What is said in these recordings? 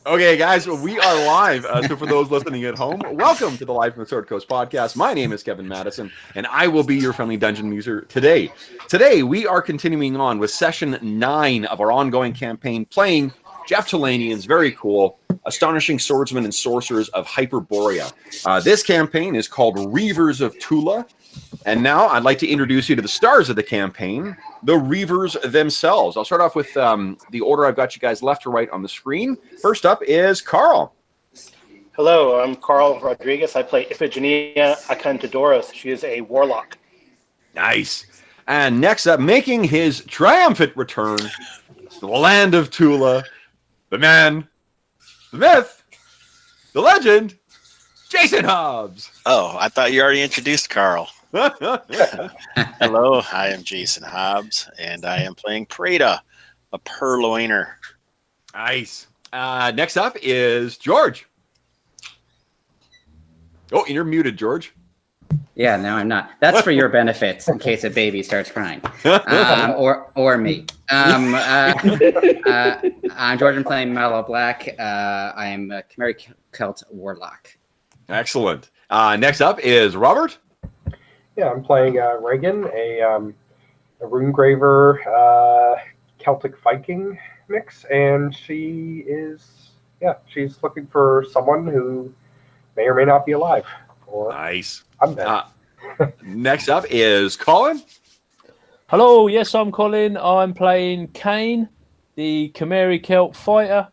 Okay, guys, we are live. So for those listening at home, welcome to the Live from the Sword Coast podcast. My name is Kevin Madison, and I will be your friendly dungeon user today. Today, we are continuing on with session 9 of our ongoing campaign, playing Jeff Talanian's very cool Astonishing Swordsmen and Sorcerers of Hyperborea. This campaign is called Reavers of Thule. And now I'd like to introduce you to the stars of the campaign, the Reavers themselves. I'll start off with the order I've got you guys left to right on the screen. First up is Carl. Hello, I'm Carl Rodriguez. I play Iphigenia Acantadoros. She is a warlock. Nice. And next up, making his triumphant return, the land of Thule, the man, the myth, the legend, Jason Hobbs. Oh, I thought you already introduced Carl. Hello, I am Jason Hobbs, and I am playing Prada, a purloiner. Nice. Next up is George. Oh, and you're muted, George. Yeah, no, I'm not. That's for your benefit in case a baby starts crying, or me. I'm George. I'm playing Mallow Black. I'm a Chimeric Celt Warlock. Excellent. Next up is Robert. Yeah, I'm playing Reagan, a Runegraver Celtic Viking mix, and she's looking for someone who may or may not be alive. Or nice. I'm dead. Next up is Colin. Hello, yes, I'm Colin. I'm playing Kane, the Chimeric Celt fighter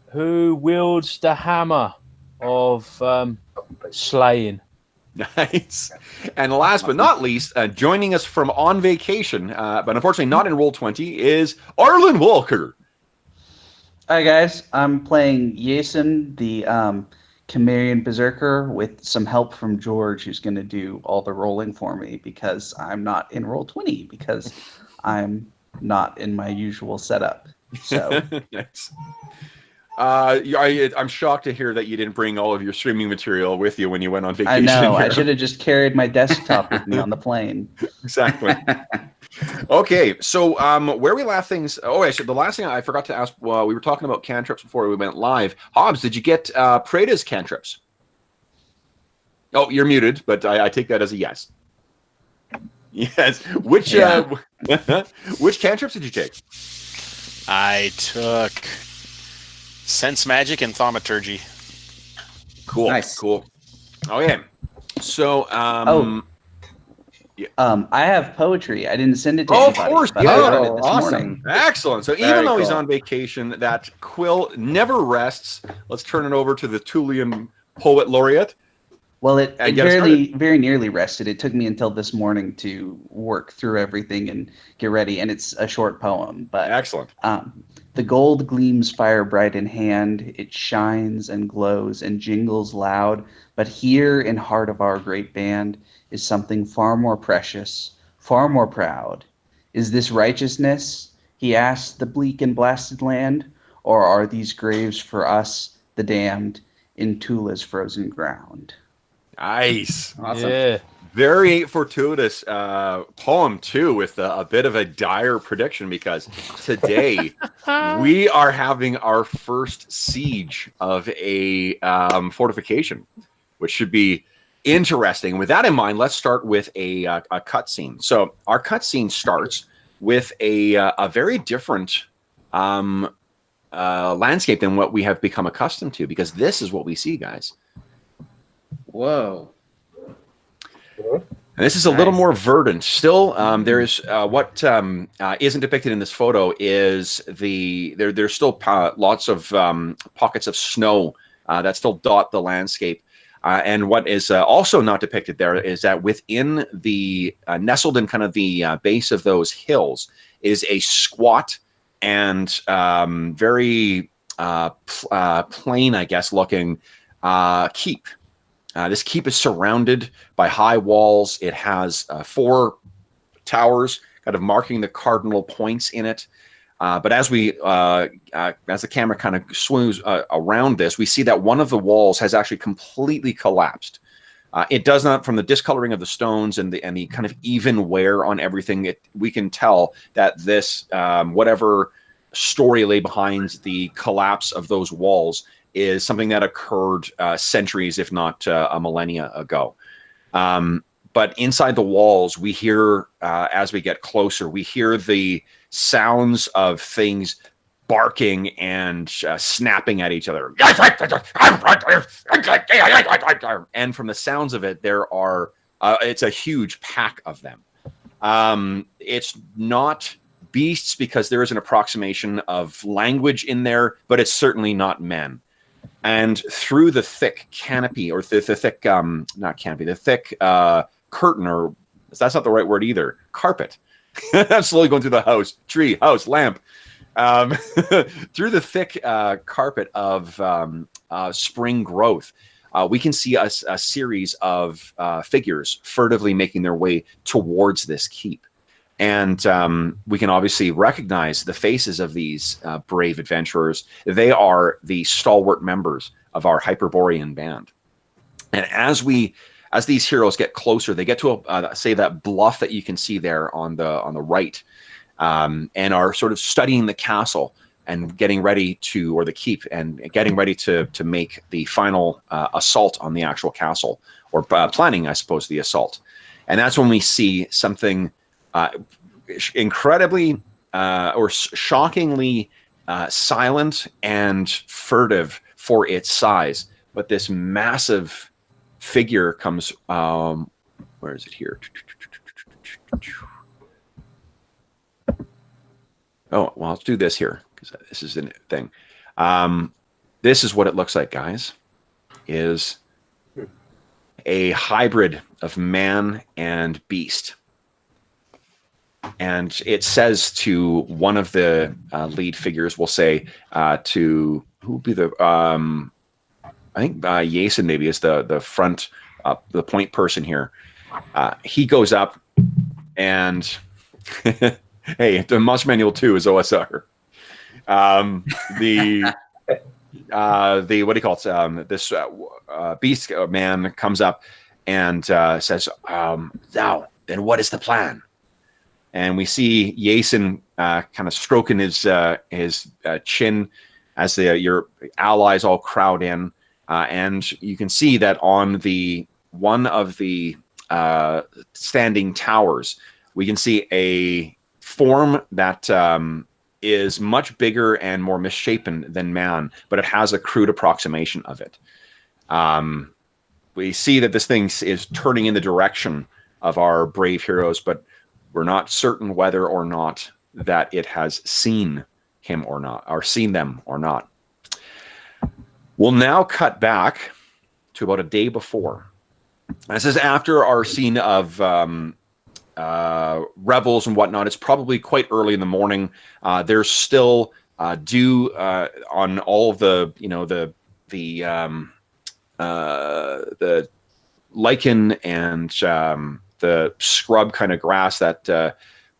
who wields the hammer of slaying. Nice. And last but not least, joining us from on vacation, but unfortunately not in Roll20, is Arlen Walker. Hi, guys. I'm playing Jason, the Chimerian Berserker, with some help from George, who's going to do all the rolling for me because I'm not in Roll20 because I'm not in my usual setup. So nice. I'm shocked to hear that you didn't bring all of your streaming material with you when you went on vacation. I know. I should have just carried my desktop with me on the plane. Exactly. Okay, so where we left things. Oh, actually, the last thing I forgot to ask. We were talking about cantrips before we went live. Hobbs, did you get Prada's cantrips? Oh, you're muted, but I take that as a yes. Yes. Which cantrips did you take? I took Sense Magic and Thaumaturgy. Cool. Nice. Cool. Okay. So, I have poetry. I didn't send it to of anybody. course. But Yeah. I wrote it this Awesome. morning. Excellent. So Very even though he's cool. on vacation, that quill never rests. Let's turn it over to the Thulean poet laureate. Well, it And get us very nearly rested. It took me until this morning to work through everything and get ready, and it's a short poem. But Excellent. the gold gleams fire bright in hand. It shines and glows and jingles loud. But here in heart of our great band is something far more precious, far more proud. Is this righteousness, he asked the bleak and blasted land, or are these graves for us, the damned, in Thule's frozen ground? Nice. Awesome. Yeah. Very fortuitous poem, too, with a bit of a dire prediction, because today we are having our first siege of a fortification, which should be interesting. With that in mind, let's start with a cutscene. So our cutscene starts with a very different landscape than what we have become accustomed to, because this is what we see, guys. Whoa. And this is a little more verdant. Still, there's what isn't depicted in this photo is there's still lots of pockets of snow that still dot the landscape. And what is also not depicted there is that within the nestled in kind of the base of those hills is a squat and very plain, I guess, looking keep. This keep is surrounded by high walls. It has 4 towers kind of marking the cardinal points in it. But as the camera kind of swings around this, we see that one of the walls has actually completely collapsed. It does not, from the discoloring of the stones and the kind of even wear on everything, we can tell that this whatever story lay behind the collapse of those walls is something that occurred centuries, if not a millennia ago. But inside the walls, we hear, as we get closer, we hear the sounds of things barking and snapping at each other. And from the sounds of it, there are, it's a huge pack of them. It's not beasts because there is an approximation of language in there, but it's certainly not men. And through the thick canopy, or the thick, not canopy, the thick curtain, or that's not the right word either, carpet. I'm slowly going through the house, tree, house, lamp. Through the thick carpet of spring growth, we can see a series of figures furtively making their way towards this keep. And we can obviously recognize the faces of these brave adventurers. They are the stalwart members of our Hyperborean band. And as these heroes get closer, they get to say that bluff that you can see there on the right, and are sort of studying the castle and getting ready to, or the keep, and getting ready to make the final assault on the actual castle, or planning, I suppose, the assault. And that's when we see something incredibly or shockingly silent and furtive for its size. But this massive figure comes, where is it here? Oh, well, let's do this here, because this is the thing. This is what it looks like, guys. Is a hybrid of man and beast. And it says to one of the lead figures, we'll say to, who would be the, I think Jason maybe is the front, the point person here. He goes up and, hey, the Monster Manual 2 is OSR. The what do you call it? This beast man comes up and says, now, then what is the plan? And we see Jason kind of stroking his chin as your allies all crowd in. And you can see that on one of the standing towers, we can see a form that is much bigger and more misshapen than man, but it has a crude approximation of it. We see that this thing is turning in the direction of our brave heroes, but we're not certain whether or not that it has seen him or not, or seen them or not. We'll now cut back to about a day before. This is after our scene of revels and whatnot. It's probably quite early in the morning. There's still dew on all of the lichen and the scrub kind of grass that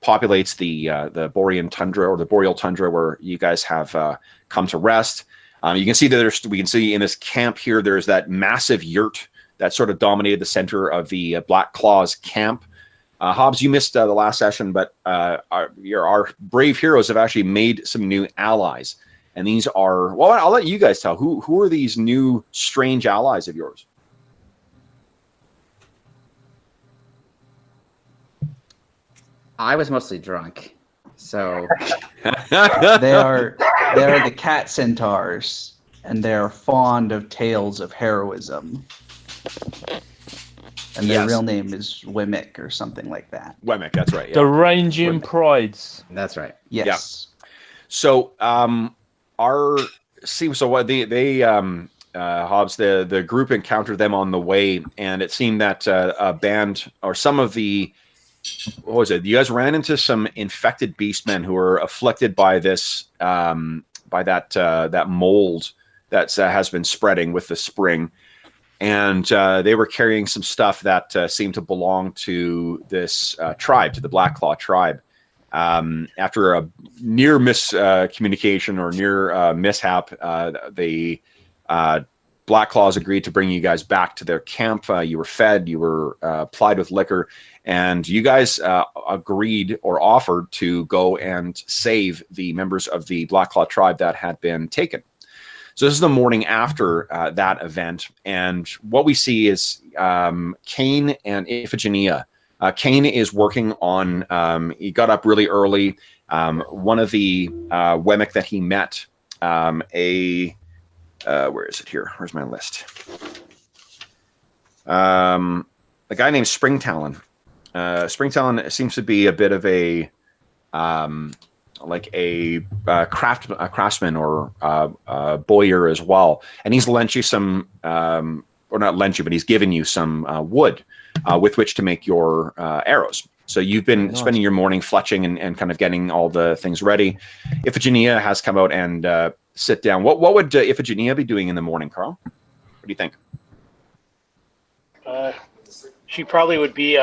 populates the Borean tundra, or the boreal tundra, where you guys have come to rest. You can see that we can see in this camp here, there's that massive yurt that sort of dominated the center of the Black Claws camp. Hobbs, you missed the last session, but our brave heroes have actually made some new allies. And these are, well, I'll let you guys tell. Who are these new strange allies of yours? I was mostly drunk, so They are the cat centaurs, and they are fond of tales of heroism. And their real name is Wemmick or something like that. Wemmick, that's right. Yeah. The Ranging Prides. that's right. Yes. Yeah. So Hobbs, the group encountered them on the way, and it seemed that a band, or some of the, what was it? You guys ran into some infected beastmen who were afflicted by this, by that mold that has been spreading with the spring. And they were carrying some stuff that seemed to belong to this tribe, to the Black Claw tribe. After a near miscommunication or near mishap, they Black Claws agreed to bring you guys back to their camp. You were fed, you were plied with liquor, and you guys agreed or offered to go and save the members of the Black Claw tribe that had been taken. So this is the morning after that event, and what we see is Cain and Iphigenia. Cain is working on, he got up really early. One of the Wemmick that he met, where is it here? Where's my list? A guy named Springtalon. Springtalon seems to be a bit of a craftsman or bowyer as well, and he's lent you some, or not lent you, but he's given you some wood with which to make your arrows. So you've been spending your morning fletching and kind of getting all the things ready. Iphigenia has come out and sit down. What would Iphigenia be doing in the morning, Carl? What do you think? She probably would be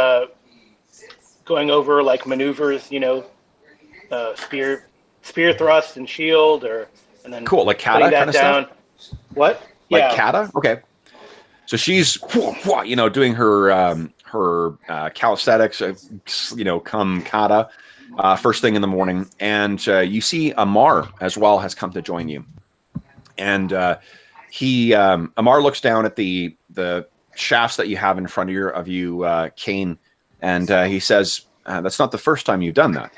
going over like maneuvers, spear thrust and shield, and then cool, like kata kind of down. Stuff? What? Like Yeah. kata? Okay. So she's, doing her calisthenics, come kata, first thing in the morning, and you see Amar as well has come to join you, and Amar looks down at the shafts that you have in front of you, Cain, and he says, "That's not the first time you've done that."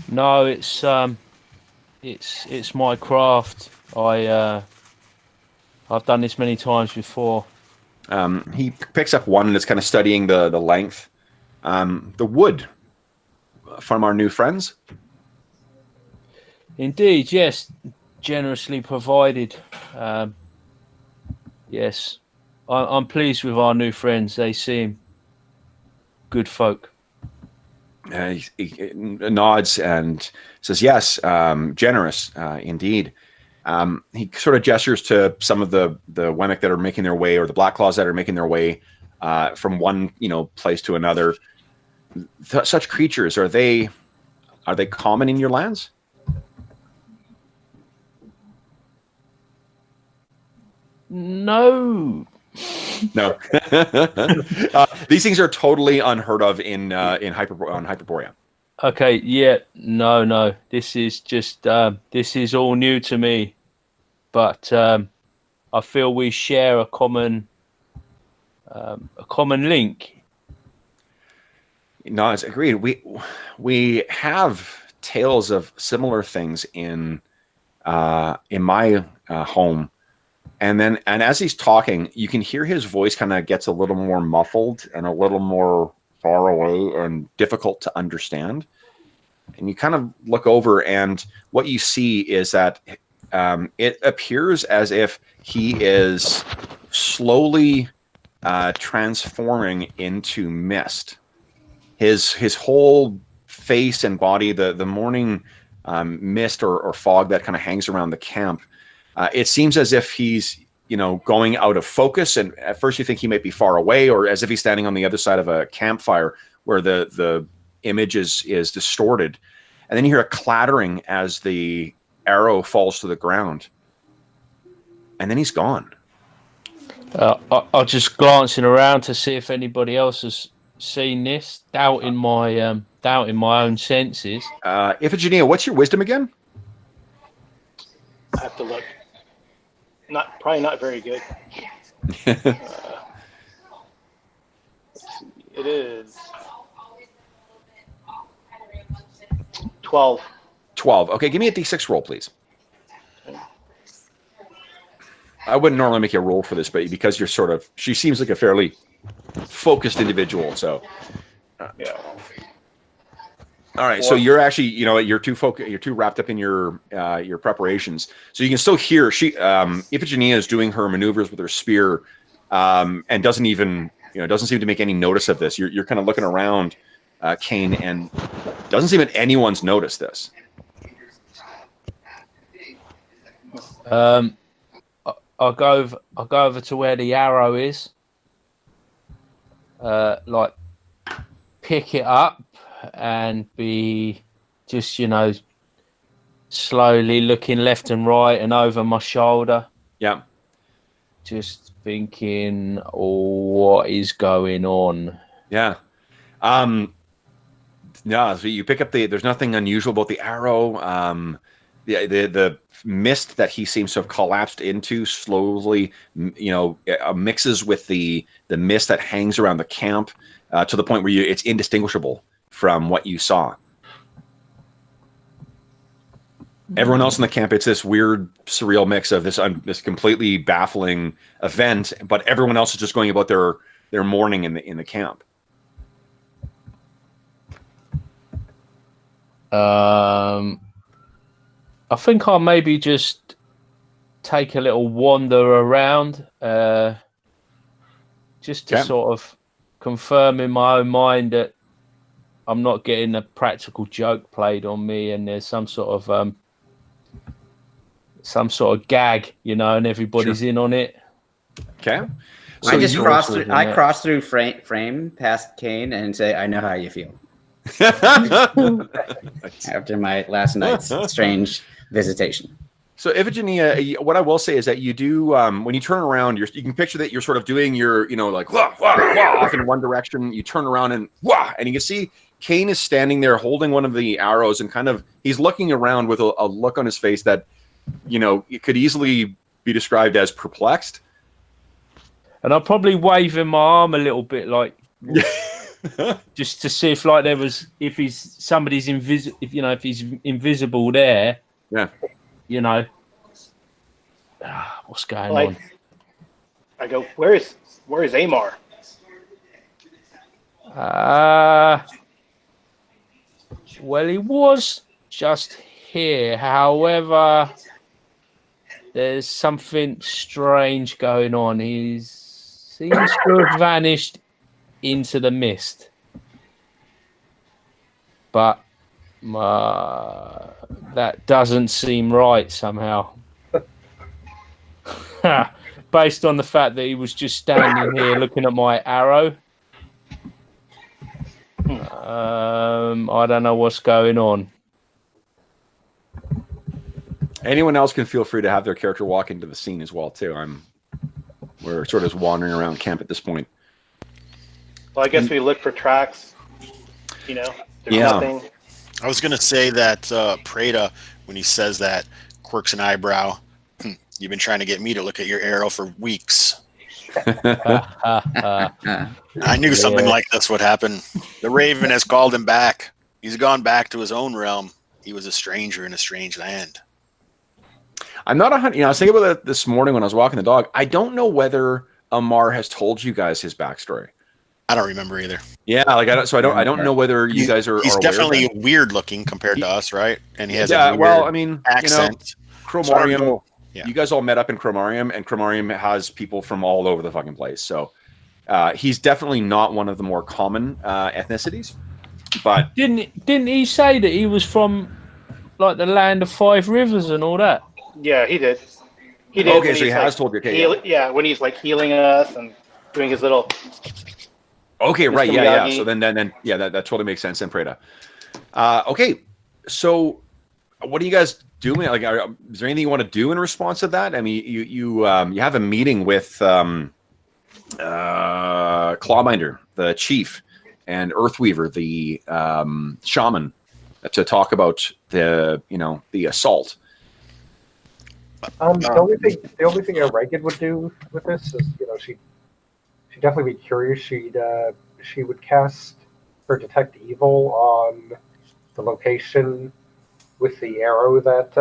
No, it's my craft. I've done this many times before. He picks up one and is kind of studying the length. The wood from our new friends. Indeed, yes, generously provided. Yes, I'm pleased with our new friends. They seem good folk. He nods and says, "Yes, generous indeed." He sort of gestures to some of the Wemmick that are making their way, or the Black Claws that are making their way from one place to another. Such creatures, are they common in your lands? No. No. These things are totally unheard of on Hyperborea. Okay, yeah, no. This is just this is all new to me, but I feel we share a common link. No, it's agreed. We have tales of similar things in my home, and as he's talking, you can hear his voice kind of gets a little more muffled and a little more far away and difficult to understand. And you kind of look over, and what you see is that it appears as if he is slowly transforming into mist. His whole face and body, the morning mist or fog that kind of hangs around the camp, it seems as if he's going out of focus, and at first you think he might be far away, or as if he's standing on the other side of a campfire where the image is distorted, and then you hear a clattering as the arrow falls to the ground, and then he's gone. I'll just glancing around to see if anybody else has seen this, doubting my own senses. Iphigenia, what's your wisdom again? I have to look. Probably not very good. It is 12. 12. Okay, give me a d6 roll, please. I wouldn't normally make you roll for this, but because she seems like a fairly focused individual, so. Yeah. All right, so you're actually, you're too wrapped up in your preparations, so you can still hear Iphigenia is doing her maneuvers with her spear, and doesn't seem to make any notice of this. You're kind of looking around, Cain, and doesn't seem that anyone's noticed this. I'll go over to where the arrow is, pick it up and be just slowly looking left and right and over my shoulder, Yeah. Just thinking, what is going on? Yeah. Yeah, so you pick up there's nothing unusual about the arrow. The mist that he seems to have collapsed into slowly, mixes with the mist that hangs around the camp to the point where it's indistinguishable from what you saw. Everyone else in the camp, it's this weird, surreal mix of this completely baffling event, but everyone else is just going about their mourning in the camp. I think I'll maybe just take a little wander around, just to sort of confirm in my own mind that I'm not getting a practical joke played on me, and there's some sort of gag, and everybody's in on it. Okay. So I just cross through frame past Kane and say, I know how you feel. After my last night's strange visitation. So Iphigenia, what I will say is that you do, when you turn around, you can picture that you're sort of doing your, like, wah, wah, wah, off in one direction. You turn around and wah, and you can see Kane is standing there holding one of the arrows and he's looking around with a look on his face that, it could easily be described as perplexed. And I'll probably wave in my arm a little bit, like, just to see if if he's invisible there. Yeah. What's going on? I go, where is Amar? Well, he was just here. However, there's something strange going on. He seems to have vanished into the mist. But that doesn't seem right somehow. Based on the fact that he was just standing here looking at my arrow. I don't know what's going on. Anyone else can feel free to have their character walk into the scene as well, too. We're sort of wandering around camp at this point. Well, I guess we look for tracks. There's nothing. I was going to say that Preda, when he says that, quirks an eyebrow. You've been trying to get me to look at your arrow for weeks. I knew something like this would happen. The Raven has called him back. He's gone back to his own realm. He was a stranger in a strange land. I'm not 100. I was thinking about that this morning when I was walking the dog. I don't know whether Amar has told you guys his backstory. I don't remember either. Yeah, I don't know whether you guys are. He's definitely weird looking compared to us, right? And he has a weird accent. Chromarium. You guys all met up in Chromarium, and Chromarium has people from all over the fucking place. So he's definitely not one of the more common ethnicities. But didn't he say that he was from like the land of 5 rivers and all that? Yeah, he did. He did. Okay, so he has told you. Okay, when he's like healing us and doing his little. Okay, right, yeah. So then, that totally makes sense. And Preda. Okay, so what are you guys doing? Like, is there anything you want to do in response to that? I mean, you have a meeting with Clawbinder, the chief, and Earthweaver, the shaman, to talk about the assault. The only thing a Reagan would do with this is, she'd definitely be curious. She would cast her detect evil on the location with the arrow that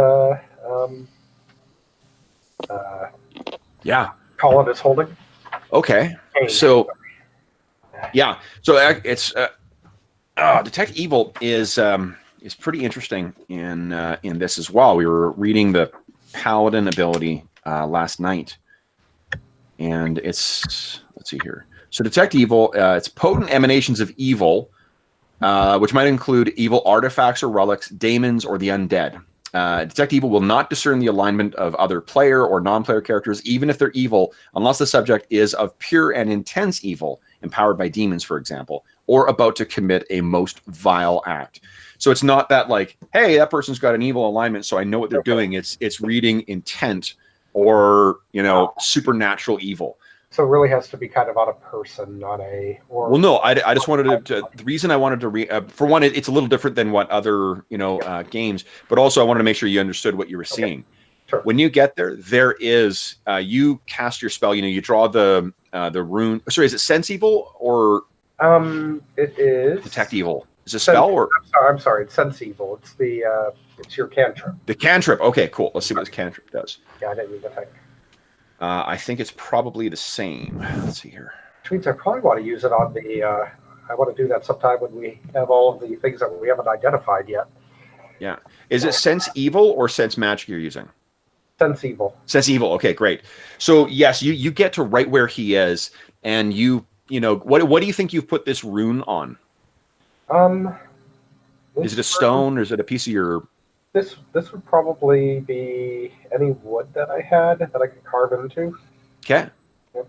Colin is holding. Okay, so it's detect evil is pretty interesting in this as well. We were reading the Paladin ability last night, and let's see here. So detect evil, it's potent emanations of evil, which might include evil artifacts or relics, daemons, or the undead. Detect evil will not discern the alignment of other player or non-player characters, even if they're evil, unless the subject is of pure and intense evil, empowered by demons, for example, or about to commit a most vile act. So it's not that like, hey, that person's got an evil alignment, so I know what they're doing. It's reading intent or supernatural evil. So it really has to be kind of on a person, not a. Or Well, no, I just wanted to. The reason I wanted to for one, it's a little different than what other games, but also I wanted to make sure you understood what you were seeing. Sure. When you get there, there is you cast your spell. You draw the rune. Sorry, is it sense evil or? It is detect evil. Is it a spell or? I'm sorry. It's sense evil. It's it's your cantrip. The cantrip. Okay, cool. Let's see what this cantrip does. Yeah, I didn't mean detect. I think it's probably the same. Let's see here. Which means I probably want to use it on the. I want to do that sometime when we have all of the things that we haven't identified yet. Yeah. Is it sense evil or sense magic you're using? Sense evil. Sense evil. Okay, great. So yes, you get to right where he is, and what do you think you've put this rune on? Is it a stone or is it a piece of your? This would probably be any wood that I had that I could carve into. Okay. Yep.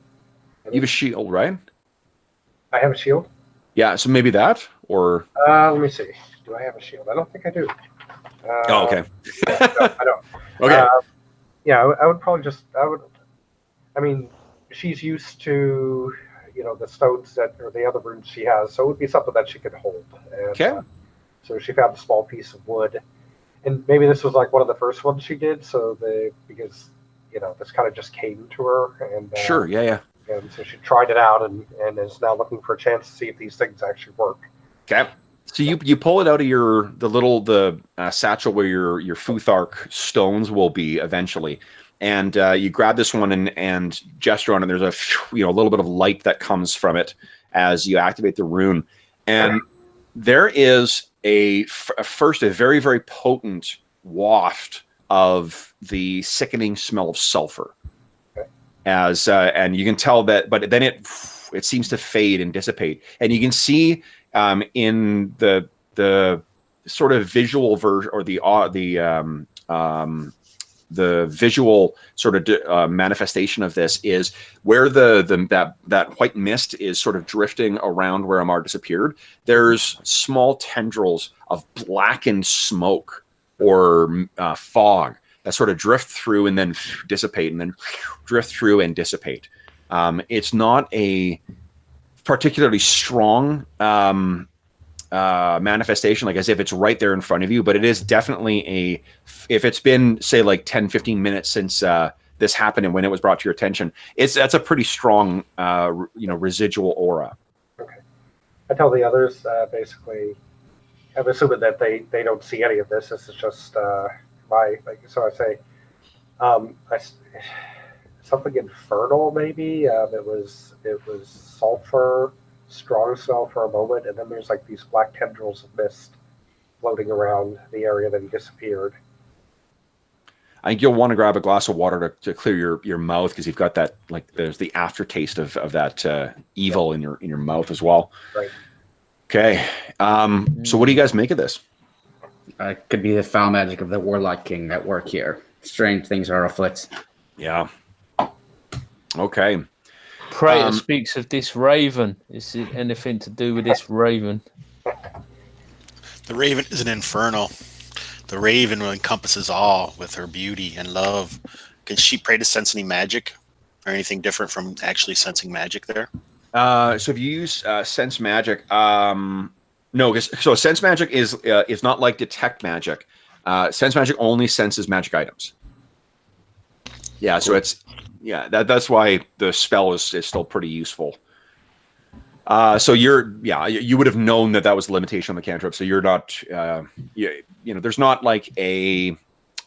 You have a shield, right? I have a shield. Yeah, so maybe that or. Let me see. Do I have a shield? I don't think I do. Oh, okay. No, I don't. Okay. Yeah, I would probably just. I mean, she's used to the stones or the other runes she has, so it would be something that she could hold. And, Okay. So she found a small piece of wood, and maybe this was like one of the first ones she did. So because this kind of just came to her, and Sure. Yeah. and so she tried it out and is now looking for a chance to see if these things actually work. Okay. So you pull it out of the satchel where your Futhark stones will be eventually, and you grab this one and gesture on it. There's a little bit of light that comes from it as you activate the rune, and there is first a very, very potent waft of the sickening smell of sulfur. Okay. And you can tell that, but then it seems to fade and dissipate, and you can see in the sort of visual version or the visual sort of manifestation of this is where that white mist is sort of drifting around where Amar disappeared. There's small tendrils of blackened smoke or fog that sort of drift through and then dissipate and then drift through and dissipate. It's not a particularly strong manifestation, like as if it's right there in front of you, but it is definitely if it's been say like 10-15 minutes since this happened and when it was brought to your attention, that's a pretty strong residual aura. Okay. I tell the others basically, I'm assuming that they don't see any of this. This is just so I say something infernal maybe. It was sulfur, strong smell for a moment, and then there's like these black tendrils of mist floating around the area that he disappeared. I think you'll want to grab a glass of water to clear your mouth because you've got that, like, there's the aftertaste of that evil in your mouth as well. Right. Okay. So what do you guys make of this? It could be the foul magic of the Warlock King at work here. Strange things are afoot. Yeah. Okay. Praetor speaks of this raven. Is it anything to do with this raven? The raven is an infernal. The raven encompasses all with her beauty and love. Can she pray to sense any magic or anything different from actually sensing magic there? So if you use sense magic, no, so sense magic is not like detect magic. Sense magic only senses magic items. Yeah, so that's why the spell is still pretty useful. So you would have known that was the limitation on the cantrip. So you're not, there's not like a,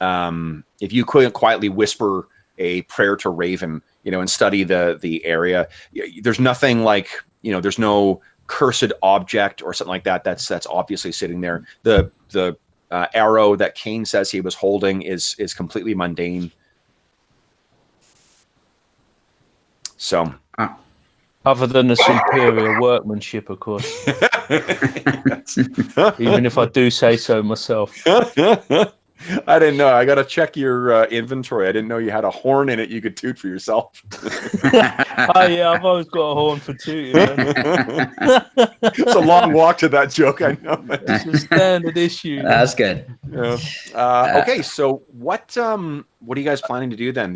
if you couldn't quietly whisper a prayer to Raven, and study the area, there's nothing like, there's no cursed object or something like that. That's obviously sitting there. The arrow that Kane says he was holding is completely mundane. So, other than the superior workmanship, of course. Even if I do say so myself. I didn't know. I got to check your inventory. I didn't know you had a horn in it you could toot for yourself. Oh yeah, I've always got a horn for tooting. Man. It's a long walk to that joke, I know. It's a standard issue. That's good. Yeah. Okay, so what are you guys planning to do then?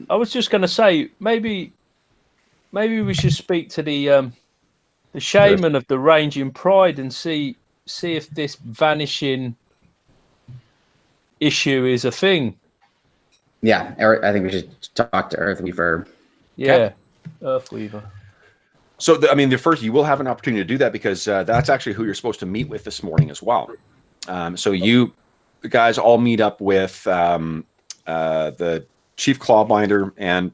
I was just going to say maybe we should speak to the shaman of the Ranging Pride and see if this vanishing issue is a thing. Yeah, I think we should talk to Earthweaver. Yeah, Earthweaver. So, first you will have an opportunity to do that because that's actually who you're supposed to meet with this morning as well. So you guys all meet up with the Chief Clawbinder and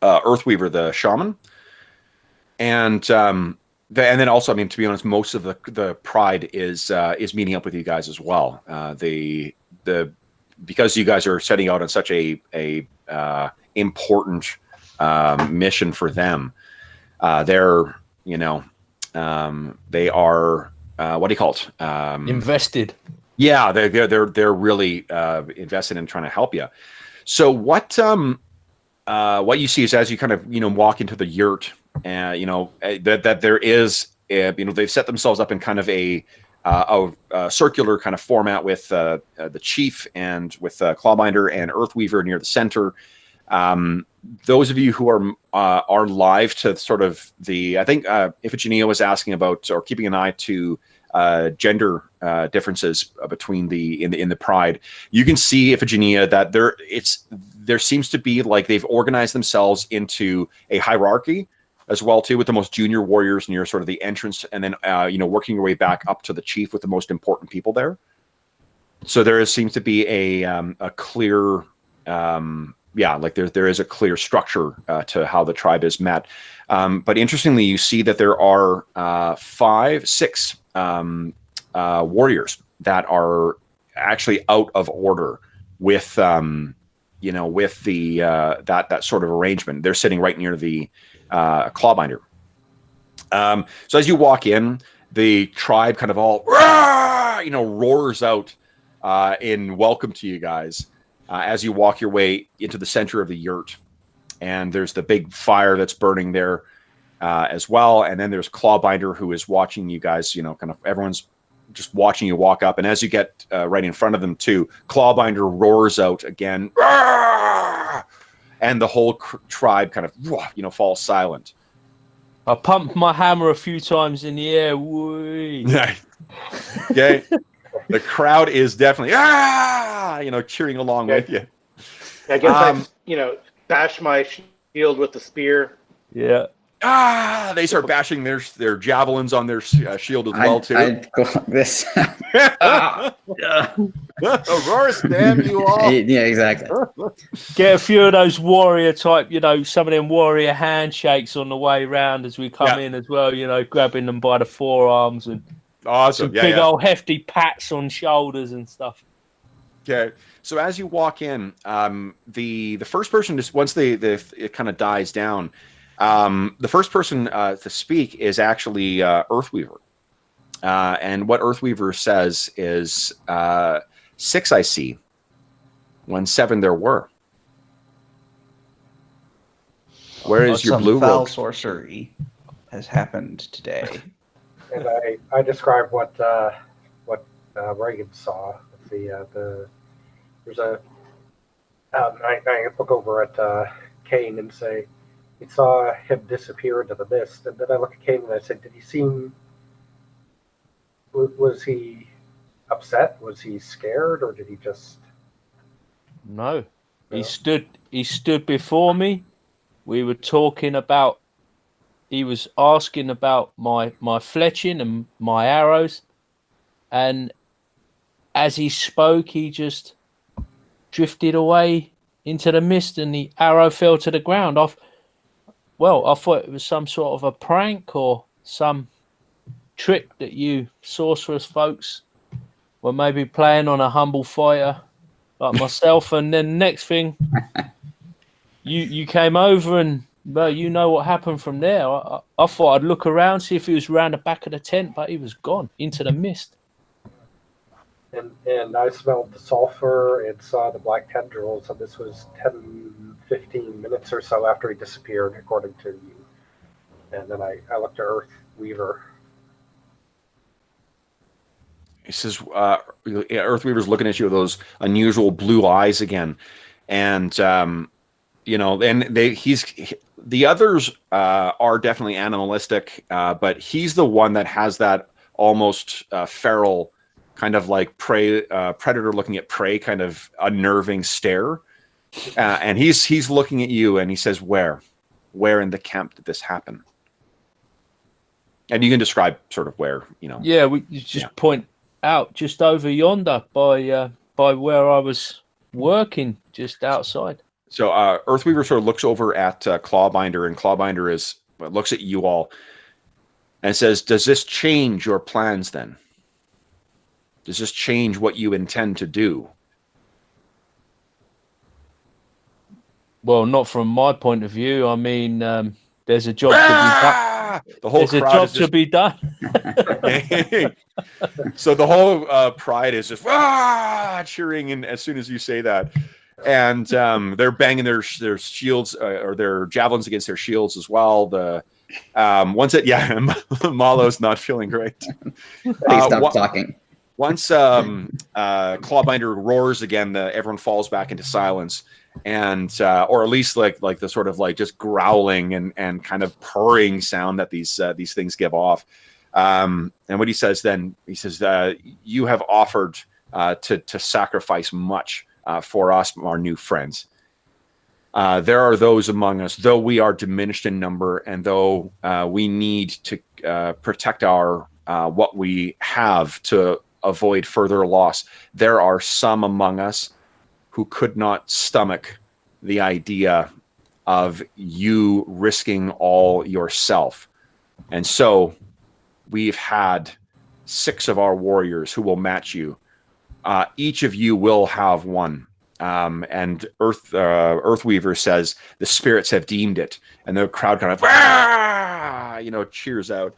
Earthweaver, the shaman, and then also, to be honest, most of the Pride is meeting up with you guys as well. Because you guys are setting out on such a important mission for them. They are what do you call it? Invested. Yeah, they're really invested in trying to help you. So what you see is as you kind of walk into the yurt, that there is they've set themselves up in kind of a circular kind of format with the chief and with Clawbinder and Earthweaver near the center. Those of you who are live to sort of I think Iphigenia was asking about or keeping an eye to gender differences between in the Pride. You can see Iphigenia that there seems to be like they've organized themselves into a hierarchy as well too, with the most junior warriors near sort of the entrance, and then working your way back up to the chief with the most important people there. So there seems to be a clear there is a clear structure to how the tribe is met. But interestingly, you see that there are 6 warriors that are actually out of order with with the that sort of arrangement. They're sitting right near the Clawbinder. So as you walk in, the tribe kind of all roars out in welcome to you guys as you walk your way into the center of the yurt. And there's the big fire that's burning there as well. And then there's Clawbinder, who is watching you guys, kind of everyone's just watching you walk up. And as you get right in front of them too, Clawbinder roars out again. And the whole tribe kind of, falls silent. I pumped my hammer a few times in the air. Whee. Okay. The crowd is definitely, cheering along with you. I guess bash my shield with the spear. Yeah. They start bashing their javelins on their shield as well too. This. Aurora, damn you all! Yeah, exactly. Get a few of those warrior type, some of them warrior handshakes on the way round as we come in as well. Grabbing them by the forearms and awesome, some big old hefty pats on shoulders and stuff. Okay, so as you walk in, the first person just once it kind of dies down. The first person to speak is actually Earthweaver. And what Earthweaver says is 6 I see, when 7 there were. Where is your blue foul rogue? sorcery has happened today. And I described what Reagan saw. There's a I look over at Kane and say, he saw him disappear into the mist, and then I look at Kane and I said, did he seem... Was he upset? Was he scared? Or did he just... No. He stood before me. We were talking about... He was asking about my fletching and my arrows. And as he spoke, he just drifted away into the mist and the arrow fell to the ground. I thought it was some sort of a prank or some trick that you sorcerers folks were maybe playing on a humble fighter like myself. And then next thing, you came over and you know what happened from there. I thought I'd look around, see if he was around the back of the tent, but he was gone into the mist. and I smelled the sulfur and saw the black tendrils, and this was 10, 15 minutes or so after he disappeared, according to you. And then I looked at Earth Weaver. He says, Earthweaver's looking at you with those unusual blue eyes again. And, you know, and the others are definitely animalistic, but he's the one that has that almost feral kind of like predator looking at prey kind of unnerving stare. And he's looking at you and he says, where in the camp did this happen? And you can describe sort of where, you know. Yeah, we just point out just over yonder by where I was working, just outside. So Earthweaver sort of looks over at Clawbinder, and Clawbinder looks at you all and says, does this change your plans then? Does this change what you intend to do? Well, not from my point of view. I mean, there's a job to be done. The whole There's a job to be done. So the whole pride is just cheering, and as soon as you say that, and they're banging their shields or their javelins against their shields as well. Malo's not feeling great. Please stop talking. Once Clawbinder roars again, everyone falls back into silence. And or at least like the sort of like just growling and kind of purring sound that these things give off. And what he says then, he says, you have offered to sacrifice much for us, our new friends. There are those among us, though we are diminished in number, and though we need to protect our what we have to avoid further loss. There are some among us who could not stomach the idea of you risking all yourself. And so we've had 6 of our warriors who will match you. Each of you will have one. And Earthweaver says the spirits have deemed it. And the crowd kind of, cheers out.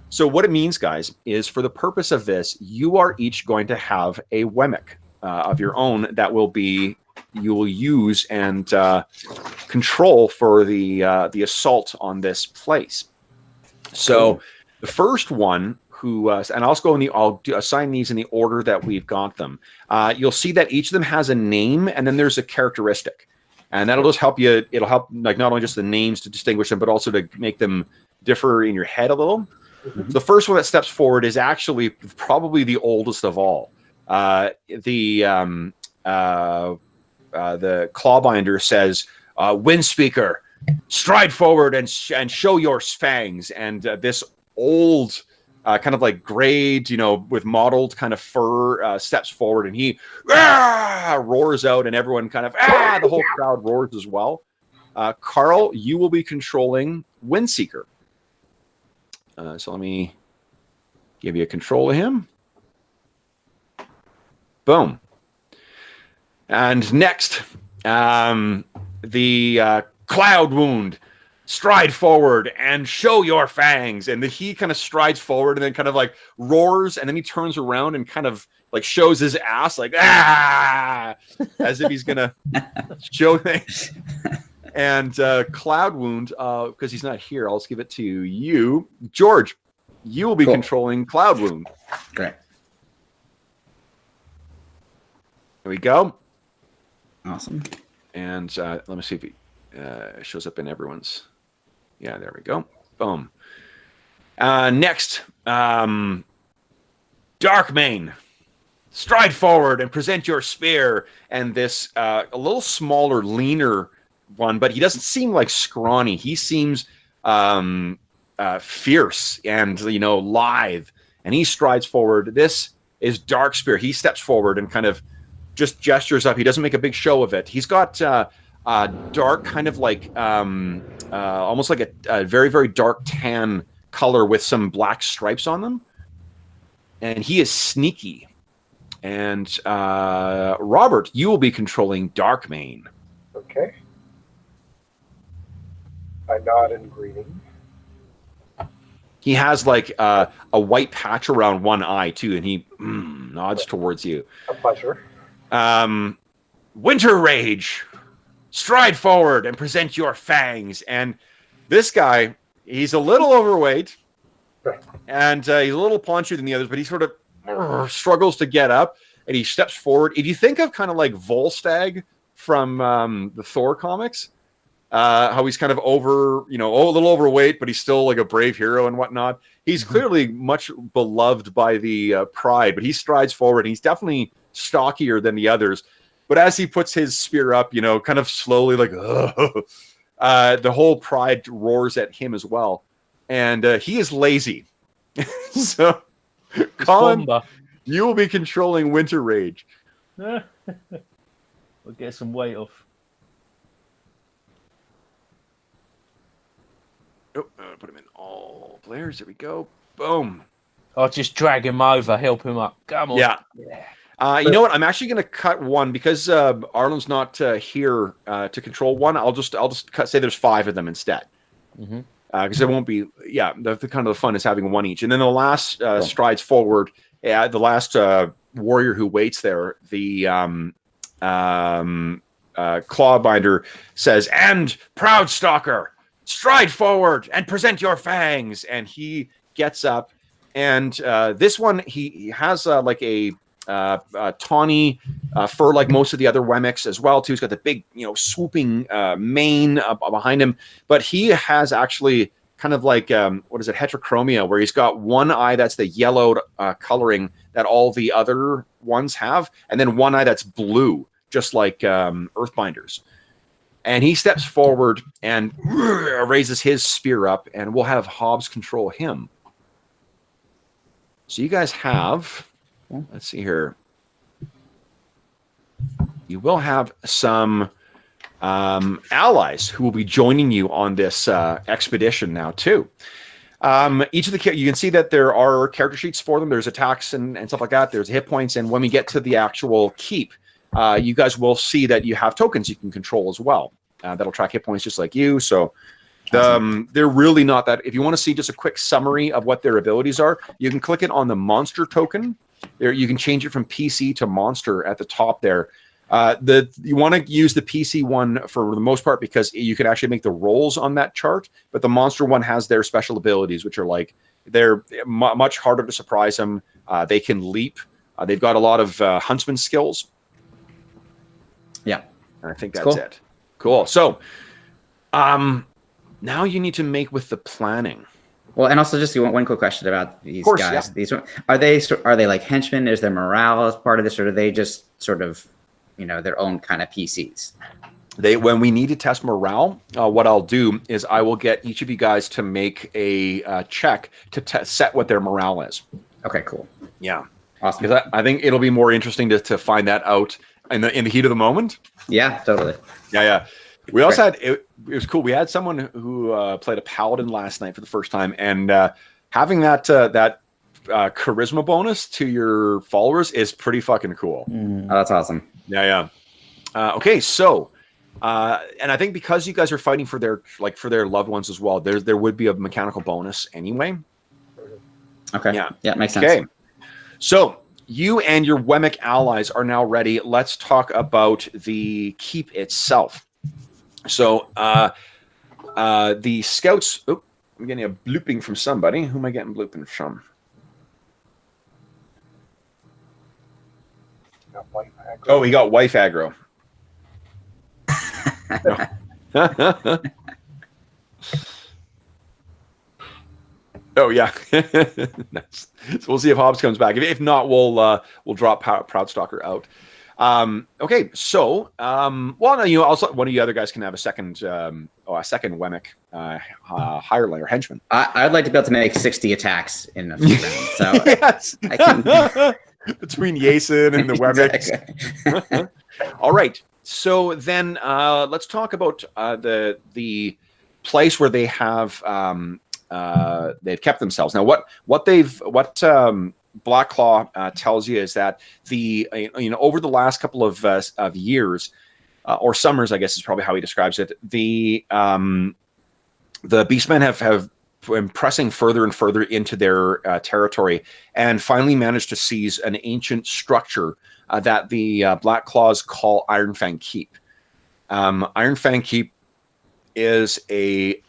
So what it means, guys, is for the purpose of this, you are each going to have a Wemmick of your own that you will use and control for the assault on this place. So the first one and I'll assign these in the order that we've got them. You'll see that each of them has a name, and then there's a characteristic, and that'll just help you. It'll help like not only just the names to distinguish them, but also to make them differ in your head a little. Mm-hmm. The first one that steps forward is actually probably the oldest of all. The Clawbinder says, Windspeaker, stride forward and show your fangs. And this old, kind of like grayed, with mottled kind of fur, steps forward, and he roars out, and everyone kind of, the whole crowd roars as well. Carl, you will be controlling Windseeker. So let me give you a control of him. Boom. And next, the Cloud Wound, stride forward and show your fangs. And he kind of strides forward and then kind of like roars, and then he turns around and kind of like shows his ass like, as if he's going to show things. And Cloud Wound, because he's not here, I'll just give it to you. George, you will be controlling Cloud Wound. Great. There we go. Awesome. And let me see if it shows up in everyone's. Yeah, there we go. Boom. Next, Darkmane. Stride forward and present your spear. And this a little smaller, leaner one, but he doesn't seem like scrawny. He seems fierce and lithe. And he strides forward. This is Dark Spear. He steps forward and kind of just gestures up. He doesn't make a big show of it. He's got dark, kind of like almost like a very, very dark tan color with some black stripes on them. And he is sneaky. And Robert, you will be controlling Darkmane. Okay. I nod in greeting. He has like a white patch around one eye too, and he nods towards you. A pleasure. Winter Rage, stride forward and present your fangs. And this guy, he's a little overweight, and he's a little paunchier than the others, but he sort of struggles to get up, and he steps forward. If you think of kind of like Volstagg from the Thor comics, how he's kind of a little overweight, but he's still like a brave hero and whatnot. He's clearly much beloved by the Pride, but he strides forward. And he's definitely stockier than the others. But as he puts his spear up, kind of slowly, like, the whole Pride roars at him as well. And he is lazy. So, Colin, you will be controlling Winter Rage. We'll get some weight off. Oh, put him in all players. There we go. Boom. I'll just drag him over, help him up. Come on. Yeah. You know what? I'm actually going to cut one because Arlen's not here to control one. I'll just say there's 5 of them instead. Because it won't be. The kind of the fun is having one each, and then the last strides forward. Yeah, the last warrior who waits there, the Clawbinder says, "And Proud Stalker, stride forward and present your fangs." And he gets up, and this one he has like a tawny fur, like most of the other Wemmicks as well too. He's got the big, swooping mane behind him, but he has actually kind of like heterochromia, where he's got one eye that's the yellowed coloring that all the other ones have, and then one eye that's blue, just like Earthbinders. And he steps forward and raises his spear up, and we'll have Hobbs control him. So you guys have, let's see here. You will have some allies who will be joining you on this expedition now too. Each of the you can see that there are character sheets for them. There's attacks and stuff like that. There's hit points, and when we get to the actual keep, you guys will see that you have tokens you can control as well. That'll track hit points just like you. So they're really not that. If you want to see just a quick summary of what their abilities are, you can click it on the monster token. There, you can change it from PC to monster at the top there. You want to use the PC one for the most part because you can actually make the rolls on that chart, but the monster one has their special abilities, which are like they're much harder to surprise them. They can leap. They've got a lot of huntsman skills. Yeah, and I think that's it. Cool. So, now you need to make with the planning. Well, and also just one quick question about these guys. Yeah. These are they like henchmen? Is their morale as part of this, or are they just sort of their own kind of PCs? When we need to test morale, what I'll do is I will get each of you guys to make a check to set what their morale is. Okay, cool. Yeah, awesome. Because I think it'll be more interesting to find that out in the heat of the moment. Yeah, totally. Yeah. We also had it was cool. We had someone who played a paladin last night for the first time, and having that charisma bonus to your followers is pretty fucking cool. Oh, that's awesome. Yeah. Okay, so and I think because you guys are fighting for their loved ones as well, there would be a mechanical bonus anyway. Okay. Yeah, makes sense. Okay. So you and your Wemmick allies are now ready. Let's talk about the keep itself. So the scouts. Oh, I'm getting a blooping from somebody. Who am I getting blooping from? Oh, he got wife aggro. Oh yeah. Nice. So we'll see if Hobbs comes back. If not, we'll drop Proudstalker out. Okay, so also one of you other guys can have a second Wemmick hireling or henchman. I'd like to be able to make 60 attacks in a few rounds. So yes. I can... Between Yason and the Wemmicks. Exactly. All right. So then let's talk about the place where they have they've kept themselves. Now what Blackclaw tells you is that over the last couple of years or summers, I guess is probably how he describes it. The Beastmen have pressing further and further into their territory, and finally managed to seize an ancient structure that the Black Claws call Iron Fang Keep. Iron Fang Keep is the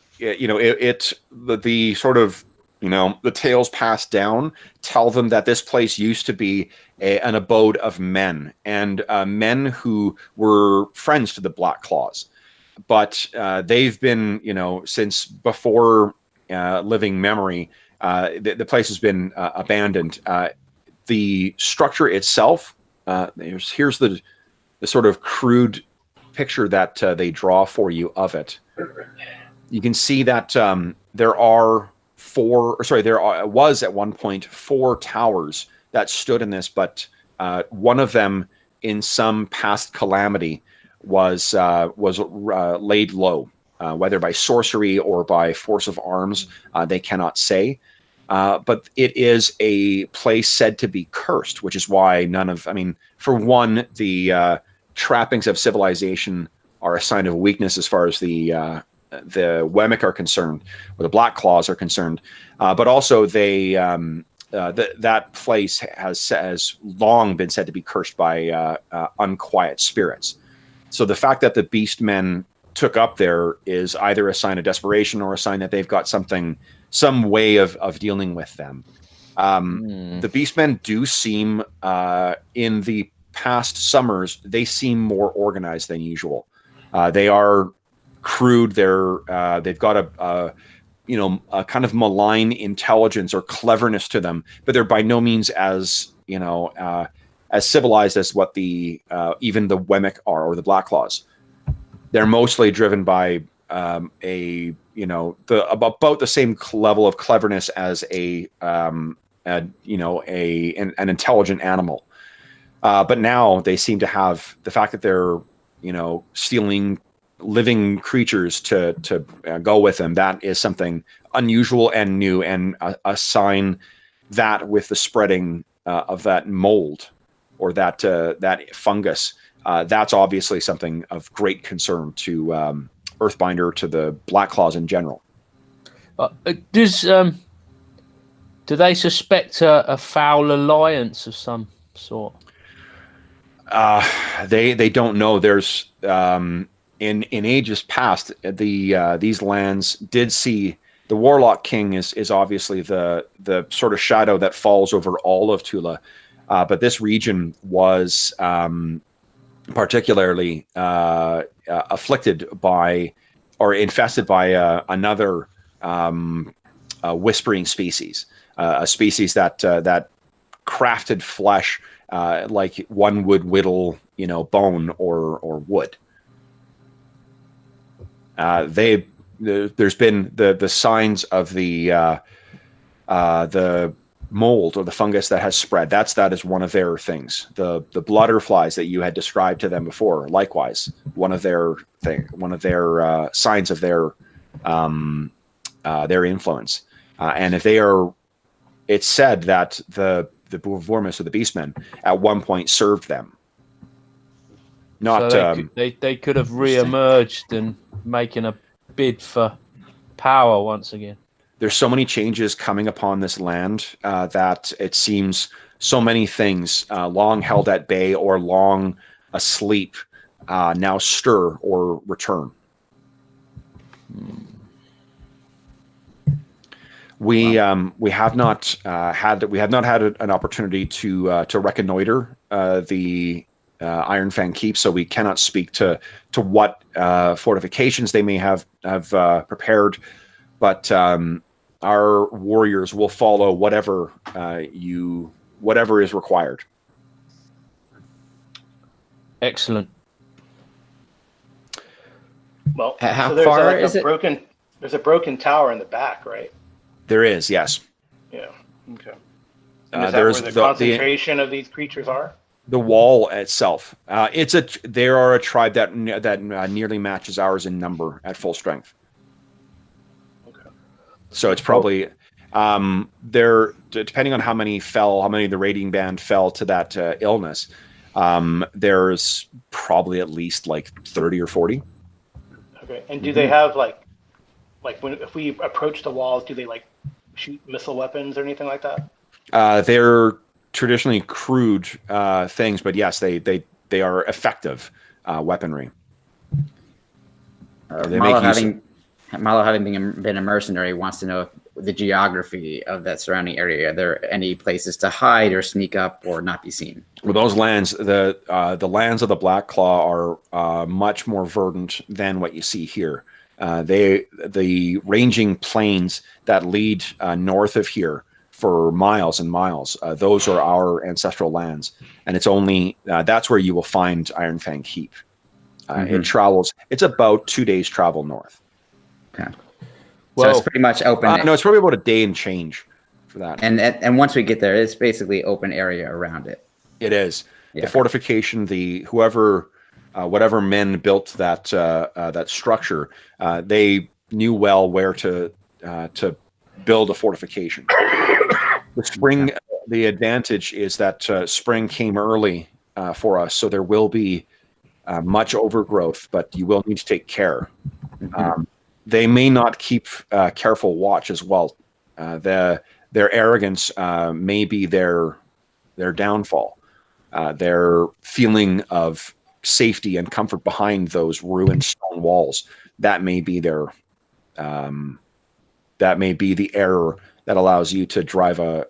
sort of, the tales passed down tell them that this place used to be an abode of men, and men who were friends to the Black Claws. But they've been, since before living memory, the place has been abandoned. The structure itself, here's the sort of crude picture that they draw for you of it. You can see that there was at one point 4 towers that stood in this, but one of them, in some past calamity, was laid low, whether by sorcery or by force of arms. They cannot say. But it is a place said to be cursed, which is why for one, the trappings of civilization are a sign of weakness as far as the Wemmick are concerned, or the Black Claws are concerned. But also that place has long been said to be cursed by unquiet spirits. So the fact that the beast men took up there is either a sign of desperation or a sign that they've got some way of dealing with them. The beast men do seem, in the past summers, they seem more organized than usual. They are crude. They've got a kind of malign intelligence or cleverness to them, but they're by no means as civilized as what even the Wemmick are, or the Black Claws. They're mostly driven by about the same level of cleverness as an intelligent animal. But now they seem to have the fact that they're stealing living creatures to go with them. That is something unusual and new, and a sign that with the spreading of that mold, or that fungus, that's obviously something of great concern to Earthbinder, to the Black Claws in general. Do they suspect a foul alliance of some sort? They don't know. There's in ages past, these lands did see the Warlock King is obviously the sort of shadow that falls over all of Thule, but this region was particularly afflicted by, or infested by, another whispering species, a species that crafted flesh like one would whittle, bone or wood. There's been the signs of the mold or the fungus that has spread. That is one of their things. The blutterflies that you had described to them before, likewise, one of their signs of their influence. And if they are, it's said that the Vormis, or the Beastmen, at one point served them. Not so they could have re-emerged and making a bid for power once again. There's so many changes coming upon this land that it seems so many things long held at bay or long asleep now stir or return. We have not had an opportunity to reconnoiter the Iron Fang Keep, so we cannot speak to what fortifications they may have prepared, but our warriors will follow whatever is required. Excellent. Well, How so there's far is it? There's a broken tower in the back, right? There is, yes. Yeah. Okay. And is that There's where the concentration of these creatures are? The wall itself. They are a tribe that nearly matches ours in number at full strength. Okay. So it's probably they're, depending on how many of the raiding band fell to that illness. There's probably at least like 30 or 40. Okay. And do they have like if we approach the walls, do they like shoot missile weapons or anything like that? They're traditionally crude things, but yes, they are effective weaponry. They Malo, make use of- having been a mercenary, wants to know if the geography of that surrounding area. Are there any places to hide or sneak up or not be seen? Well, those lands, the lands of the Black Claw are much more verdant than what you see here. The ranging plains that lead north of here for miles and miles, those are our ancestral lands, and it's only that's where you will find Iron Fang Keep. It travels. It's about 2 days travel north. Okay. Well, So it's pretty much open. No, it's probably about a day and change for that. And once we get there, it's basically open area around it. It is. Yeah. The fortification, whatever men built that structure, they knew well where to build a fortification. The spring, the advantage is that spring came early for us, so there will be much overgrowth, but you will need to take care. They may not keep careful watch as well. Their arrogance may be their downfall. Their feeling of safety and comfort behind those ruined stone walls, that may be the error that allows you to drive a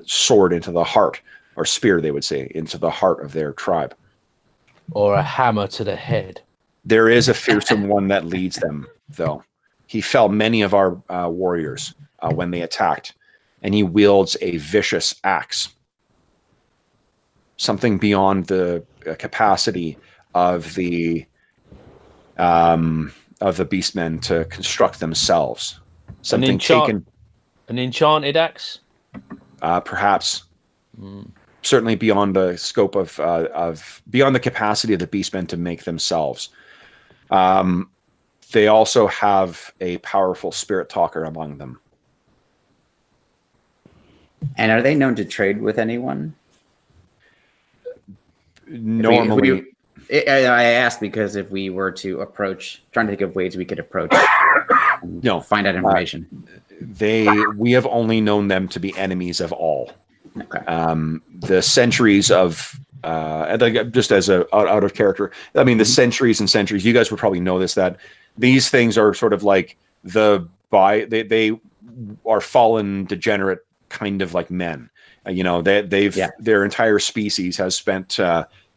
sword into the heart, or spear, they would say, into the heart of their tribe. Or a hammer to the head. There is a fearsome one that leads them, though. He fell many of our warriors when they attacked, and he wields a vicious axe. Something beyond the capacity of the beastmen to construct themselves. Something an enchanted axe? Perhaps. Certainly beyond the scope of beyond the capacity of the beastmen to make themselves. They also have a powerful spirit talker among them. And are they known to trade with anyone? Normally, I asked because if we were to approach, trying to think of ways we could approach, find out information. We have only known them to be enemies of all. Okay. The centuries of just as out of character, I mean, the centuries and centuries, you guys would probably know this, that these things are sort of like they are fallen, degenerate kind of like men. Their entire species has spent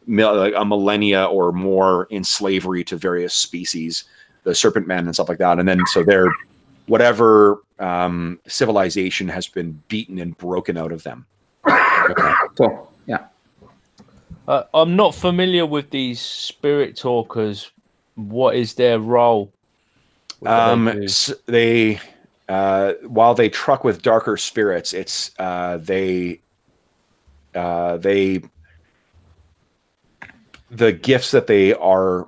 like a millennia or more in slavery to various species, the serpent men and stuff like that. And then so they're whatever civilization has been beaten and broken out of them. Okay. Cool. Yeah. I'm not familiar with these spirit talkers. What is their role? They while they truck with darker spirits, it's the gifts that they are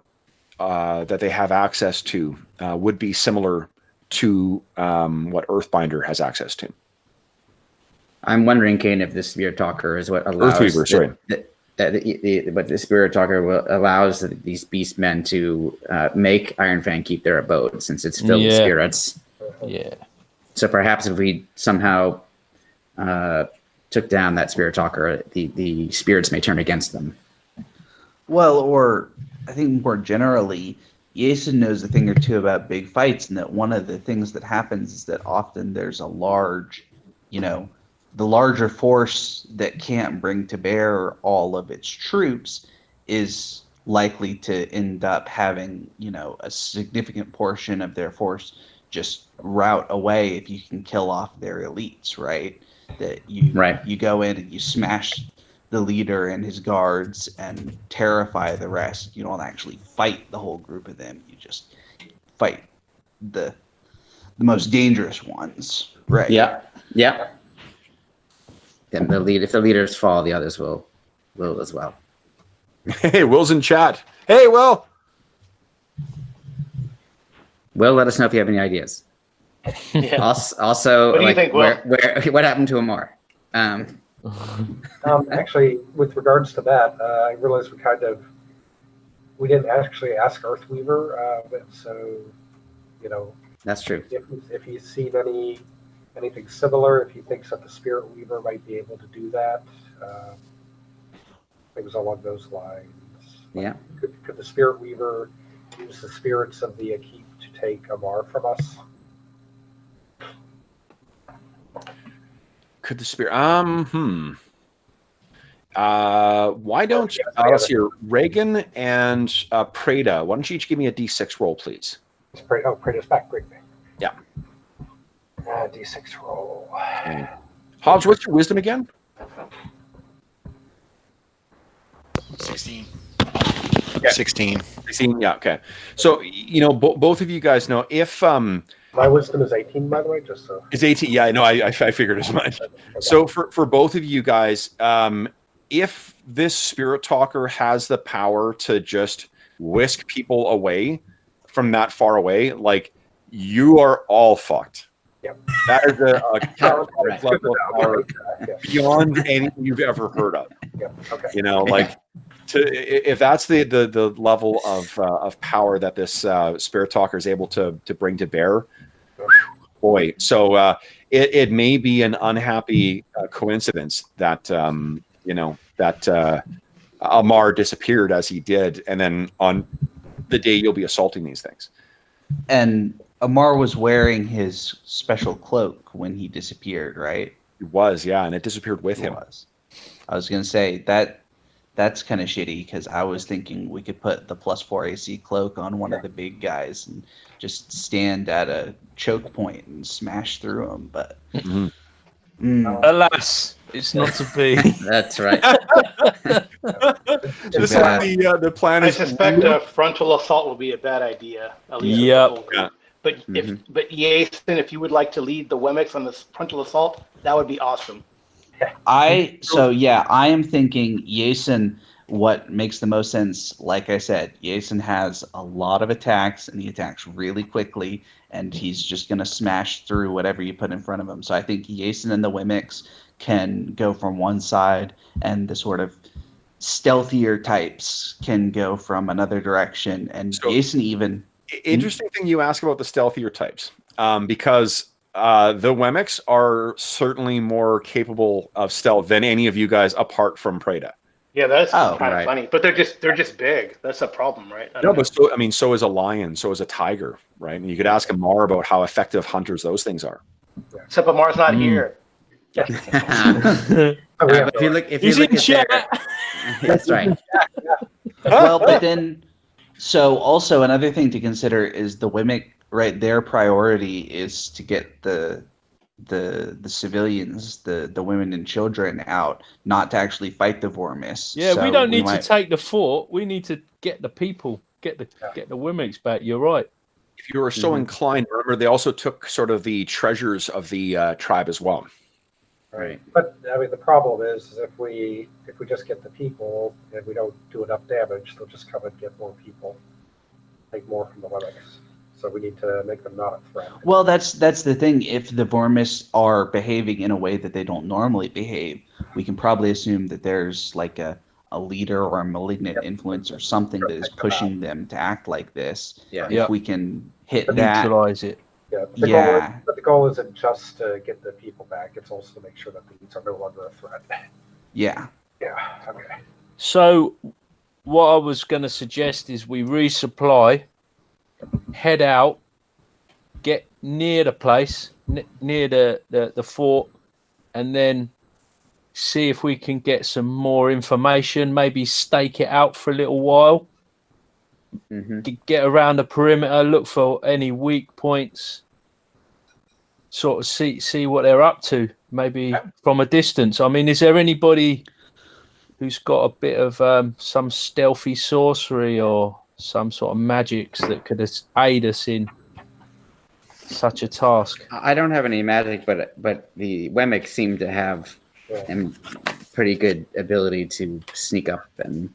that they have access to would be similar to what Earthbinder has access to. I'm wondering, Kane, if the spirit talker is what allows Earthweaver, sorry. But the spirit talker allows these beast men to make Iron Fang keep their abode, since it's filled with spirits. Yeah. So perhaps if we somehow took down that spirit talker, the spirits may turn against them. Well, or I think more generally, Jason knows a thing or two about big fights, and that one of the things that happens is that often there's a large, the larger force that can't bring to bear all of its troops is likely to end up having, a significant portion of their force just rout away if you can kill off their elites, right? That you go in and you smash the leader and his guards and terrify the rest. You don't actually fight the whole group of them. You just fight the most dangerous ones, right? Yeah. Yeah. Then if the leaders fall, the others will as well. Hey, Will's in chat. Hey, Will. Will, let us know if you have any ideas. Yeah. Also, What do you think, Will? what happened to Amar? Actually, with regards to that, I realized we didn't actually ask Earthweaver, so That's true. If he's seen anything similar, if he thinks that the Spirit Weaver might be able to do that, things along those lines. Yeah. Could the Spirit Weaver use the spirits of the Keep to take Amar from us? Could the spirit? Why don't let's see here, Reagan and Prada? Why don't you each give me a D6 roll, please? Prada's back. Great. Yeah. D6 roll. Okay. Hobbs, what's your wisdom again? 16. Okay. 16. 16. Yeah. Okay. So both of you guys know if My wisdom is 18, by the way, just so. It's 18. Yeah, I know. I figured as much. Okay. So for both of you guys, if this spirit talker has the power to just whisk people away from that far away, like, you are all fucked. Yep. That is a Right. level of power beyond anything you've ever heard of. Yeah. Okay. Like, if that's the level of power that this spirit talker is able to bring to bear, boy. So it may be an unhappy coincidence that that Amar disappeared as he did, and then on the day you'll be assaulting these things. And Amar was wearing his special cloak when he disappeared, right? He was, yeah, and it disappeared with him. I was going to say that's kind of shitty, because I was thinking we could put the +4 AC cloak on one of the big guys and just stand at a choke point and smash through him. But Alas, it's not to be. That's right. Just like the plan I is. suspect a frontal assault will be a bad idea. At least Yep. Yeah. But Yason, if you would like to lead the Wemix on this frontal assault, that would be awesome. I am thinking Yason. What makes the most sense, like I said, Yason has a lot of attacks, and he attacks really quickly, and he's just going to smash through whatever you put in front of him. So I think Yason and the Wemix can go from one side, and the sort of stealthier types can go from another direction. And So- Yason even... Interesting thing you ask about the stealthier types, because the Wemix are certainly more capable of stealth than any of you guys apart from Prada. Yeah, that's kind of right. funny. But they're just big. That's a problem, right? No, but so is a lion, so is a tiger, right? And you could ask Amar about how effective hunters those things are. Except Amar's not here. If you look He's in at chat. that's right. Well, but then... So also another thing to consider is the Wemix, right? Their priority is to get the civilians, the women and children out, not to actually fight the Vormis. Yeah, So we don't need might- to take the fort. We need to get the people, get the Wemix back. You're right. If you were so inclined, remember they also took sort of the treasures of the tribe as well. Right. But I mean, the problem is if we just get the people and we don't do enough damage, they'll just come and get more people, take more from the Wemix. So we need to make them not a threat. Well, that's the thing. If the Vormis are behaving in a way that they don't normally behave, we can probably assume that there's like a leader or a malignant influence or something that is pushing them to act like this. Yeah. If we can hit that, Neutralize it. Yeah, but the goal isn't just to get the people back. It's also to make sure that these are no longer a threat. yeah. Yeah, okay. So, what I was going to suggest is we resupply, head out, get near the place, near the fort, and then see if we can get some more information. Maybe stake it out for a little while. Get around the perimeter, look for any weak points, sort of see what they're up to, maybe from a distance. I mean, is there anybody who's got a bit of some stealthy sorcery or some sort of magics that could aid us in such a task? I don't have any magic, but the Wemix seem to have pretty good ability to sneak up and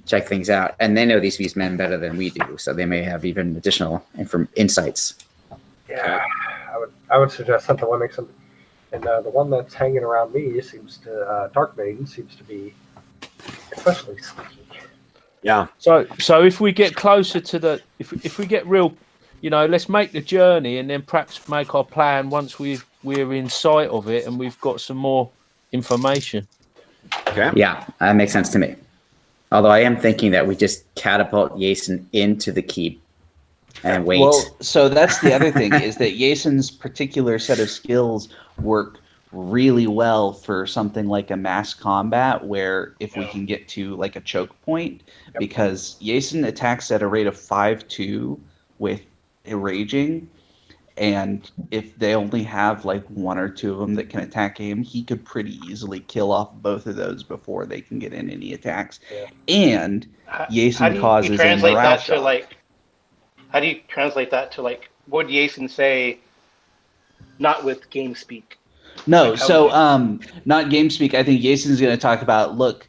check things out, and they know these beastmen better than we do, so they may have even additional insights. Yeah, I would suggest that the Wemix and the one that's hanging around me seems to Darkbane seems to be especially sneaky. Yeah. So if we get closer to if we get real let's make the journey and then perhaps make our plan once we're in sight of it and we've got some more information. Okay. Yeah, that makes sense to me. Although I am thinking that we just catapult Jason into the keep and wait. Well, so that's the other thing is that Jason's particular set of skills work really well for something like a mass combat, where if we can get to like a choke point, because Jason attacks at a rate of 5-2 with a raging, and if they only have like one or two of them that can attack him, he could pretty easily kill off both of those before they can get in any attacks. And Jason causes a morale shock. How do you translate that to like? What would Jason say? Not with game speak. No, so not game speak. I think Jason's going to talk about. Look,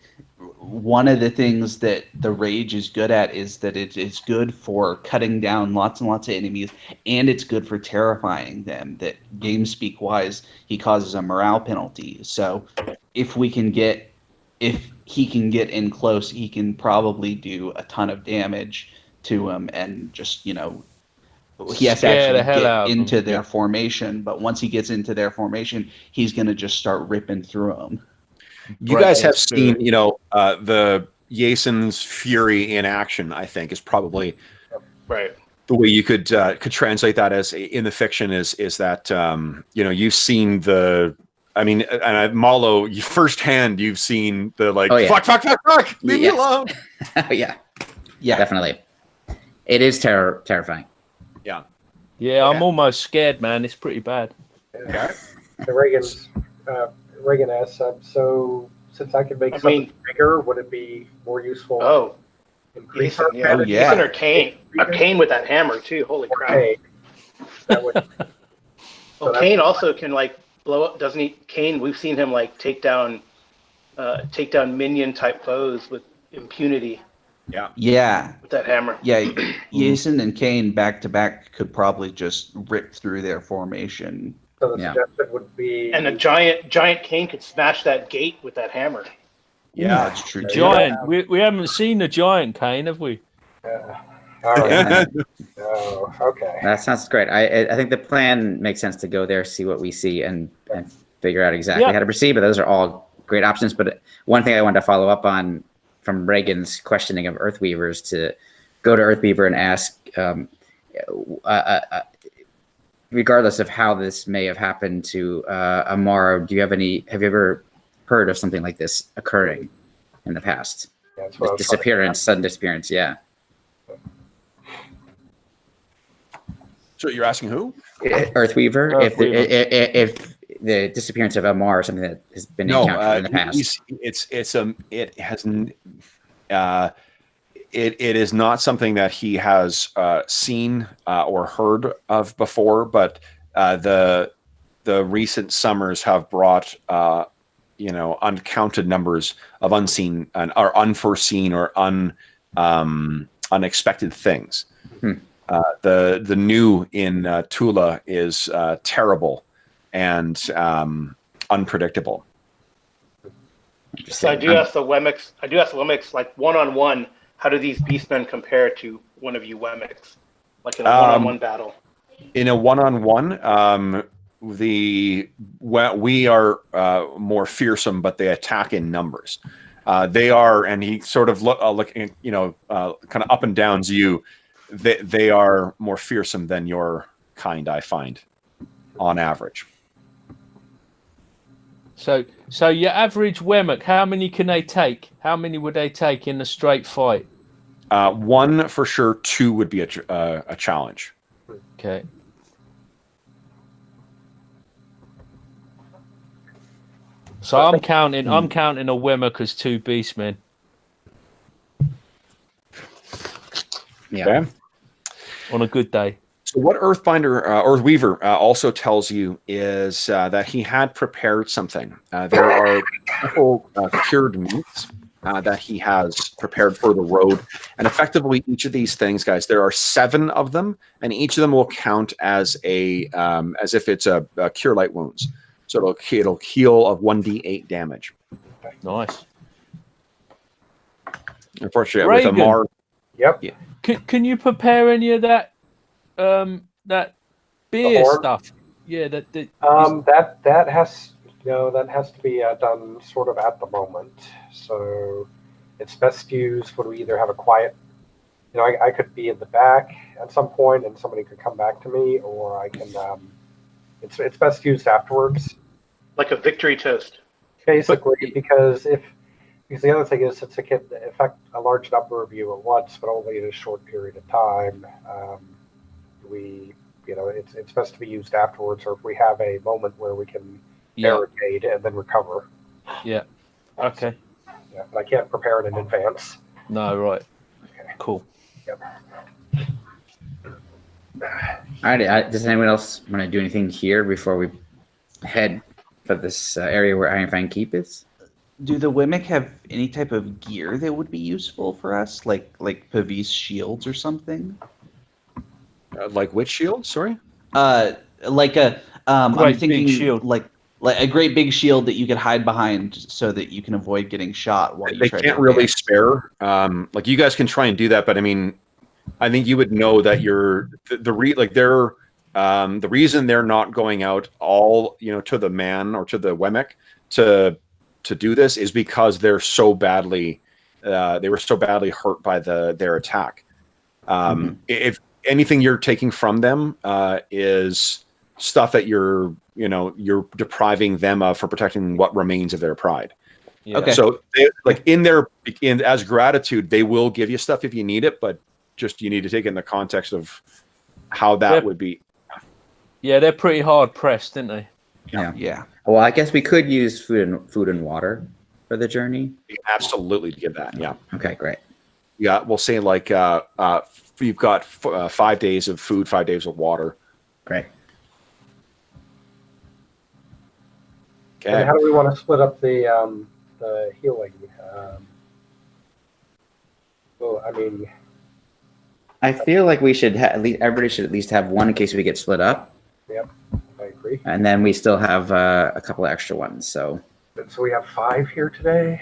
one of the things that the rage is good at is that it's good for cutting down lots and lots of enemies, and it's good for terrifying them. That game speak wise, he causes a morale penalty. So if he can get in close, he can probably do a ton of damage to him, and just he has to actually get into their formation. But once he gets into their formation, he's going to just start ripping through them. You guys have seen, the Jason's fury in action. I think is probably right. The way you could translate that as in the fiction is that you've seen the. I mean, and Malo, firsthand, you've seen the fuck, leave me alone. yeah, definitely. It is terrifying. Yeah. Yeah, I'm almost scared, man. It's pretty bad. Yeah. Reagan asks, so since I could make something bigger, would it be more useful? Oh, increase Jason or Kane? Kane with that hammer too. Holy crap! Okay. That would. Well, Kane also can like blow up, doesn't he? Kane, we've seen him like take down minion type foes with impunity. Yeah. With that hammer. Yeah, Jason and Kane back to back could probably just rip through their formation. So the suggestion would be, and a giant Kane could smash that gate with that hammer. Yeah, that's true. Giant. We haven't seen the giant Kane, have we? All right. Oh, okay. That sounds great. I think the plan makes sense to go there, see what we see, and figure out exactly how to proceed. But those are all great options. But one thing I wanted to follow up on from Reagan's questioning of Earthweavers, to go to Earthweaver and ask, regardless of how this may have happened to Amaro, have you ever heard of something like this occurring in the past? Sudden disappearance, yeah. So you're asking who? Earthweaver. If the disappearance of Amar or something that has been encountered in the past. It is not something that he has seen or heard of before, but the recent summers have brought uncounted numbers of unseen or unforeseen or unexpected things. The new in Thule is terrible and unpredictable. So I do ask the Wemmicks, like one-on-one, how do these beastmen compare to one of you Wemmicks? Like in a one-on-one battle? In a one-on-one, we are more fearsome, but they attack in numbers. They are, and he sort of looking, kind of up and downs you. They are more fearsome than your kind, I find, on average. So your average Wemmick, how many can they take? How many would they take in a straight fight? One for sure. Two would be a challenge. Okay. So I'm counting a Wemmick as two beastmen. Yeah. Okay. On a good day. So what Earthweaver also tells you is that he had prepared something. There are couple cured meats that he has prepared for the road, and effectively each of these things, guys, there are 7 of them, and each of them will count as as if it's a cure light wounds. So it'll heal of 1d8 damage. Nice. Unfortunately, Reagan. with Amar. Yep. Yeah. Can you prepare any of that that beer horn? stuff. Yeah, that That has that has to be done sort of at the moment. So it's best used when we either have a quiet. I could be in the back at some point, and somebody could come back to me, or I can. It's best used afterwards. Like a victory toast. Basically, because the other thing is it can affect a large number of you at once, but only in a short period of time. It's best to be used afterwards, or if we have a moment where we can barricade and then recover. Yeah. Okay. Yeah, but I can't prepare it in advance. No, right. Okay. Cool. Yep. All right. Does anyone else want to do anything here before we head for this area where Iron Fang Keep is? Do the Wimmick have any type of gear that would be useful for us, like Pavis shields or something? Like which shield? Sorry. Like a I'm Great thinking big shield. like a great big shield that you could hide behind so that you can avoid getting shot while you They try can't to really advance. spare. Like you guys can try and do that, but I mean, I think you would know that the reason they're not going out all to the man or to the Wemmick to do this is because they're so badly they were so badly hurt by their attack. If anything you're taking from them is stuff that you're depriving them of for protecting what remains of their pride. Yeah. Okay. So as gratitude, they will give you stuff if you need it, but just you need to take it in the context of how that would be. Yeah, they're pretty hard pressed, aren't they? Yeah. Well, I guess we could use food and water for the journey. Absolutely give that. Yeah. Okay, great. Yeah. We'll say like you've got 5 days of food, 5 days of water. Great. And Okay. how do we want to split up the healing? Well, I mean, I feel like we should everybody should at least have one in case we get split up, yep, I agree. and then we still have a couple of extra ones. So And so we have 5 here today.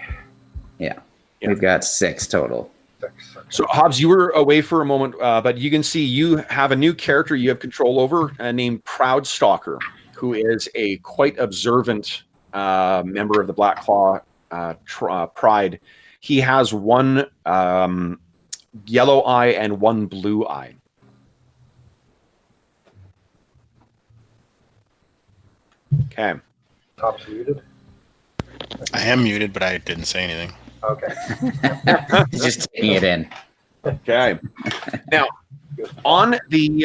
we've got 6 total. 6. Okay. So Hobbs, you were away for a moment, but you can see you have a new character you have control over named Proud Stalker, who is a quite observant member of the Black Claw Pride. He has one yellow eye and one blue eye. Okay. Top's muted. I am muted, but I didn't say anything. Okay. He's just taking it in. Okay. Now, on the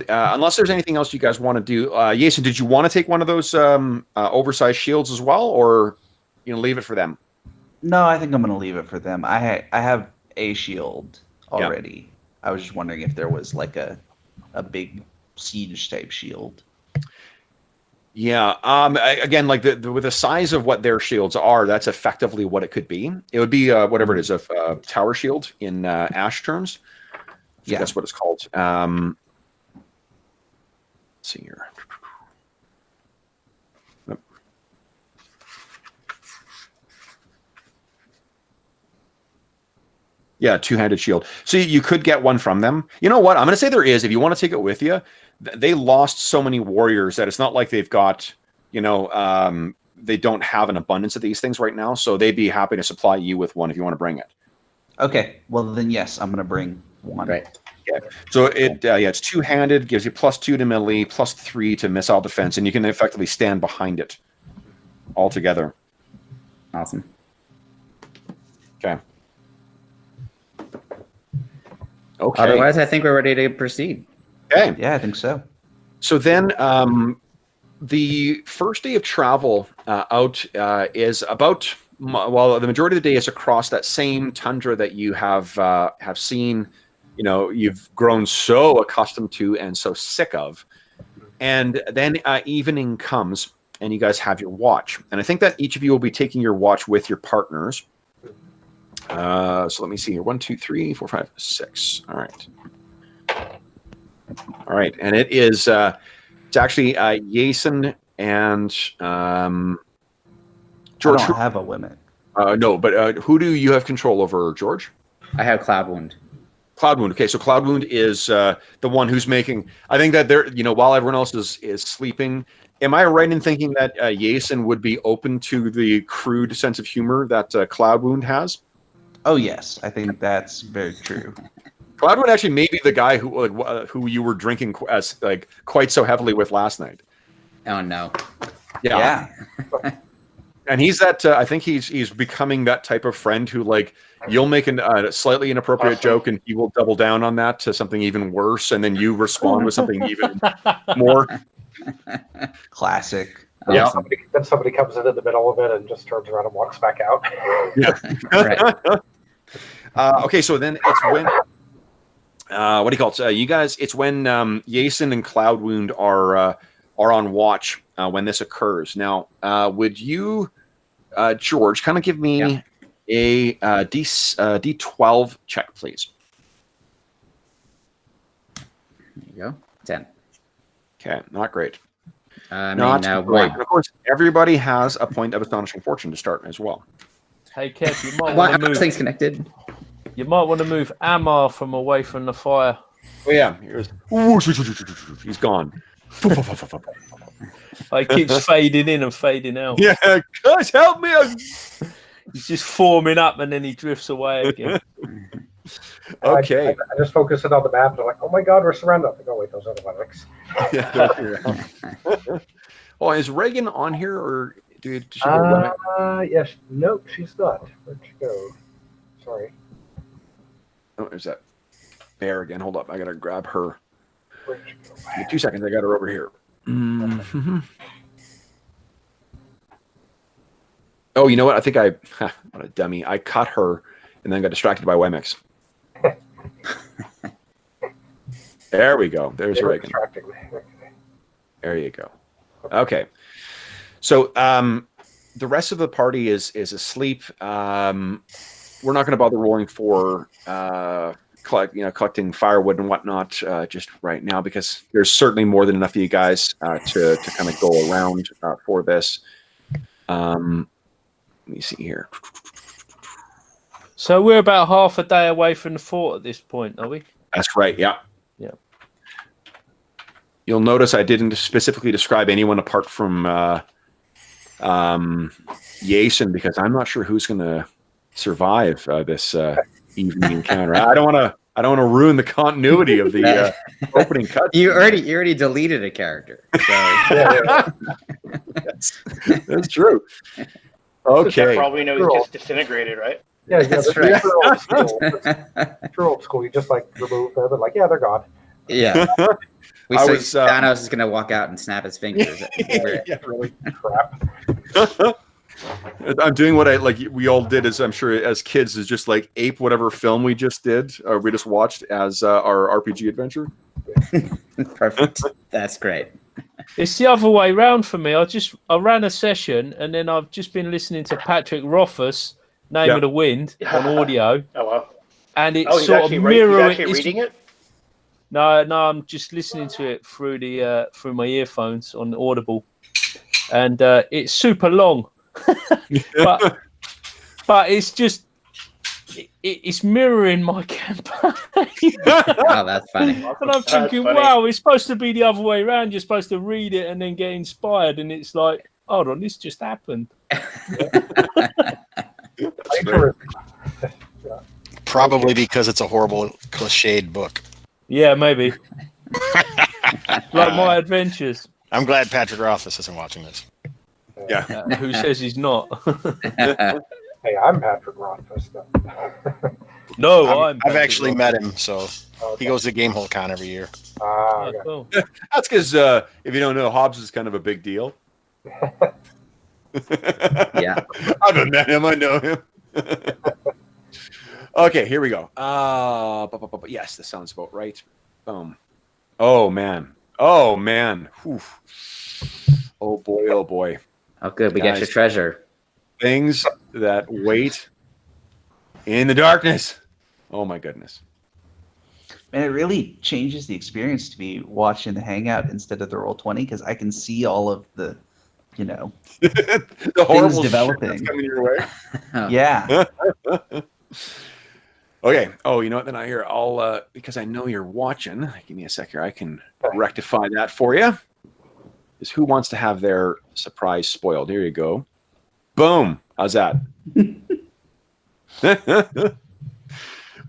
unless there's anything else you guys want to do, Jason, did you want to take one of those oversized shields as well, or leave it for them? No, I think I'm going to leave it for them. I have a shield already. I was just wondering if there was like a big siege type shield. Yeah. Again, like with the size of what their shields are, that's effectively what it could be. It would be whatever it is, a tower shield in Ash terms. I think that's what it's called. Let's see here. Yeah, two-handed shield. So you could get one from them. You know what? I'm going to say there is. If you want to take it with you, they lost so many warriors that it's not like they've got, they don't have an abundance of these things right now. So they'd be happy to supply you with one if you want to bring it. Okay. Well, then, yes, I'm going to bring one. Right. Yeah. So it's two-handed, gives you +2 to melee, +3 to missile defense, and you can effectively stand behind it altogether. Awesome. Okay. Okay. Otherwise, I think we're ready to proceed. Okay. Yeah, I think so. So then the first day of travel out is about, the majority of the day is across that same tundra that you have seen, you've grown so accustomed to and so sick of. And then evening comes and you guys have your watch. And I think that each of you will be taking your watch with your partners. So let me see here. 1, 2, 3, 4, 5, 6. All right. All right. And it is, it's actually Jason and George. I don't have a limit. No, but who do you have control over, George? I have Cloud Wound. Cloud Wound. Okay, so Cloud Wound is the one who's making. I think that they're, while everyone else is sleeping. Am I right in thinking that Jason would be open to the crude sense of humor that Cloud Wound has? Oh yes, I think that's very true. Cloud Wound actually may be the guy who you were drinking quite so heavily with last night. Oh no. Yeah. And he's that. I think he's becoming that type of friend who you'll make a slightly inappropriate joke and he will double down on that to something even worse, and then you respond with something even more. Classic. Yeah. Then somebody comes in the middle of it and just turns around and walks back out. Yeah. Right. Okay, so then it's when what do you call it? You guys, it's when Jason and Cloud Wound are on watch when this occurs. Now, would you, George, kind of give me a D12 check, please? There you go. 10. Okay, not great. Not great. one. And of course, everybody has a point of astonishing fortune to start as well. Hey, Kev, you might Why want to are move. things connected? You might want to move Amar from away from the fire. Oh yeah, he's gone. It keeps fading in and fading out. Yeah, guys, help me! He's just forming up and then he drifts away again. Okay. I just focus it on the map and I'm like, oh my god, we're surrounded. I think, oh wait, those are the Lennox. Oh, is Reagan on here, or did she go away? Yes. Nope, she's not. Where'd she go? Sorry. Oh, there's that bear again. Hold up, I gotta grab her. Where'd she go? Give me 2 seconds. I got her over here. Mm-hmm. Oh, you know what? I think what a dummy. I cut her and then got distracted by Wemex. There we go. There's Reagan. There you go. Okay. So the rest of the party is asleep. We're not going to bother rolling for collecting firewood and whatnot just right now, because there's certainly more than enough of you guys to kind of go around for this. Let me see here. So we're about half a day away from the fort at this point, are we? That's right. Yeah. Yeah. You'll notice I didn't specifically describe anyone apart from Jason, because I'm not sure who's going to survive this evening encounter. I don't want to ruin the continuity of the opening cut. You already deleted a character. So. That's true. Okay. For all we know, he's just disintegrated, right? Yeah, That's right. True old school. You just remove them and they're gone. Yeah. I was, Thanos is going to walk out and snap his fingers. Yeah, really. Crap. I'm doing what we all did, as I'm sure as kids, is just ape whatever film we just did or we just watched as our RPG adventure. Perfect. That's great. It's the other way round for me. I ran a session and then I've just been listening to Patrick Rothfuss, Name of the Wind, on audio. Oh wow! And it's he's sort of actually mirroring. He's actually reading it. No, I'm just listening to it through my earphones on Audible, and it's super long, but it's just it's mirroring my campaign. Oh, that's funny. And I'm thinking, wow, it's supposed to be the other way around. You're supposed to read it and then get inspired, and it's like, hold on, this just happened. Probably because it's a horrible, cliched book. Yeah, maybe. Like my adventures. I'm glad Patrick Rothfuss isn't watching this. Yeah. Who says he's not? Hey, I'm Patrick Rothfuss. No, I've actually met him, so he goes to Gamehole Con every year. Oh, cool. That's because if you don't know, Hobbs is kind of a big deal. Yeah. I've met him. I know him. Okay, here we go. Yes, this sounds about right. Boom. Oh man. Whew. Oh boy. Oh boy. Oh, good. We got your treasure. Things that wait in the darkness. Oh my goodness. And it really changes the experience to be watching the Hangout instead of the Roll20, because I can see all of the, the horrible developing. shit that's coming your way. Yeah. Okay. Oh, you know what? Then I'll because I know you're watching. Give me a sec here. I can rectify that for you. Is who wants to have their surprise spoiled? Here you go. Boom. How's that?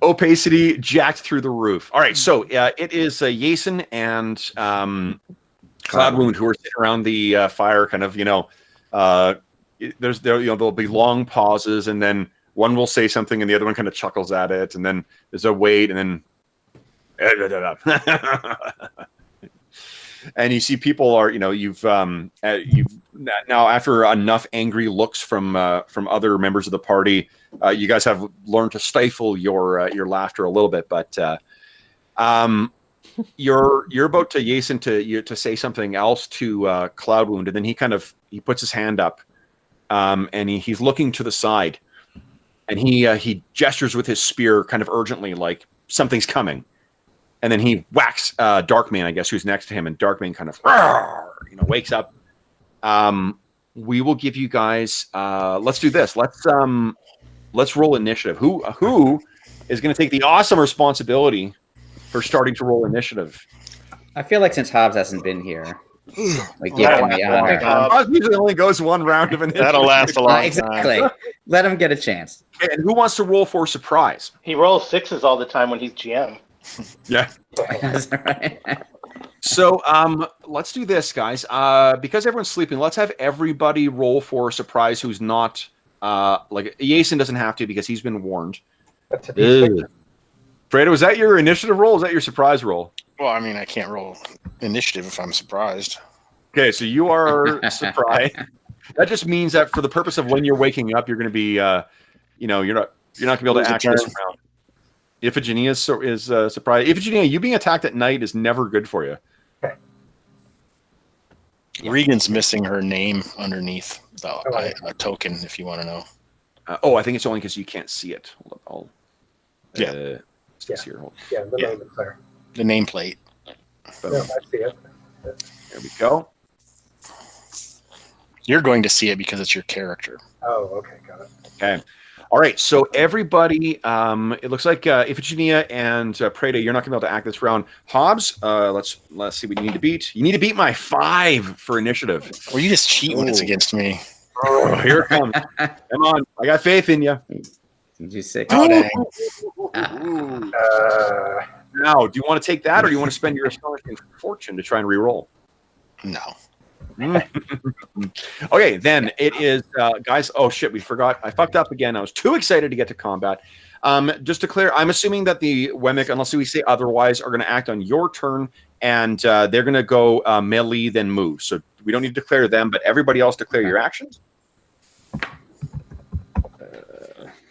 Opacity jacked through the roof. All right. So it is Yason and Cloudwound who are sitting around the fire, kind of, there'll be long pauses, and then one will say something, and the other one kind of chuckles at it, and then there's a wait, and then, and you see people are, you've now after enough angry looks from other members of the party, you guys have learned to stifle your laughter a little bit, but you're about to Yason to say something else to Cloudwound, and then he puts his hand up, and he's looking to the side, and he gestures with his spear kind of urgently, like something's coming, and then he whacks Darkmane, I guess, who's next to him, and Darkmane kind of wakes up. We will give you guys. Let's do this. Let's roll initiative. Who is going to take the awesome responsibility for starting to roll initiative? I feel like since Hobbs hasn't been here, like giving me honor. Hobbs usually only goes one round of initiative. That'll last a long time. Exactly. Let him get a chance. And who wants to roll for surprise? He rolls 6s all the time when he's GM. Yeah. That's right. So let's do this, guys. Because everyone's sleeping, let's have everybody roll for surprise who's not like Yason doesn't have to because he's been warned. That's a D6. Fredo, is that your initiative roll? Is that your surprise roll? Well, I mean, I can't roll initiative if I'm surprised. Okay, so you are surprised. That just means that for the purpose of when you're waking up, you're going to be, you're not going to be able to act this round. Iphigenia is surprised. Iphigenia, you being attacked at night is never good for you. Okay. Regan's missing her name underneath a token, if you want to know. I think it's only because you can't see it. Hold up, here. Yeah, the name is there. The nameplate. No, I see it. There we go. You're going to see it because it's your character. Oh, okay, got it. Okay. All right, so everybody, it looks like Iphigenia and Preda, you're not going to be able to act this round. Hobbs, let's see what you need to beat. You need to beat my 5 for initiative. Well, you just cheat when it's against me. Oh, here it comes. Come on, I got faith in you. You do 6. Oh, dang. Now, do you want to take that, or do you want to spend your astonishing fortune to try and re-roll? No. Okay, then it is, guys. Oh shit, we forgot. I fucked up again. I was too excited to get to combat. Just to clear, I'm assuming that the Wemmick, unless we say otherwise, are going to act on your turn, and they're going to go melee, then move. So we don't need to declare them, but everybody else declare your actions.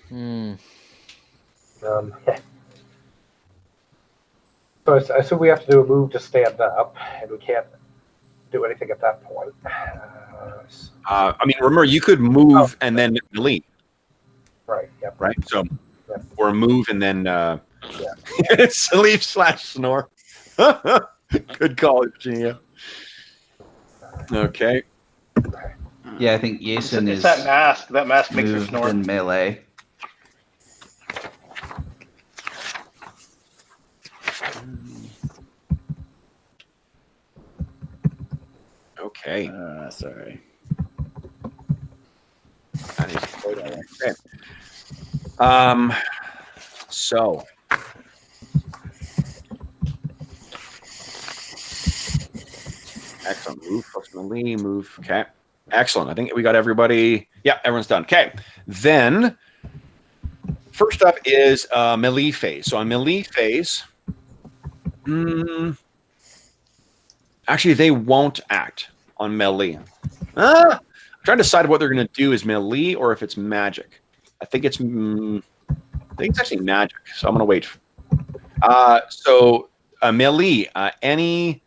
So I assume we have to do a move to stand up, and we can't do anything at that point. I mean, remember, you could move and then melee. Right. Yep. Right. So, Yep. or move and then sleep/snore. Good call, Virginia. Okay. Yeah, I think Yason It's is that mask. That mask makes her moved snore. in melee. Okay. Sorry. Okay. So. Excellent. Move, melee, move. Okay. Excellent. I think we got everybody. Yeah, everyone's done. Okay. Then, first up is melee phase. So on melee phase, actually, they won't act on melee. I'm trying to decide what they're going to do is melee or if it's magic. I think it's actually magic. So I'm going to wait. So melee, any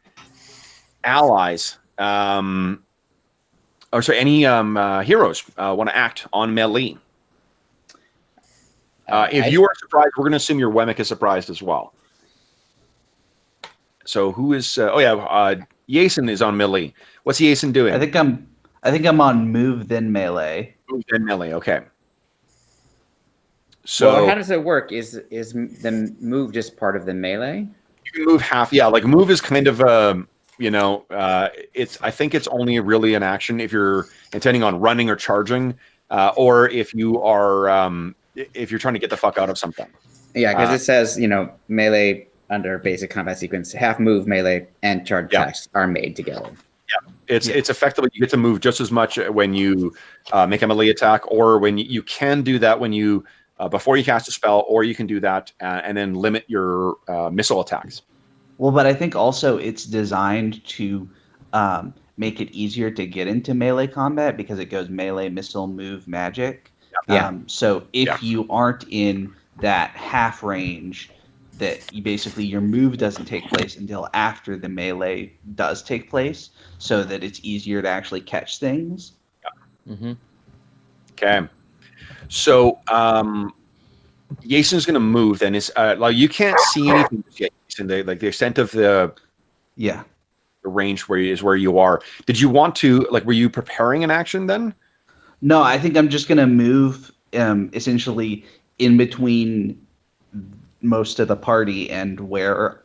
allies, any heroes want to act on melee. If you are surprised, we're going to assume your Wemmick is surprised as well. So who is? Yason is on melee. What's Yason doing? I think I'm on move then melee. Move then melee. Okay. So well, how does it work? Is the move just part of the melee? you can move half. Yeah, like move is kind of a I think it's only really an action if you're intending on running or charging, or if you are if you're trying to get the fuck out of something. Yeah, because it says melee under basic combat sequence, half move, melee, and charge attacks are made together. It's effectively you get to move just as much when you make a melee attack, or when you can do that when you before you cast a spell, or you can do that and then limit your missile attacks. Well, but I think also it's designed to make it easier to get into melee combat because it goes melee, missile, move, magic. So if you aren't in that half range, that you basically your move doesn't take place until after the melee does take place, so that it's easier to actually catch things. Okay, so Jason's going to move. Then is like you can't see anything yet. In the extent of the range where you are. Did you want to were you preparing an action then? No, I think I'm just going to move essentially in between most of the party and where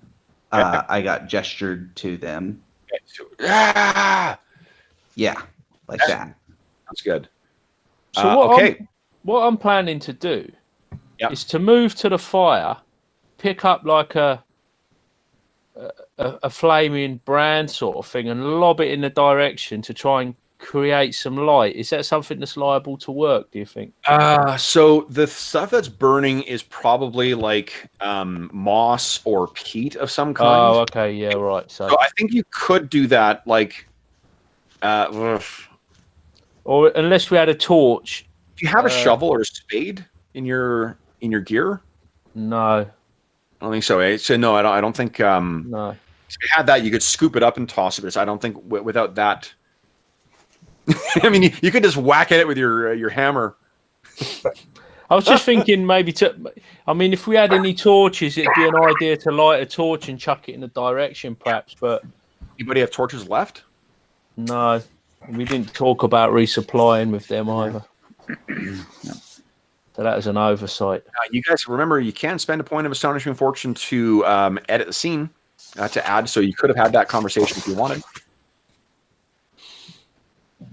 I got gestured to them. Okay, so, that sounds good. So what I'm planning to do is to move to the fire, pick up like a flaming brand sort of thing, and lob it in the direction to try and create some light. Is that something that's liable to work, do you think? So the stuff that's burning is probably like moss or peat of some kind. Oh, okay, yeah, right. So I think you could do that, or unless we had a torch. Do you have a shovel or a spade in your gear? No, I don't think so. Eh? So no, I don't think. No. If you had that, you could scoop it up and toss it. But I don't think without that. I mean, you could just whack at it with your hammer. I was just thinking maybe if we had any torches, it'd be an idea to light a torch and chuck it in a direction, perhaps. But anybody have torches left? No, we didn't talk about resupplying with them either. So that was an oversight. You guys remember you can spend a point of astonishing fortune to edit the scene to add. So you could have had that conversation if you wanted.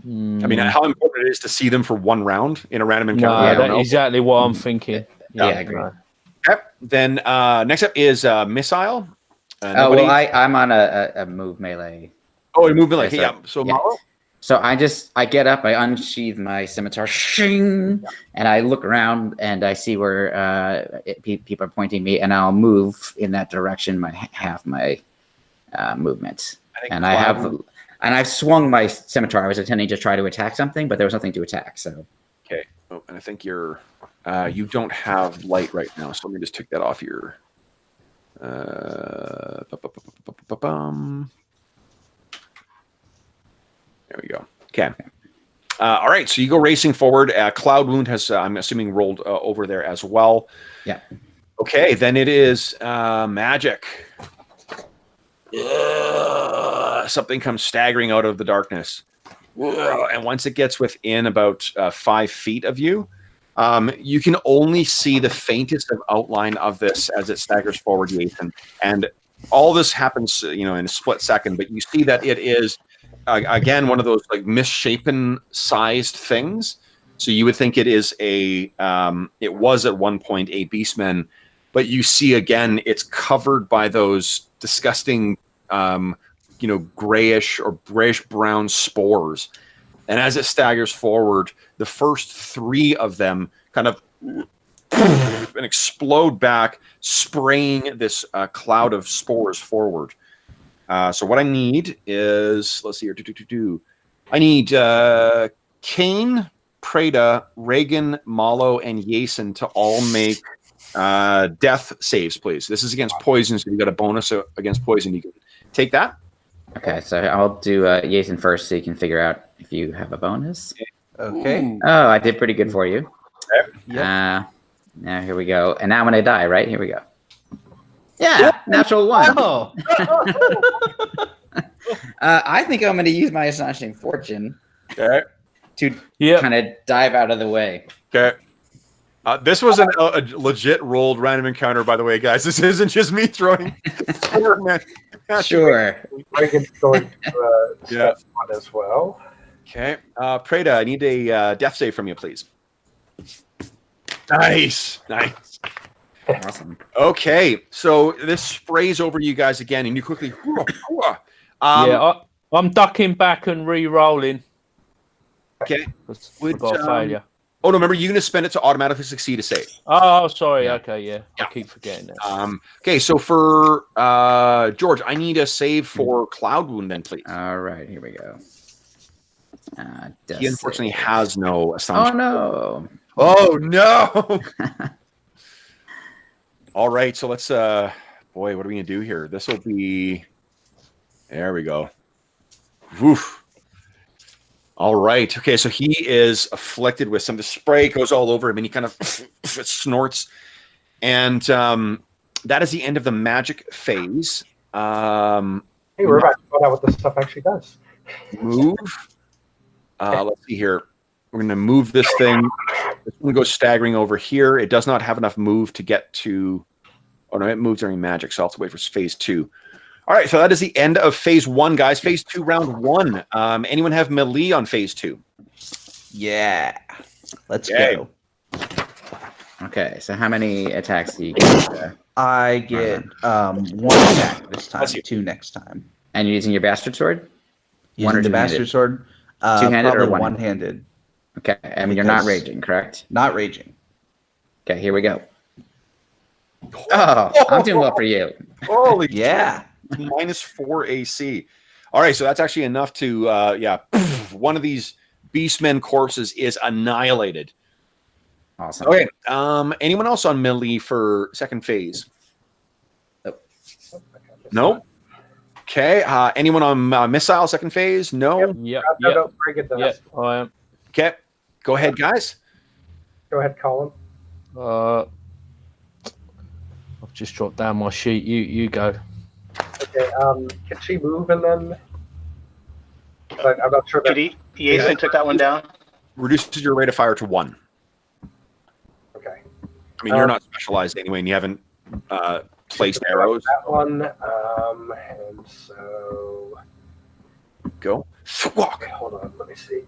I mean, how important it is to see them for one round in a random encounter? No, that's exactly what I'm thinking. Yeah, I agree. Okay. Then next up is missile. I'm on a move melee. Oh, you move melee. Okay, Yeah. So Malo? So I get up, I unsheath my scimitar, shing, and I look around and I see where people are pointing me, and I'll move in that direction. Half my movement, and I've swung my scimitar. I was intending to try to attack something, but there was nothing to attack. So okay. Oh, and I think you don't have light right now, so let me just take that off your. There we go. Okay. All right. So you go racing forward. Cloud Wound has, I'm assuming, rolled over there as well. Yeah. Okay. Then it is magic. Something comes staggering out of the darkness. And once it gets within about 5 feet of you, you can only see the faintest of outline of this as it staggers forward, Jason. And all this happens, in a split second. But you see that it is. Again, one of those misshapen sized things. So you would think it is it was at one point a beastman, but you see again, it's covered by those disgusting, grayish or grayish brown spores. And as it staggers forward, the first 3 of them kind of and explode back, spraying this cloud of spores forward. So what I need is, let's see here, I need Kane, Prada, Reagan, Malo, and Yason to all make death saves, please. This is against poison, so you got a bonus against poison. You can take that. Okay, so I'll do Yason first, so you can figure out if you have a bonus. Okay. Ooh. Oh, I did pretty good for you. Okay. Now here we go. And now when I die, right? Here we go. Yeah, natural 1. Oh. I think I'm going to use my astonishing fortune Okay. to kind of dive out of the way. Okay. This was a legit rolled random encounter, by the way, guys. This isn't just me throwing. Sure. Reagan's going to step on as well. Okay. Preda, I need a death save from you, please. Nice. Awesome. Okay, so this sprays over you guys again, and you quickly. I'm ducking back and re-rolling. Okay. We've got a failure. Oh no! Remember, you're going to spend it to automatically succeed a save. Oh, sorry. Okay, yeah. I keep forgetting that. Okay, so for George, I need a save for Cloud Wound, then, please. All right, here we go. He unfortunately has no astonishing. Oh no! All right, so let's. Boy, what are we going to do here? This will be. There we go. Woof. All right. Okay, so he is afflicted with the spray goes all over him, and he kind of snorts. And that is the end of the magic phase. Hey, we're about to find out what this stuff actually does. Move. Let's see here. We're going to move this thing. This one goes staggering over here. It does not have enough move to get to. Oh no, it moves during magic, so I'll have to wait for phase 2. All right, so that is the end of phase 1, guys. Phase 2, round 1. Anyone have melee on phase 2? Yeah. Let's go. Okay, so how many attacks do you get? I get 1 attack this time, 2 next time. And you're using your bastard sword? Using the bastard sword? Two-handed or probably one-handed? one-handed. Okay, I mean, you're not raging, correct? Not raging. Okay, here we go. Oh, I'm doing well for you. Holy Yeah. -4 AC. All right, so that's actually enough to, one of these Beastmen corpses is annihilated. Awesome. Okay, anyone else on melee for second phase? No? Okay, anyone on missile second phase? No? Yep. No, Reagan does. Yep, I am. Okay, go ahead, guys. Go ahead, Colin. I've just dropped down my sheet. You go. Okay, can she move and then? I'm not sure that. Did Jason took that one down? Reduces your rate of fire to 1. Okay. I mean, you're not specialized anyway, and you haven't placed arrows. That one, and so. Go. Okay, hold on, let me see.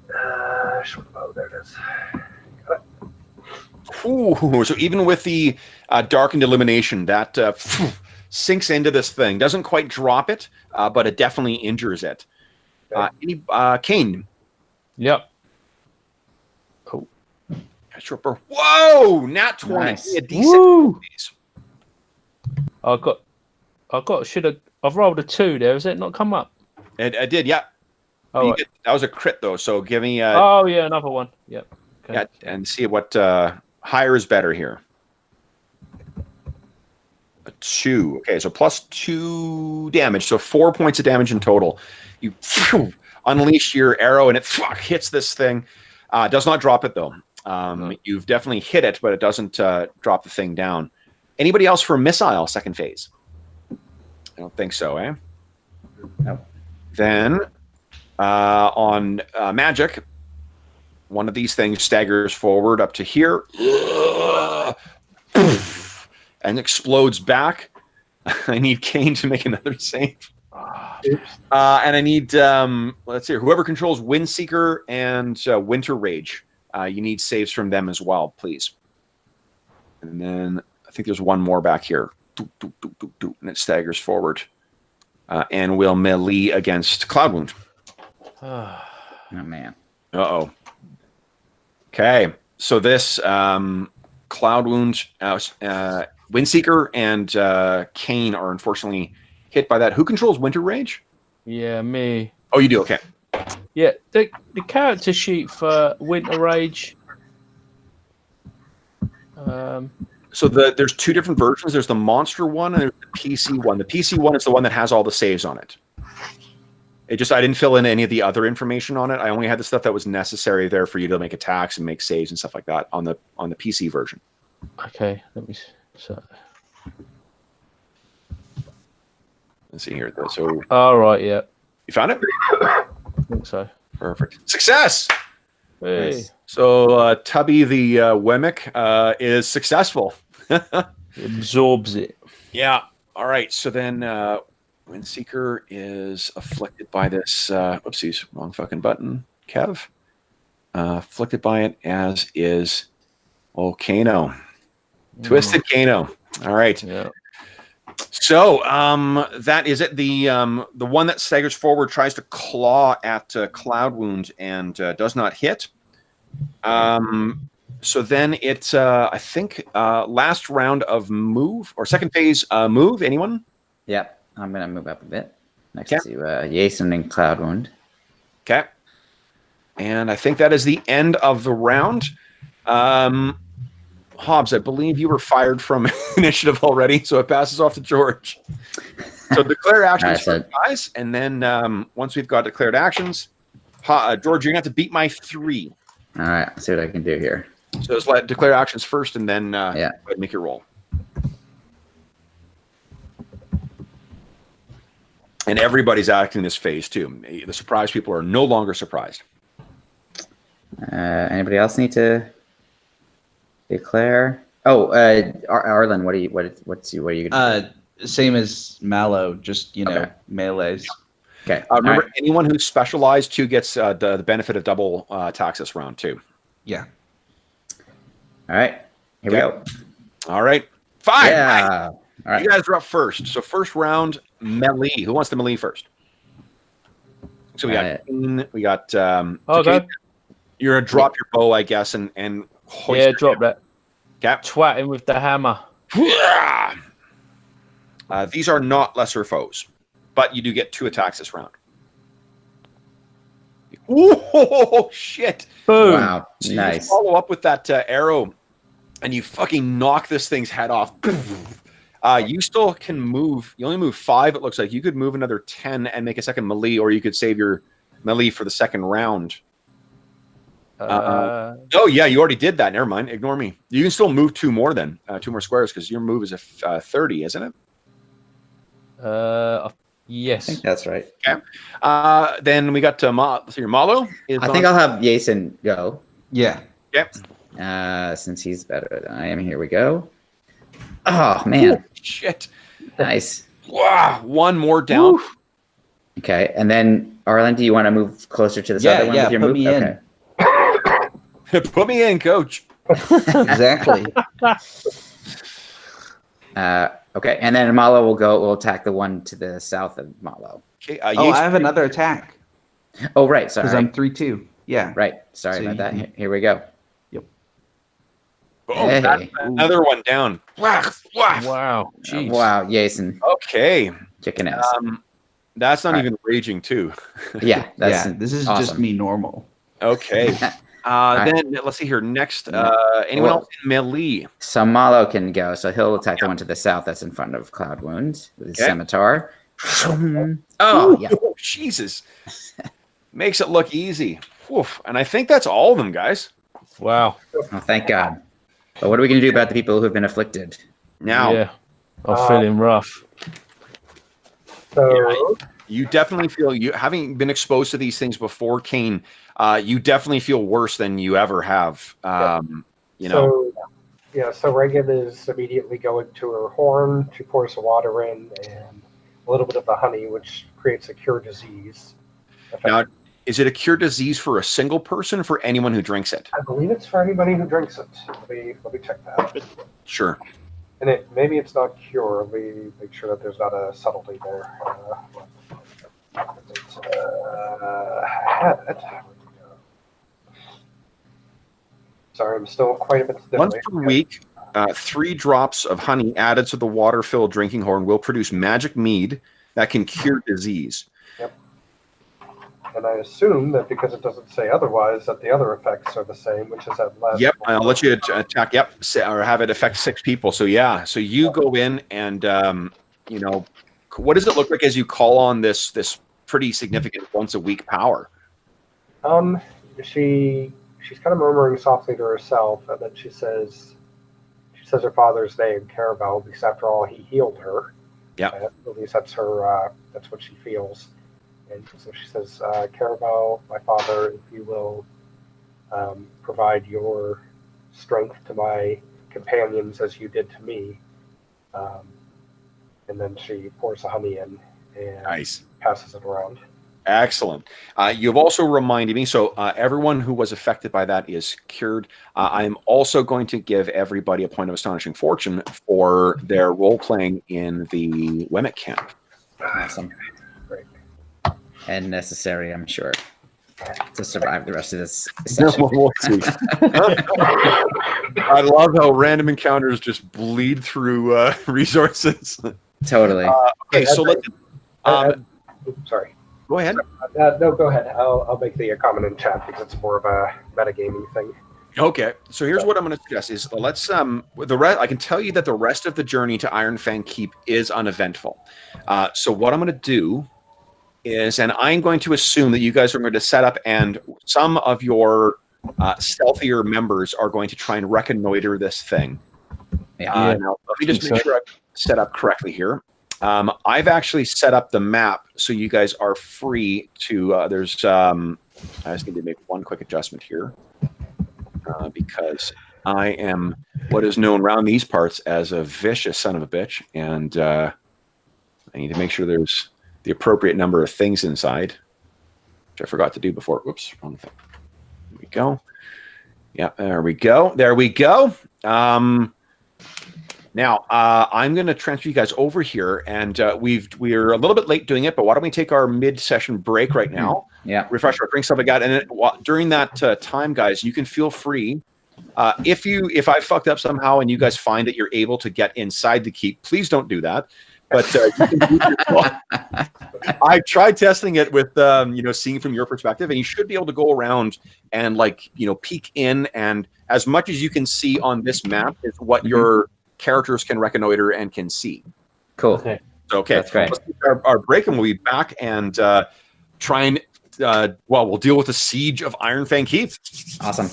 Short bow, there it is. Got it. Ooh, so even with the darkened illumination, that sinks into this thing. Doesn't quite drop it, but it definitely injures it. Kane. Yep. Oh. Short Whoa! Nat 20. Nice. A decent piece. I've rolled a 2 there. Has it not come up? I did, yeah. Oh, That was a crit, though, so give me... another one. Yep. Okay. Yeah, and see what higher is better here. A 2. Okay, so +2 damage. So 4 points of damage in total. You unleash your arrow, and it hits this thing. Does not drop it, though. You've definitely hit it, but it doesn't drop the thing down. Anybody else for missile second phase? I don't think so, eh? No. Then on magic, one of these things staggers forward up to here and explodes back. I need Kane to make another save. And I need, let's see, whoever controls Windseeker and Winter Rage. You need saves from them as well, please. And then I think there's one more back here. And it staggers forward. And will melee against Cloud Wound. Oh, man. Uh-oh. Okay. So this Cloud Wound, Windseeker and Kane are unfortunately hit by that. Who controls Winter Rage? Yeah, me. Oh, you do? Okay. Yeah, the character sheet for Winter Rage. So there's 2 different versions. There's the monster one and there's the PC one. The PC one is the one that has all the saves on it. I didn't fill in any of the other information on it. I only had the stuff that was necessary there for you to make attacks and make saves and stuff like that on the PC version. Okay, let me. Let's see here. So, all right, yeah. You found it? I think so. Perfect. Success! Hey, Nice. So Tubby the Wemmick is successful. absorbs it. Yeah. All right. So then Windseeker is afflicted by this. Oopsies, wrong fucking button. Kev. Afflicted by it, as is Kano. Twisted Kano. All right. Yeah. So that is it. The one that staggers forward tries to claw at Cloud Wound and does not hit. So then it's I think last round of move or second phase move. Anyone? Yep. I'm gonna move up a bit next Okay. to Jason and Cloud Wound. Okay. And I think that is the end of the round. Hobbs, I believe you were fired from initiative already, so it passes off to George. So declare actions for guys, and then once we've got declared actions, George, you're gonna have to beat my 3. All right. Let's see what I can do here. So just let declare actions first, and then go ahead and make your roll. And everybody's acting this phase too. The surprised people are no longer surprised. Anybody else need to declare? Oh, Arlen, what are you gonna do? Same as Mallow, just Okay. melees. Okay. Remember, All right. anyone who's specialized too gets the benefit of double attacks this round too. Yeah. All right. Here we go. All right, 5. Yeah. All right. You guys are up first. So first round melee. Who wants the melee first? So we got we got Okay. you're gonna drop your bow, I guess, and hoist Yeah, your drop that. Cap. Twat him with the hammer. These are not lesser foes, but you do get 2 attacks this round. Oh shit! Boom. Wow. So you Nice. follow up with that arrow, and you fucking knock this thing's head off. You still can move. You only move 5. It looks like you could move another 10 and make a second melee, or you could save your melee for the second round. Oh yeah, you already did that. Never mind. Ignore me. You can still move 2 more then, 2 more squares, because your move is a 30, isn't it? I Yes. think that's right. Okay. Then we got so your Malo is. I think I'll have Jason go. Yeah. Yep. Since he's better than I am. Here we go. Oh man. Shit. Nice. Wow. 1 more down. Woo. Okay. And then Arlen, do you want to move closer to this Yeah, other one yeah, with your put move? me in. Okay. Put me in, coach. Exactly. Okay. And then Malo will attack the one to the south of Malo. Okay. Oh, I have another attack Oh right, because sorry. I'm 3-2. Yeah. Right. Sorry So about you that. can- Here we go. Oh, that's Hey. another one down. Whack, whack. Wow. Jeez. Wow, Jason. Okay. Kicking ass. That's not All right. even raging too. Yeah, that's Yeah. This is awesome. just me normal. Okay. right. Then let's see here. Next, anyone Well- else in melee? So Malo can go. So he'll attack the one to the south that's in front of Cloud Wound with his Okay. scimitar. Oh, yeah. Ooh, Jesus. Makes it look easy. Woof. And I think that's all of them, guys. Wow. Oh, thank God. But what are we going to do about the people who've been afflicted? Now, Yeah. I'm feeling rough. So you definitely feel, you having been exposed to these things before, Kane, you definitely feel worse than you ever have. You know, so Reagan is immediately going to her horn. She pours the water in and a little bit of the honey, which creates a cure disease. Now, is it a cure disease for a single person or for anyone who drinks it? I believe it's for anybody who drinks it. Let me check that. Sure. And maybe it's not cure. Let me make sure that there's not a subtlety there. I had it. Sorry, I'm still quite a bit stiff. Once per week, 3 drops of honey added to the water-filled drinking horn will produce magic mead that can cure disease. And I assume that because it doesn't say otherwise, that the other effects are the same, which is at less. Yep, I'll let you attack. Yep, or have it affect 6 people. So yeah, so you go in and you know, what does it look like as you call on this pretty significant once a week power? She's kind of murmuring softly to herself, and then she says her father's name, Caravel, because after all, he healed her. Yeah. At least that's her. That's what she feels. And so she says, Caravel, my father, if you will provide your strength to my companions as you did to me. And then she pours the honey in and Nice. passes it around. Excellent. You've also reminded me, so everyone who was affected by that is cured. I'm also going to give everybody a point of astonishing fortune for their role-playing in the Wemmick camp. Awesome. Great. And necessary, I'm sure, to survive the rest of this No, session. we'll see. I love how random encounters just bleed through resources. Totally. Okay, so let's... Sorry. Go ahead. No, go ahead. I'll make the comment in chat because it's more of a metagaming thing. Okay, so here's what I'm going to suggest: is let's the rest. I can tell you that the rest of the journey to Iron Fang Keep is uneventful. So what I'm going to do is, and I'm going to assume that you guys are going to set up, and some of your stealthier members are going to try and reconnoiter this thing. Yeah. Now, let me just make sure I've set up correctly here. I've actually set up the map so you guys are free to. I just need to make one quick adjustment here because I am what is known around these parts as a vicious son of a bitch, and I need to make sure there's the appropriate number of things inside, which I forgot to do before. Whoops, wrong thing. There we go. Yeah, there we go. There we go. Now, I'm going to transfer you guys over here, and we're a little bit late doing it, but why don't we take our mid-session break right now? Yeah. Refresh our drinks, stuff like that, and during that time, guys, you can feel free. If I fucked up somehow and you guys find that you're able to get inside the keep, please don't do that. But you can do I tried testing it with seeing from your perspective, and you should be able to go around and peek in, and as much as you can see on this map is what your characters can reconnoiter and can see. Cool. Okay. That's great. Let's take our break, and we'll be back and try and we'll deal with the siege of Iron Fang Keep. Awesome.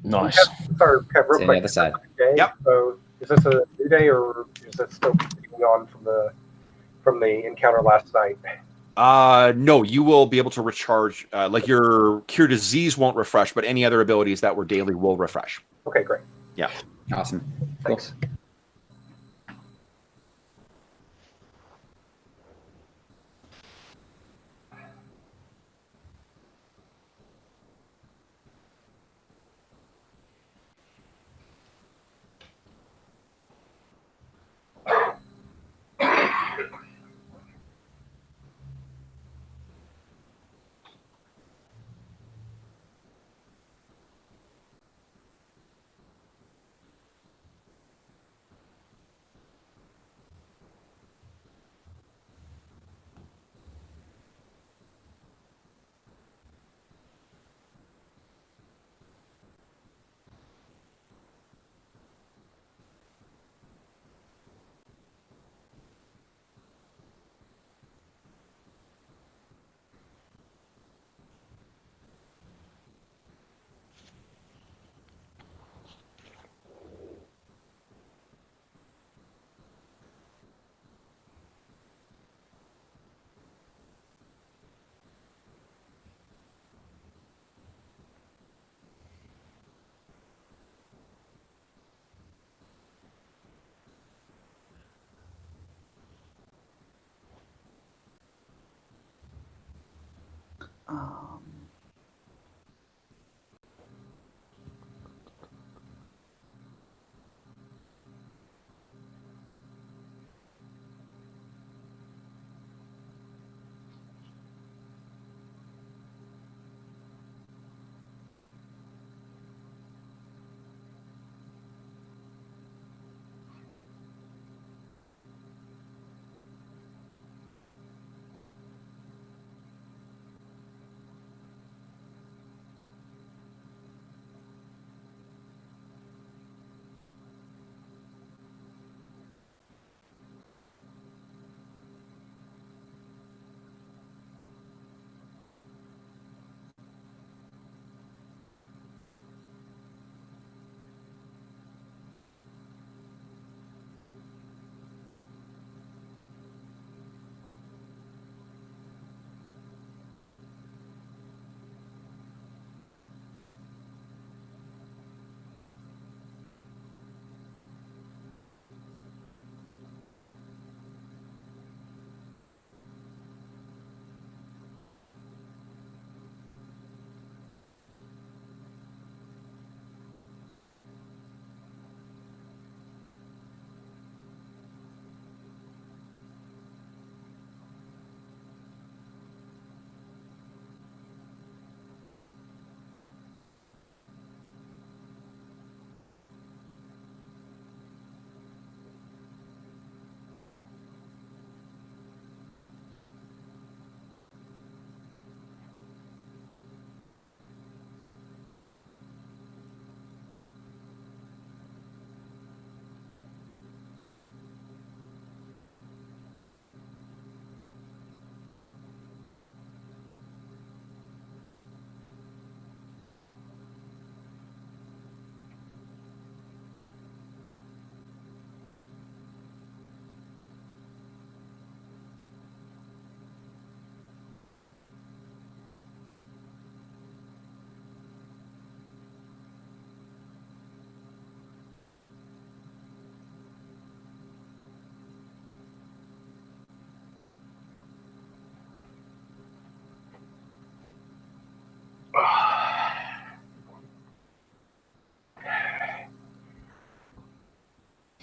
Nice. Sorry, Kev, real See you on the quick. other side. Okay, Yep. so is this a new day, or is it still continuing on from the encounter last night? No, you will be able to recharge. Your cure disease won't refresh, but any other abilities that were daily will refresh. Okay, great. Yeah. Awesome. Thanks. Cool.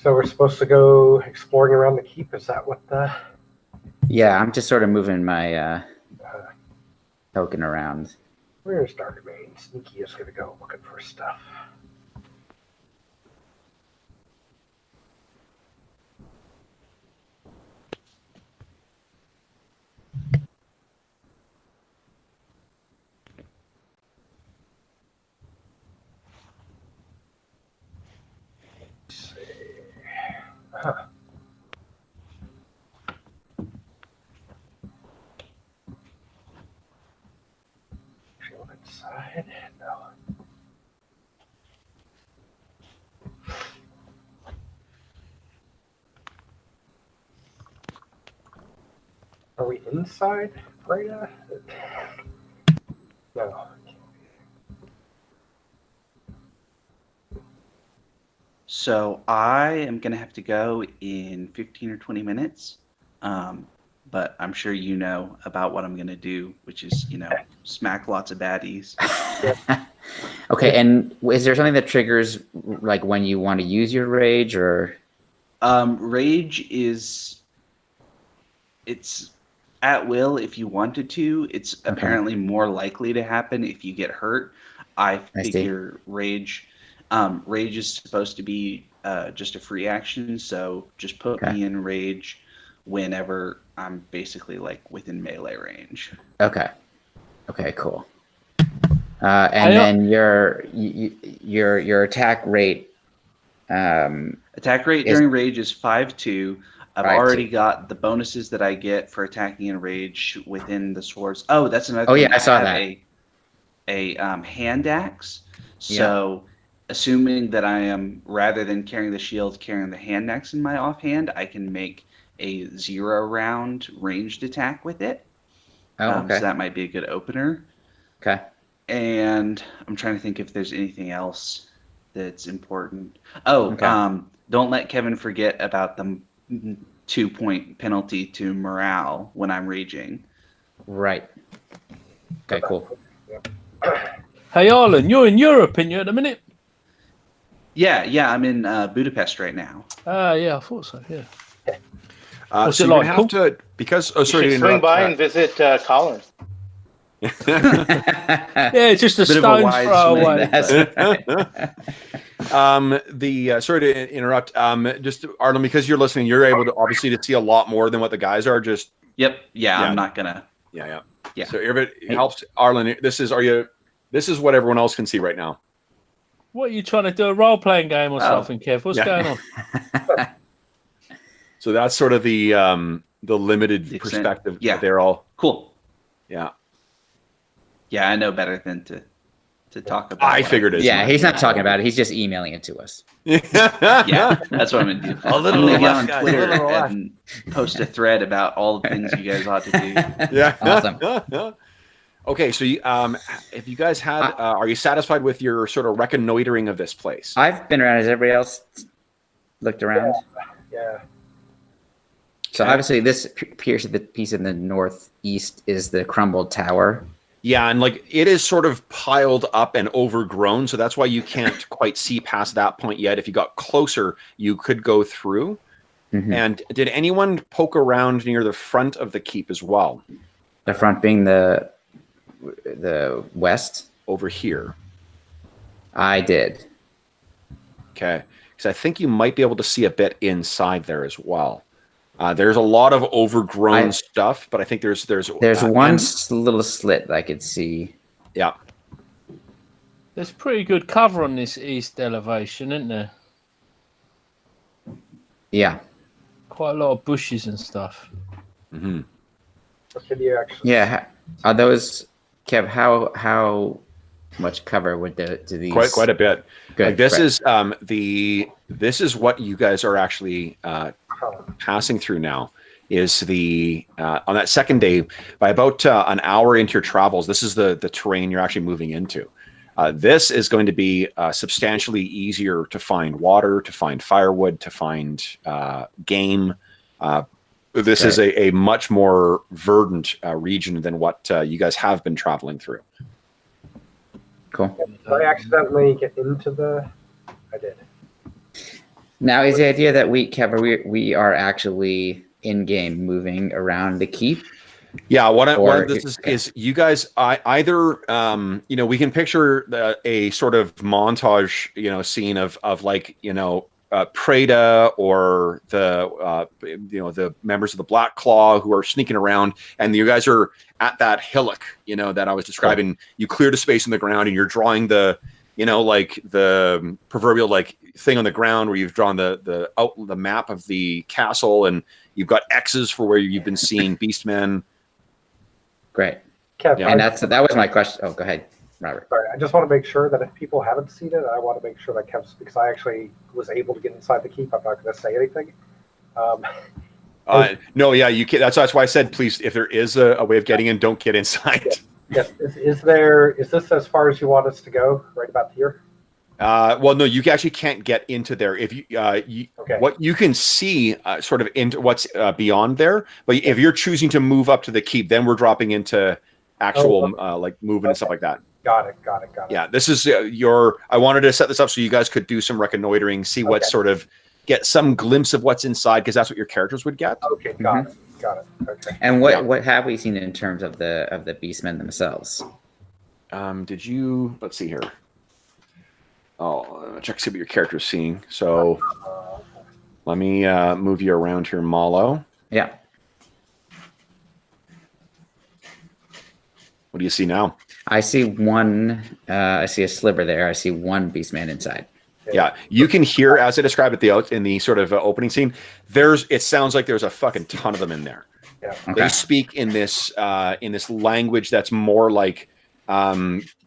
So we're supposed to go exploring around the keep. Is that what the? Yeah, I'm just sort of moving my token around. Where's Darkmane? Sneaky is gonna go looking for stuff. Let's see. Huh. Shield inside? No. Are we inside, Freya? No. So I am going to have to go in 15 or 20 minutes. But I'm sure you know about what I'm going to do, which is, smack lots of baddies. Okay, and is there something that triggers like when you want to use your rage, or? Rage it's at will if you wanted to. It's apparently more likely to happen if you get hurt. I figure rage is supposed to be just a free action, so just put me in rage whenever I'm basically like within melee range. Okay, cool. And then your attack rate. Attack rate during rage is 5-2. I've already got the bonuses that I get for attacking in rage within the swords. Oh, that's another thing. Oh yeah, I saw that. A hand axe. So assuming that I am, rather than carrying the shield, carrying the hand axe in my offhand, I can make a 0-round ranged attack with it. Oh, okay. So that might be a good opener. Okay. And I'm trying to think if there's anything else that's important. Oh, don't let Kevin forget about the 2-point penalty to morale when I'm raging. Right. Okay, cool. Hey, Arlen, you're in Europe, in you at the minute? Yeah, I'm in Budapest right now. Yeah, I thought so, yeah. What's so it like? Have to, because, you should swing by and visit Collins. Yeah, just a stone's throw away. Sorry to interrupt. Just Arlen, because you're listening, you're able to obviously to see a lot more than what the guys are. Just I'm not gonna. Yeah. So if it helps, Arlen, this is what everyone else can see right now. What are you trying to do? A role playing game or something, Kev? What's going on? So that's sort of the limited perspective. Yeah, they're all cool. Yeah. Yeah, I know better than to talk about. I figured it. Yeah, he's not talking about it. He's just emailing it to us. Yeah, that's what I'm gonna do. I'm gonna get on Twitter and post a thread about all the things you guys ought to do. Yeah, awesome. Okay, so if you guys had, are you satisfied with your sort of reconnoitering of this place? I've been around. Has everybody else looked around? Yeah. So obviously, this appears the piece in the northeast is the crumbled tower. Yeah, and like it is sort of piled up and overgrown, so that's why you can't quite see past that point yet. If you got closer, you could go through. Mm-hmm. And did anyone poke around near the front of the keep as well? The front being the west? Over here. I did. Okay, because I think you might be able to see a bit inside there as well. There's a lot of overgrown stuff, but I think there's one little slit I could see. Yeah. There's pretty good cover on this east elevation, isn't there? Yeah. Quite a lot of bushes and stuff. Mm-hmm. Yeah. Are those, Kev? How much cover would do these? Quite a bit. Good. Like this is this is what you guys are actually passing through now. Is the on that second day, by about an hour into your travels, this is the terrain you're actually moving into. This is going to be substantially easier to find water, to find firewood, to find game. This is a much more verdant region than what you guys have been traveling through. Cool. Did I accidentally get into the? I did. Now, is the idea that we are actually in game moving around the keep? Yeah, what Or- this is you guys either we can picture a sort of montage scene of like Preda or the members of the Black Claw who are sneaking around, and you guys are at that hillock that I was describing. You cleared a space in the ground and you're drawing the like the proverbial like thing on the ground where you've drawn the map of the castle, and you've got X's for where you've been seeing beastmen. Great. Kev, Yeah. And that was my question. Oh, go ahead, Robert. Sorry, I just want to make sure that if people haven't seen it, I want to make sure that Kev's, because I actually was able to get inside the keep. I'm not going to say anything. No, yeah, you can. That's why I said, please, if there is a way of getting in, don't get inside. Yes. Is this as far as you want us to go? Right about here? Well, no, you actually can't get into there. If you, Okay. what you can see, sort of into what's beyond there. But if you're choosing to move up to the keep, then we're dropping into actual like movement and stuff like that. Got it. Yeah, this is I wanted to set this up so you guys could do some reconnoitering, see what sort of get some glimpse of what's inside, because that's what your characters would get. Okay, got it. Okay. And what have we seen in terms of the beastmen themselves? Did you? Let's see here. Oh, check to see what your character's seeing. So let me move you around here, Malo. Yeah. What do you see now? I see one. I see a sliver there. I see one beastman inside. Yeah, you can hear, as I described in the sort of opening scene. It sounds like there's a fucking ton of them in there. Yeah. Okay. They speak in this language that's more like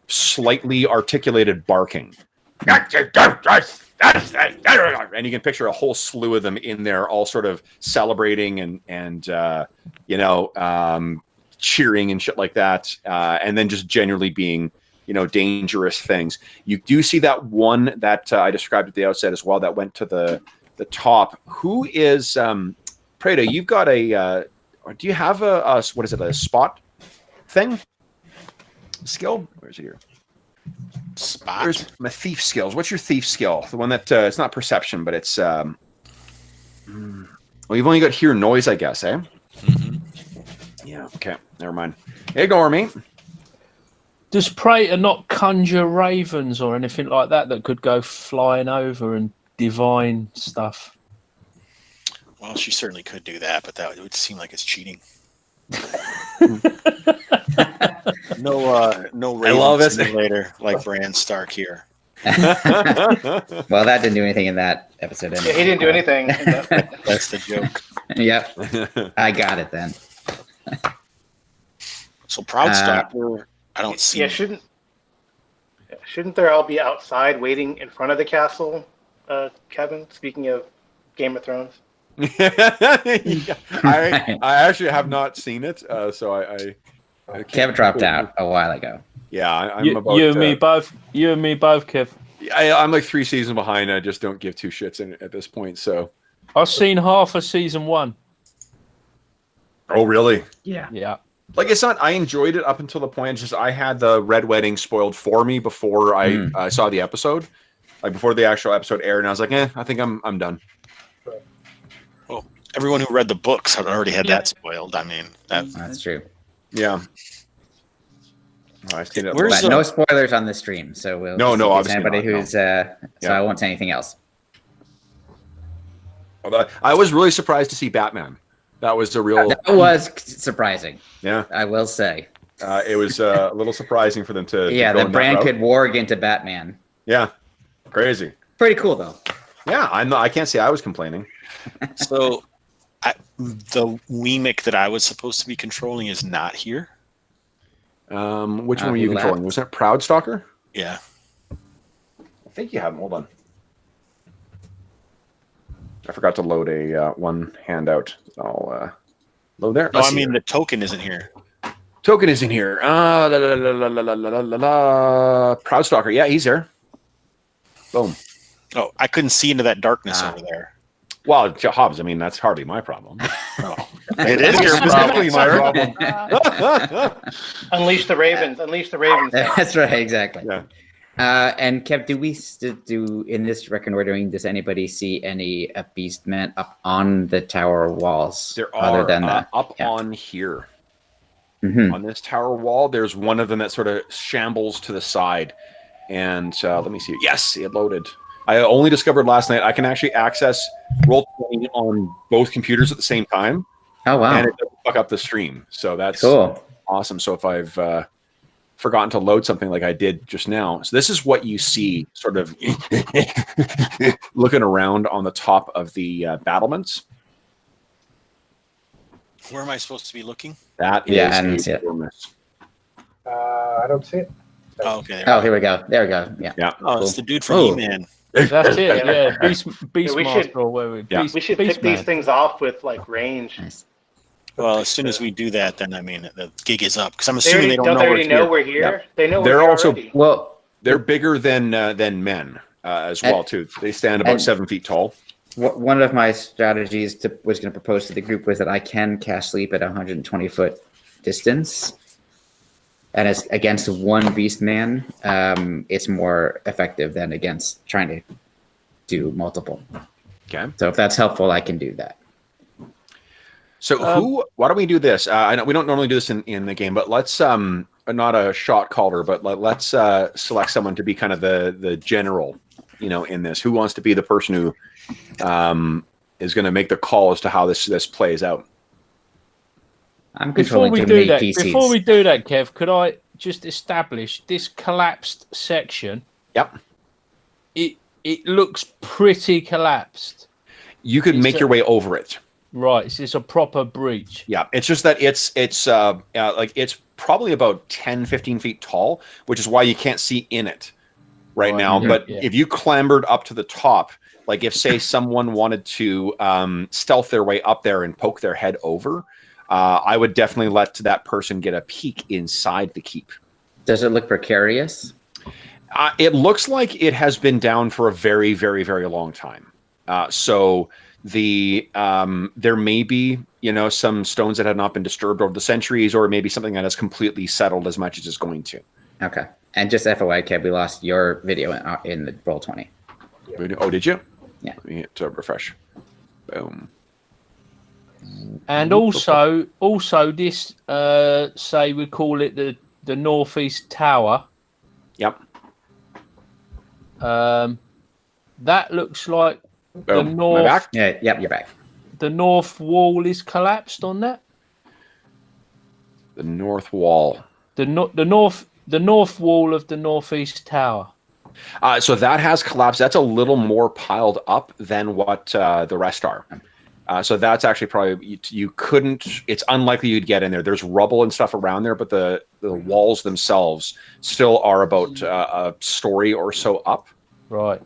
slightly articulated barking. And you can picture a whole slew of them in there, all sort of celebrating and cheering and shit like that, and then just generally being dangerous things. You do see that one that I described at the outset as well that went to the top. Who is Preda? You've got a do you have a what is it, a spot thing skill? Where's it here? Spot. Where's my thief skills? What's your thief skill? The one that it's not perception, but it's well, you've only got hear noise, I guess, eh? Mm-hmm. Yeah. Okay. Never mind. Ignore me. Does Praetor not conjure ravens or anything like that could go flying over and divine stuff? Well, she certainly could do that, but that would seem like it's cheating. No Raven love it. simulator like Bran Stark here. Well, that didn't do anything in that episode. Yeah, he didn't do anything. That's the joke. Yep. I got it then. So Proud Stalker, I don't see. Yeah, shouldn't there all be outside waiting in front of the castle, Kevin? Speaking of Game of Thrones. Yeah. I actually have not seen it, so I Kev dropped out a while ago. Yeah, I'm You, about. you and me both. You and me both, Kev. I'm like 3 seasons behind. I just don't give two shits at this point. So. I've seen half of season 1. Oh really? Yeah. Like it's not. I enjoyed it up until the point. It's just I had the Red Wedding spoiled for me before I saw the episode, like before the actual episode aired, and I was like, I think I'm done. Well, everyone who read the books had already had that spoiled. I mean, That's true. Yeah. Oh, I've seen it. Where's But no spoilers on the stream, so we'll No, just obviously anybody not, no. who's so I won't say anything else. Although I was really surprised to see Batman. That was a real. That was surprising. Yeah. I will say. It was a little surprising for them to. Yeah, go the in that brand route. could warg into Batman. Yeah. Crazy. Pretty cool though. Yeah, I can't say I was complaining. so the Weemic that I was supposed to be controlling is not here. Which one were he you left. controlling? Was that Proud Stalker? Yeah. I think you have him. Hold on. I forgot to load a one handout. I'll load there. No, Let's I see mean here. the token isn't here. Token is in here. Proud Stalker. Yeah, he's here. Boom. Oh, I couldn't see into that darkness Ah. over there. Well, Hobbs, I mean, that's hardly my problem. It is your Specifically problem. my problem. Unleash the Ravens. Unleash the Ravens. That's right, exactly. Yeah. And Kev, do we do in this reconnoitering? Does anybody see any beastmen up on the tower walls? There other are than that? on here. Mm-hmm. On this tower wall, there's one of them that sort of shambles to the side. And let me see. Yes, it loaded. I only discovered last night I can actually access Roll20 on both computers at the same time. Oh, wow. And it doesn't fuck up the stream. So that's cool. Awesome. So if I've forgotten to load something like I did just now. So this is what you see sort of looking around on the top of the battlements. Where am I supposed to be looking? That is I didn't see it. I don't see it. Oh, okay. Oh, here we go. There we go. Yeah. Yeah. Oh, it's the dude from E-Man. That's it. Yeah, Beastmaster should- or whatever. Yeah. We should pick these Beastman. things off with like range. Nice. Well, as soon as we do that, then I mean the gig is up because I'm They assuming already, they don't don't they know already know we're here? Yeah. They know They're we're here also- already. Well, They're bigger than men as well too. They stand about and- 7 feet tall. one of my strategies was going to propose to the group was that I can cast sleep at 120-foot distance, and as against one beast man, it's more effective than against trying to do multiple. Okay. So if that's helpful, I can do that. So why don't we do this? I know we don't normally do this in the game, but let's not a shot caller, but let's select someone to be kind of the general, in this. Who wants to be the person who is going to make the call as to how this plays out? I'm Before controlling we too do many that, PCs. Kev, could I just establish this collapsed section? Yep. It looks pretty collapsed. You could make your way over it. Right, it's a proper breach. Yeah, it's just that it's probably about 10, 15 feet tall, which is why you can't see in it right now. Yeah, But yeah. if you clambered up to the top, like if, say, someone wanted to stealth their way up there and poke their head over, I would definitely let that person get a peek inside the keep. Does it look precarious? It looks like it has been down for a very, very, very long time. So there may be some stones that have not been disturbed over the centuries, or maybe something that has completely settled as much as it's going to. Okay. And just FYI, Kev, we lost your video in the Roll20. Oh, did you? Yeah. Let me hit refresh. Boom. And also this say we call it the northeast tower. Yep. That looks like Boom. the Am I north. back? Yeah. Yep. You're back. The north wall is collapsed on that. The north wall. The north wall of the northeast tower. So that has collapsed. That's a little more piled up than what the rest are. So that's actually probably you couldn't. It's unlikely you'd get in there. There's rubble and stuff around there, but the walls themselves still are about a story or so up. Right.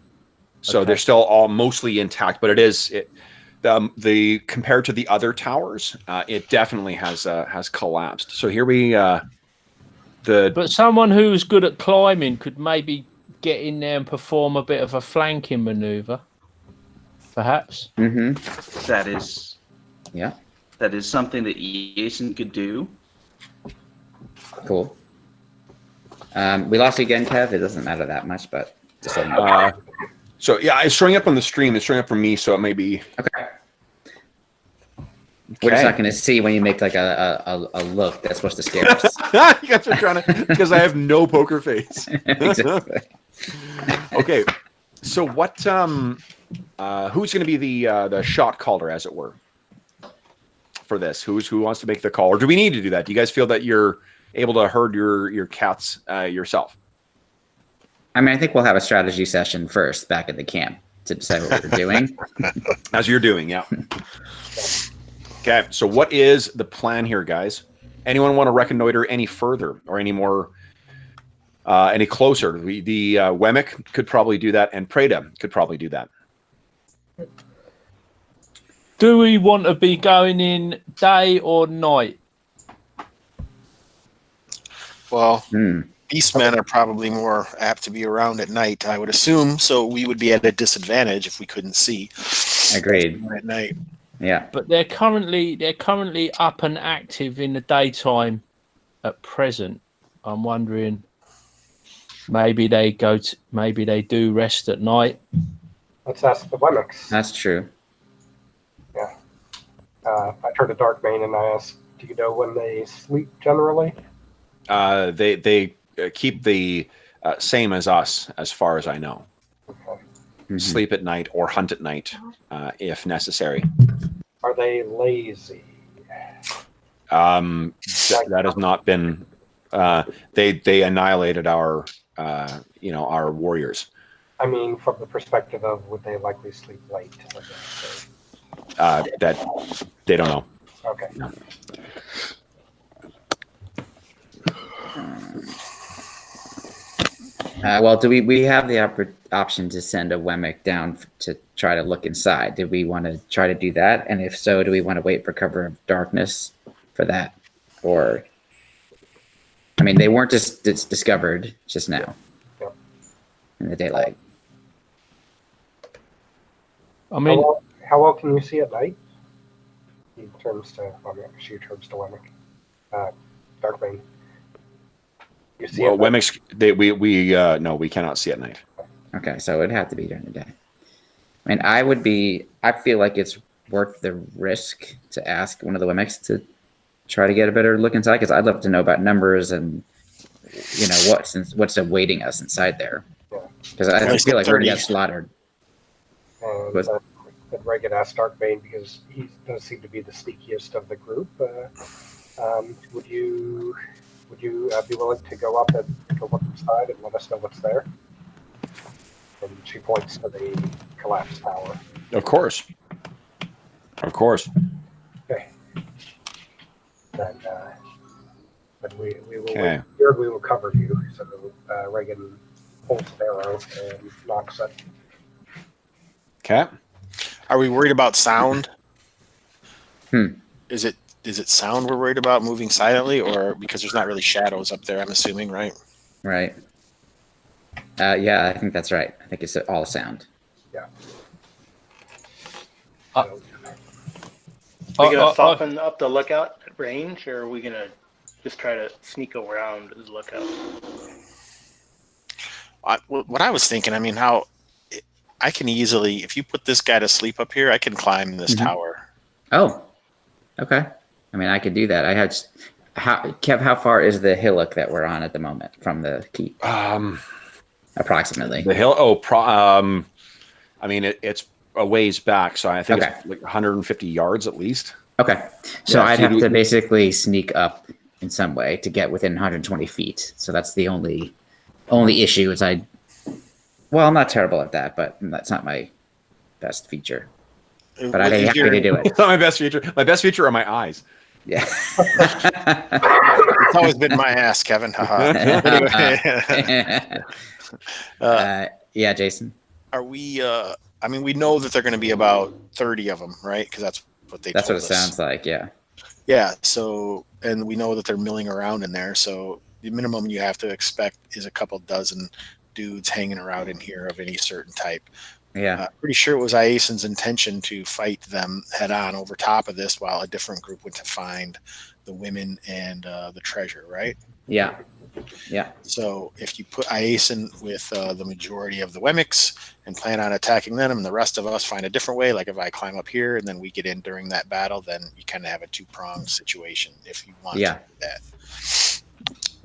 So Okay. they're still all mostly intact, but the compared to the other towers, it definitely has collapsed. So here we But someone who's good at climbing could maybe get in there and perform a bit of a flanking maneuver, perhaps. Mm-hmm. That is Yeah. that is something that Jason could do. Cool. We lost you again, Kev. It doesn't matter that much, but just so you know. so yeah, it's showing up on the stream. It's showing up for me, so it may be. Okay. We're just not going to see when you make like a look that's supposed to scare us. You guys are trying to, because I have no poker face. Exactly. Okay, so what? Who's going to be the shot caller, as it were, for this? Who wants to make the call, or do we need to do that? Do you guys feel that you're able to herd your cats yourself? I mean, I think we'll have a strategy session first back at the camp to decide what we're doing. As you're doing, yeah. Okay, so what is the plan here, guys? Anyone want to reconnoiter any further or any more, any closer? The Wemmick could probably do that, and Preda could probably do that. Do we want to be going in day or night? Well, Hmm. beastmen are probably more apt to be around at night, I would assume. So we would be at a disadvantage if we couldn't see Agreed. at night. Yeah. But they're currently up and active in the daytime at present. I'm wondering. maybe they do rest at night. Let's ask the Wemmicks. That's true. I turned to Darkbane and I asked, do you know when they sleep generally? They keep the same as us, as far as I know. Okay. Mhm. Sleep at night or hunt at night, if necessary. Are they lazy? That has not been. They annihilated our our warriors. I mean, from the perspective of would they likely sleep late? That they don't know. Okay. Well, do we have the option to send a Wemmick down to try to look inside? Did we want to try to do that? And if so, do we want to wait for cover of darkness for that? Or, I mean, they weren't just discovered just now in the daylight. I mean, How well can you see at night? He turns to Wemmick. She turns to Wemmick. Darkbane. You see Well, at night? Wemmicks, no, we cannot see at night. Okay, so it'd have to be during the day. I mean, I feel like it's worth the risk to ask one of the Wemmicks to try to get a better look inside, because I'd love to know about numbers and what's awaiting us inside there. Because I feel like we're gonna get slaughtered. And But- then Reagan asked Darkbane, because he does seem to be the sneakiest of the group. Would you be willing to go up and take a look inside and let us know what's there? And she points to the collapsed tower. Of course. Okay. Then we will Okay. here we will cover you. So Reagan pulls an arrow and knocks it. Okay. Are we worried about sound? Hmm. Is it sound we're worried about moving silently, or because there's not really shadows up there? I'm assuming, right? Right. Yeah, I think that's right. I think it's all sound. Yeah. Uh, So, Are we gonna soften up the lookout at range, or are we gonna just try to sneak around the lookout? What I was thinking, I mean, how I can easily, if you put this guy to sleep up here, I can climb this Mhm. tower. Oh, okay. I mean, I could do that. Kev, how far is the hillock that we're on at the moment from the keep? Approximately. The hill. I mean, it's a ways back, so I think Okay. it's like 150 yards at least. Okay. So Yeah, I'd so have you- to basically sneak up in some way to get within 120 feet. So that's the only issue is I'm not terrible at that, but that's not my best feature. But I'd be happy to do it. It's not my best feature. My best feature are my eyes. Yeah. It's always been my ass, Kevin. Haha. Anyway, Yeah, Jason. are we? I mean, we know that they're going to be about 30 of them, right? Because that's what they. That's told what it us. sounds like. Yeah. Yeah. So, and we know that they're milling around in there. So the minimum you have to expect is a couple dozen dudes hanging around in here of any certain type. Yeah. Pretty sure it was Iasen's intention to fight them head on over top of this, while a different group went to find the women and the treasure, right? Yeah. Yeah. So if you put Iasen with the majority of the Wemmicks and plan on attacking them, and the rest of us find a different way, like if I climb up here and then we get in during that battle, then you kind of have a two-pronged situation if you want Yeah. to do that.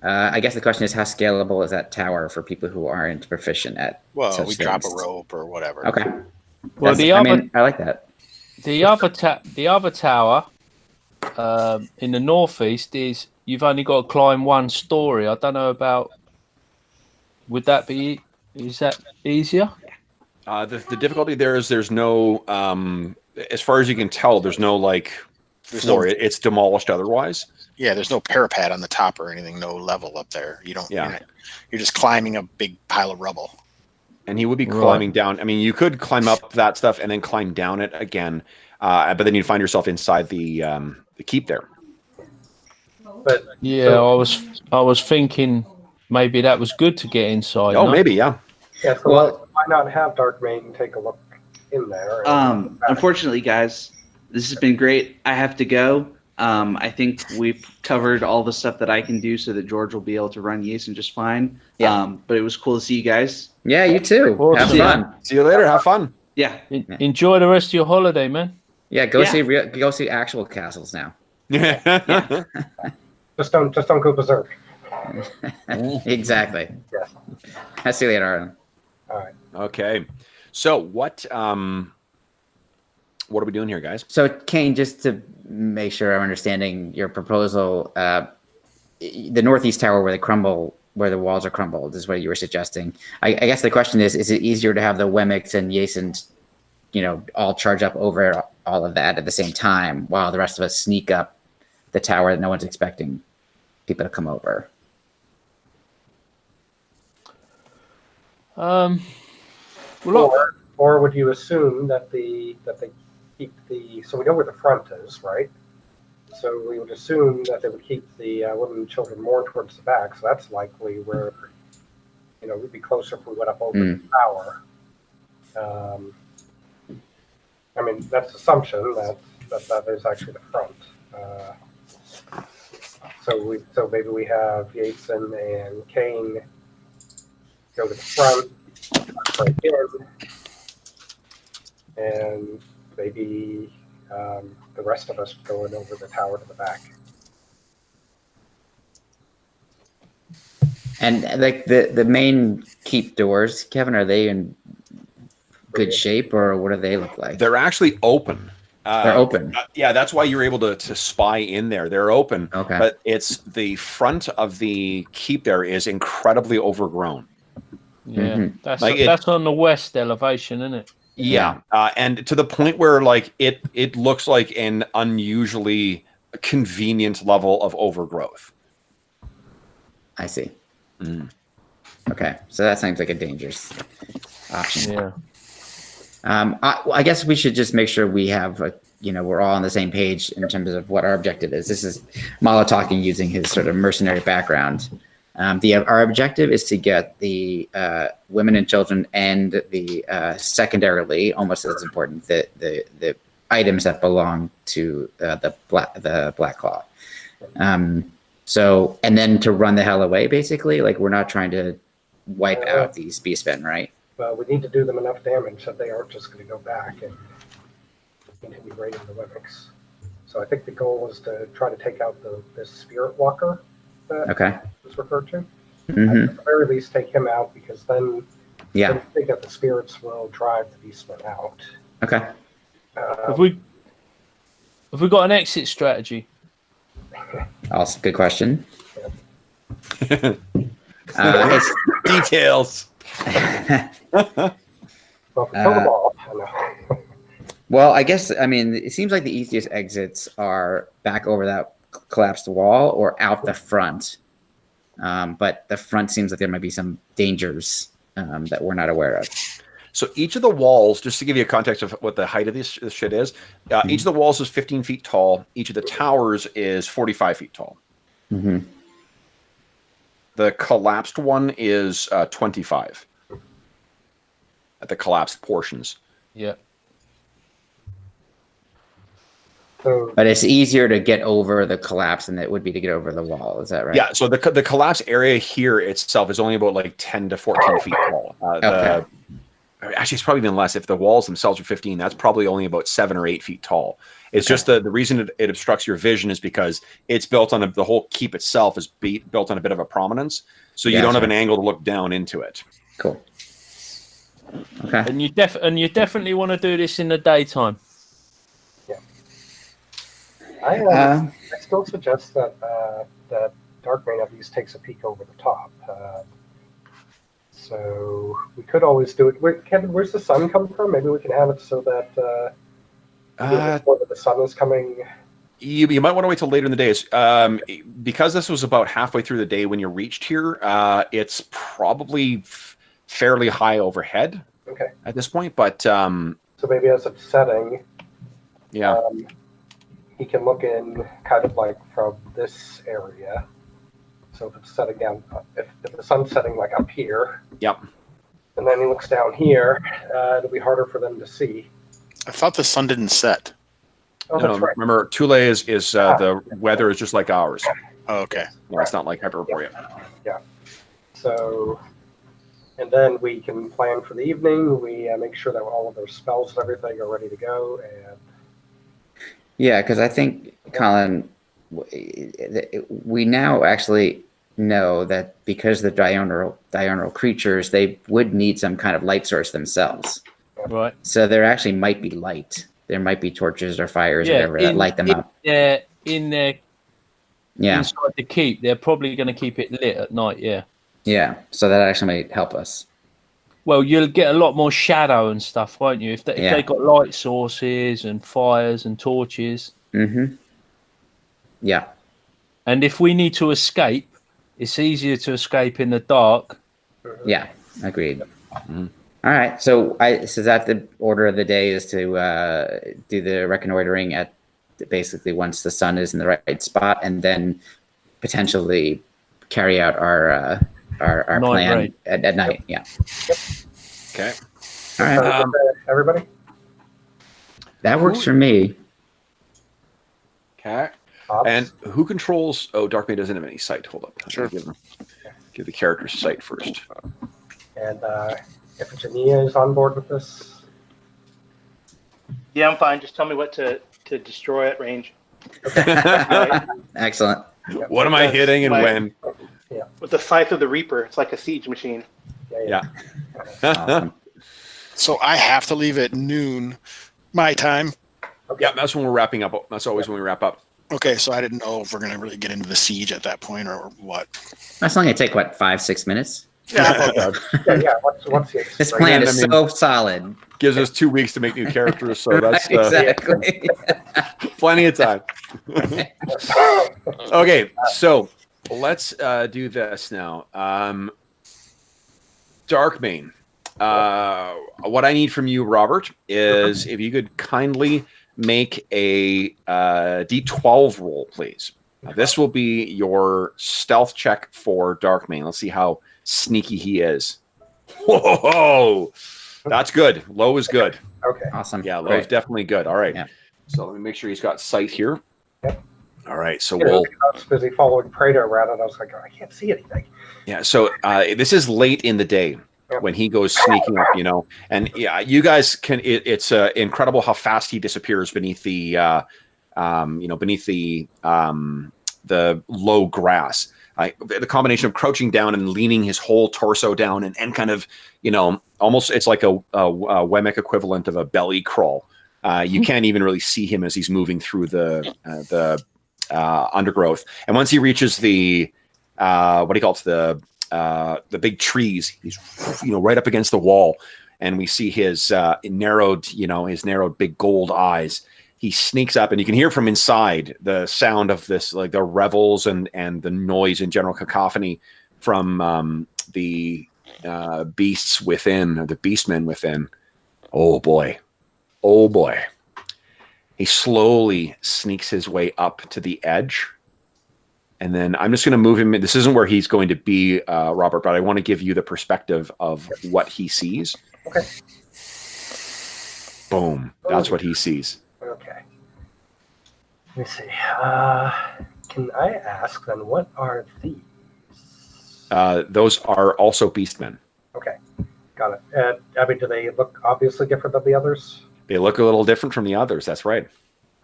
I guess the question is, how scalable is that tower for people who aren't proficient at? Well, such we drop a things? rope or whatever. Okay. Well, I like that. the other tower in the northeast is you've only got to climb one story. I don't know about. Is that easier? The difficulty there is there's no, as far as you can tell, there's no floor. It's demolished otherwise. Yeah, there's no parapet on the top or anything, no level up there. You don't. Yeah. You're just climbing a big pile of rubble. And he would be Right. climbing down. I mean, you could climb up that stuff and then climb down it again, but then you'd find yourself inside the keep there. but Yeah, I was thinking maybe that was good to get inside. Oh, no? maybe, yeah. yeah, so Well- why not have Darkbane take a look in there? and- Unfortunately, guys, this has been great. I have to go, I think we've covered all the stuff that I can do so that George will be able to run Yason just fine. Yeah. But it was cool to see you guys. Yeah, you too. Have Awesome. fun. See you later. Have fun. Yeah. Enjoy the rest of your holiday, man. Yeah, go Yeah. see actual castles now. Yeah. Just don't go berserk. Exactly. Yes. I'll see you later, Arlen. All right. Okay. So what are we doing here, guys? So, Kane, just to make sure I'm understanding your proposal, the northeast tower where the walls are crumbled is what you were suggesting. I guess the question is it easier to have the Wemmicks and Yason, all charge up over all of that at the same time while the rest of us sneak up the tower that no one's expecting people to come over? Well, look, Or would you assume that they keep so we know where the front is, right? So we would assume that they would keep the women and children more towards the back. So that's likely where we'd be closer if we went up over the tower. I mean, that's assumption that is actually the front. So maybe we have Yason and Kane go to the front, break in, and maybe the rest of us going over the tower to the back. And like the main keep doors, Kevin, are they in good shape, or what do they look like? They're actually open. They're open. Yeah, that's why you're able to spy in there. They're open. Okay. But it's the front of the keep there is incredibly overgrown. yeah, Mhm. that's on the west elevation, isn't it? Yeah. And to the point where it looks like an unusually convenient level of overgrowth. I see. Mm. Okay, so that seems like a dangerous option. Yeah. I guess we should just make sure we have, we're all on the same page in terms of what our objective is. This is Malo talking using his sort of mercenary background. Our objective is to get the women and children and the secondarily, almost as important, the items that belong to the Black Claw. So, and then to run the hell away, basically, like we're not trying to wipe out these beastmen, right? Well, we need to do them enough damage that they aren't just going to go back and continue raiding the Wemmicks. So I think the goal is to try to take out this Spirit Walker that was referred to. Mm-hmm. At the very least, take him out because then Yeah. I think that the spirits will drive the beastmen out. Okay. Have we got an exit strategy? Also, good question. Details. Well, if we kill them all, I know. Well, I guess, it seems like the easiest exits are back over that collapsed wall or out the front. But the front seems like there might be some dangers that we're not aware of. So each of the walls, just to give you a context of what the height of this shit is, each of the walls is 15 feet tall. Each of the towers is 45 feet tall. Mm-hmm. The collapsed one is 25 at the collapsed portions. Yeah. So But it's easier to get over the collapse than it would be to get over the wall. Is that right? Yeah, so the collapse area here itself is only about like 10 to 14 feet tall. Okay. Actually, it's probably even less. If the walls themselves are 15, that's probably only about 7 or 8 feet tall. It's just the reason it obstructs your vision is because it's built on the whole keep itself is built on a bit of a prominence. So you don't have an angle to look down into it. Cool. Okay. And you definitely want to do this in the daytime. I still suggest that that Darkbane at least takes a peek over the top. So we could always do it. Kevin, where's the sun come from? Maybe we can have it so that before the sun is coming. You might want to wait till later in the day. Because this was about halfway through the day when you reached here, it's probably fairly high overhead at this point. But so maybe as it's setting, yeah. He can look in kind of like from this area. So if it's setting down, if the sun's setting like up here, Yep. and then he looks down here, it'll be harder for them to see. I thought the sun didn't set. Oh, No, that's right. remember, Thule is the weather is just like ours. Oh, okay. No, it's not like Hyperborea. So, and then we can plan for the evening. We make sure that all of their spells and everything are ready to go. And Yeah, because I think, Colin, we now actually know that because the diurnal creatures, they would need some kind of light source themselves. Right. So there actually might be light. There might be torches or fires or whatever that light them up. In their Yeah. inside the keep, they're probably going to keep it lit at night. Yeah. Yeah. So that actually might help us. Well, you'll get a lot more shadow and stuff, won't you? If Yeah. they got light sources and fires and torches. Mm-hmm. Yeah. And if we need to escape, it's easier to escape in the dark. Yeah. Agreed. Mm-hmm. All right. So that the order of the day is to do the reconnoitering at basically once the sun is in the right spot, and then potentially carry out our plan at night. Yeah. Okay. All right. everybody? That works for me. Okay. Hobbs? And who controls? Oh, Darkmane doesn't have any sight. Hold up. Sure. Give the characters sight first. And if Jania is on board with this, Yeah, I'm fine. Just tell me what to destroy at range. Excellent. What am I hitting and when? With the Scythe of the Reaper, it's like a siege machine. Yeah. Awesome. So I have to leave at noon my time. Yeah, that's when we're wrapping up. That's always when we wrap up. Okay, so I didn't know if we're going to really get into the siege at that point or what. That's only going to take, 5-6 minutes? yeah. Once you This plan is so solid. Gives us 2 weeks to make new characters, so that's exactly. plenty of time. Okay, so let's do this now. Darkmane. What I need from you, Robert, is if you could kindly make a D12 roll, please. This will be your stealth check for Darkmane. Let's see how sneaky he is. Whoa, that's good. Low is good. Okay. Awesome. Yeah, low is definitely good. All right. Yeah. So let me make sure he's got sight here. Yep. All right. So I was busy following Prado around, and I was like, I can't see anything. Yeah. So this is late in the day when he goes sneaking up, and yeah, you guys can. It's incredible how fast he disappears beneath the, the low grass. The combination of crouching down and leaning his whole torso down and kind of, almost it's like a Wemmick equivalent of a belly crawl. You can't even really see him as he's moving through the undergrowth. And once he reaches the big trees, he's right up against the wall, and we see his narrowed big gold eyes. He sneaks up, and you can hear from inside the sound of this, like the revels and the noise and general cacophony from the beasts within, or the beastmen within. Oh boy. He slowly sneaks his way up to the edge. And then I'm just going to move him. This isn't where he's going to be, Robert, but I want to give you the perspective of what he sees. Okay. Boom. That's what he sees. Okay. Let me see. Can I ask then, what are these? Those are also beastmen. Okay. Got it. Do they look obviously different than the others? They look a little different from the others. That's right.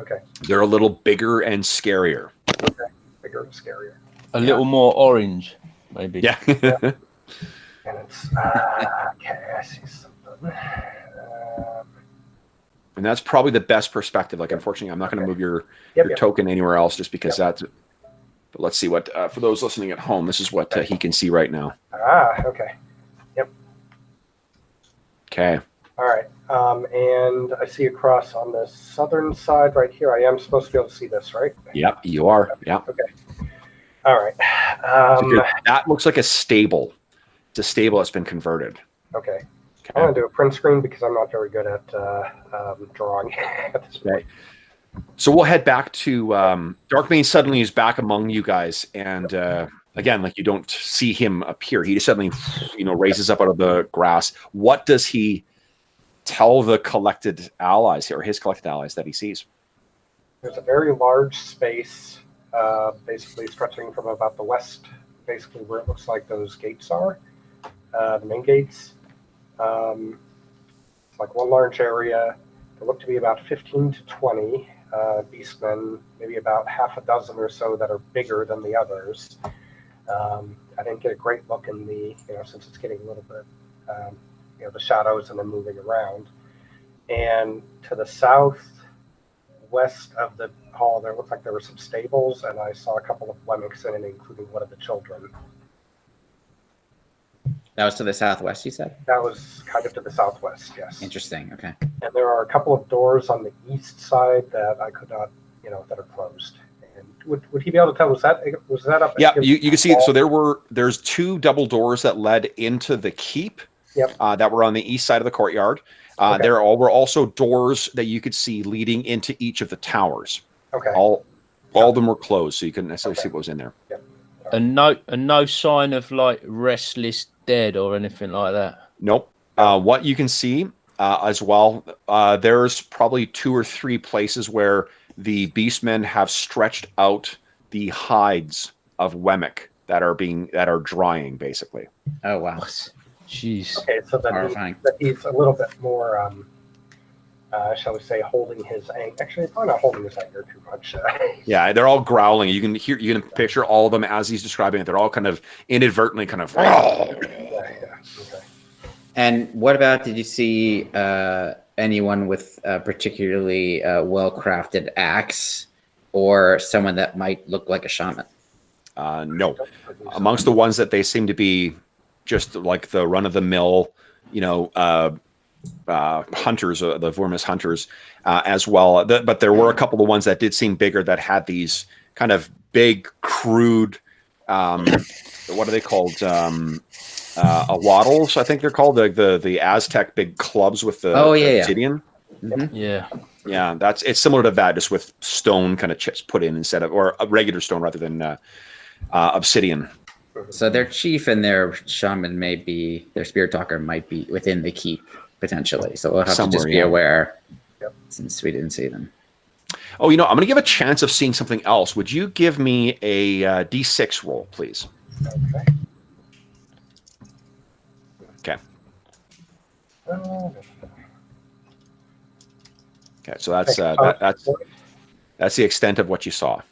Okay. They're a little bigger and scarier. Okay. Bigger and scarier. A little more orange, maybe. Yeah. And it's okay. I see something. And that's probably the best perspective. Like, unfortunately, I'm not going to move your token anywhere else just because that's. But let's see what for those listening at home. This is what he can see right now. Okay. Yep. Okay. All right. And I see across on the southern side right here. I am supposed to be able to see this, right? Yep, you are. Yeah. Okay. All right. That looks like a stable. It's a stable that's been converted. Okay. I'm going to do a print screen because I'm not very good at drawing at this point. So we'll head back to Darkmane. Suddenly is back among you guys, and again, like, you don't see him appear. He just suddenly, raises up out of the grass. What does he tell the collected allies, or his collected allies, that he sees? There's a very large space, basically stretching from about the west, basically where it looks like those gates are, the main gates. It's like one large area. There look to be about 15 to 20 beastmen, maybe about half a dozen or so that are bigger than the others. I didn't get a great look in the, since it's getting a little bit, the shadows and then moving around. And to the southwest of the hall, there looked like there were some stables, and I saw a couple of Wemmicks in it, including one of the children. That was to the southwest, you said? That was kind of to the southwest, yes. Interesting. Okay. And there are a couple of doors on the east side that I could not, that are closed. And would he be able to tell? Was that up? Yeah, you can see. So there's 2 double doors that led into the keep. Yep. That were on the east side of the courtyard. Okay. There were also doors that you could see leading into each of the towers. Okay. All of them were closed, so you couldn't necessarily see what was in there. Yep. And no sign of like restless dead or anything like that. Nope. What you can see as well, there's probably 2 or 3 places where the beastmen have stretched out the hides of Wemmick that are drying, basically. Oh, wow. Jeez. Okay, so Horrifying. that he's a little bit more, shall we say, holding his anger. Actually, probably not holding his anger too much. Yeah, they're all growling. You can picture all of them as he's describing it. They're all kind of inadvertently kind of. Yeah, okay. And what about, did you see anyone with a particularly well-crafted axe or someone that might look like a shaman? No. Amongst the ones that they seem to be just like the run-of-the-mill, hunters, the Vormis hunters as well. But there were a couple of ones that did seem bigger that had these kind of big, crude, what are they called? Wattles, I think they're called, the Aztec big clubs with the obsidian. Mm-hmm. Yeah, it's similar to that, just with stone kind of chips put in instead of, or a regular stone rather than obsidian. So their chief and their shaman their spirit talker might be within the keep potentially. So we'll have to just be aware since we didn't see them. Oh, I'm going to give a chance of seeing something else. Would you give me a D6 roll, please? Okay. Okay, so that's the extent of what you saw.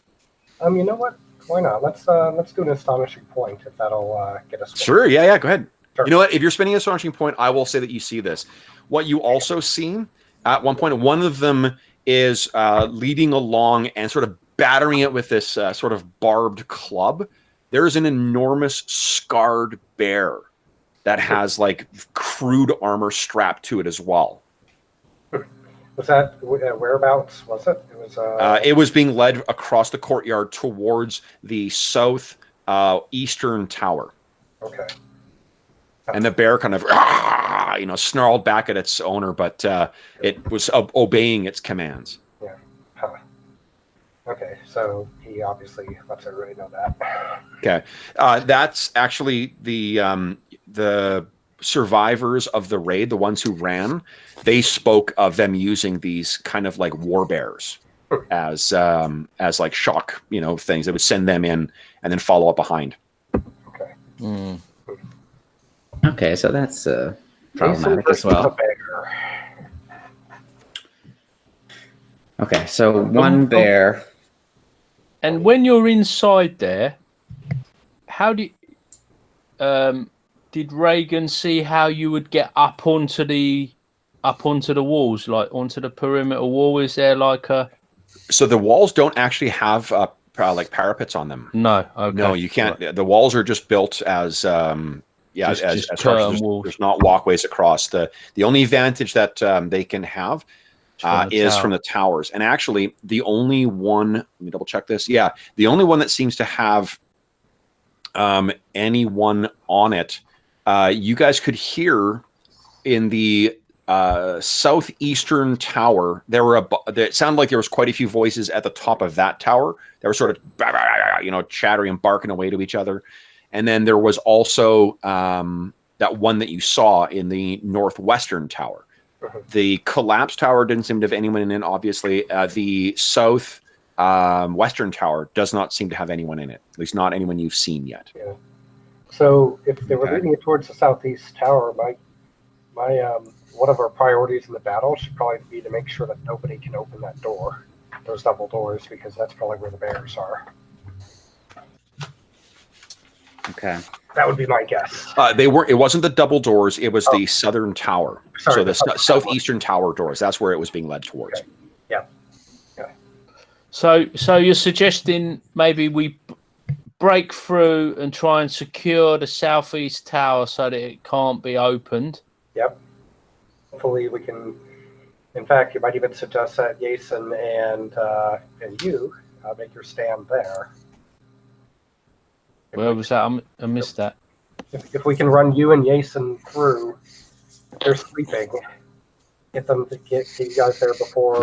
You know what? Why not? Let's do an astonishing point if that'll get us. Sure. Yeah. Go ahead. Sure. You know what? If you're spending an astonishing point, I will say that you see this. What you also see at one point, one of them is leading along and sort of battering it with this sort of barbed club. There is an enormous scarred bear that has like crude armor strapped to it as well. Was that whereabouts? Was it? It was being led across the courtyard towards the south eastern tower. Okay. And the bear kind of, snarled back at its owner, but it was obeying its commands. Yeah. Huh. Okay, so he obviously lets everybody know that. Okay, that's actually the survivors of the raid, the ones who ran. They spoke of them using these kind of like war bears as like shock, things. They would send them in and then follow up behind. Okay. Mm. Okay, so that's problematic as well. Okay, so one bear. And when you're inside there, how did Reagan see how you would get up onto the walls, like onto the perimeter wall? Is there like a? So the walls don't actually have like parapets on them. No, okay. No, you can't. Right. The walls are just built as as walls. There's not walkways across. The only advantage that they can have is from the towers. And actually, the only one, let me double check this. Yeah, the only one that seems to have anyone on it, you guys could hear in the southeastern tower. It sounded like there was quite a few voices at the top of that tower. They were sort of, chattering and barking away to each other. And then there was also that one that you saw in the northwestern tower. The collapsed tower didn't seem to have anyone in it, obviously. The south western tower does not seem to have anyone in it, at least not anyone you've seen yet. Yeah. So if they were leading it towards the southeast tower, my one of our priorities in the battle should probably be to make sure that nobody can open that door, those double doors, because that's probably where the bears are. Okay. That would be my guess. It wasn't the double doors. It was the southern tower. Sorry, so the southern southeastern tower doors. That's where it was being led towards. Okay. Yeah. So you're suggesting maybe we break through and try and secure the southeast tower so that it can't be opened. Yep. Hopefully we can. In fact, you might even suggest that Jason and you make your stand there. Where was that? I missed that. If we can run you and Jason through, they're sleeping. Get you guys there before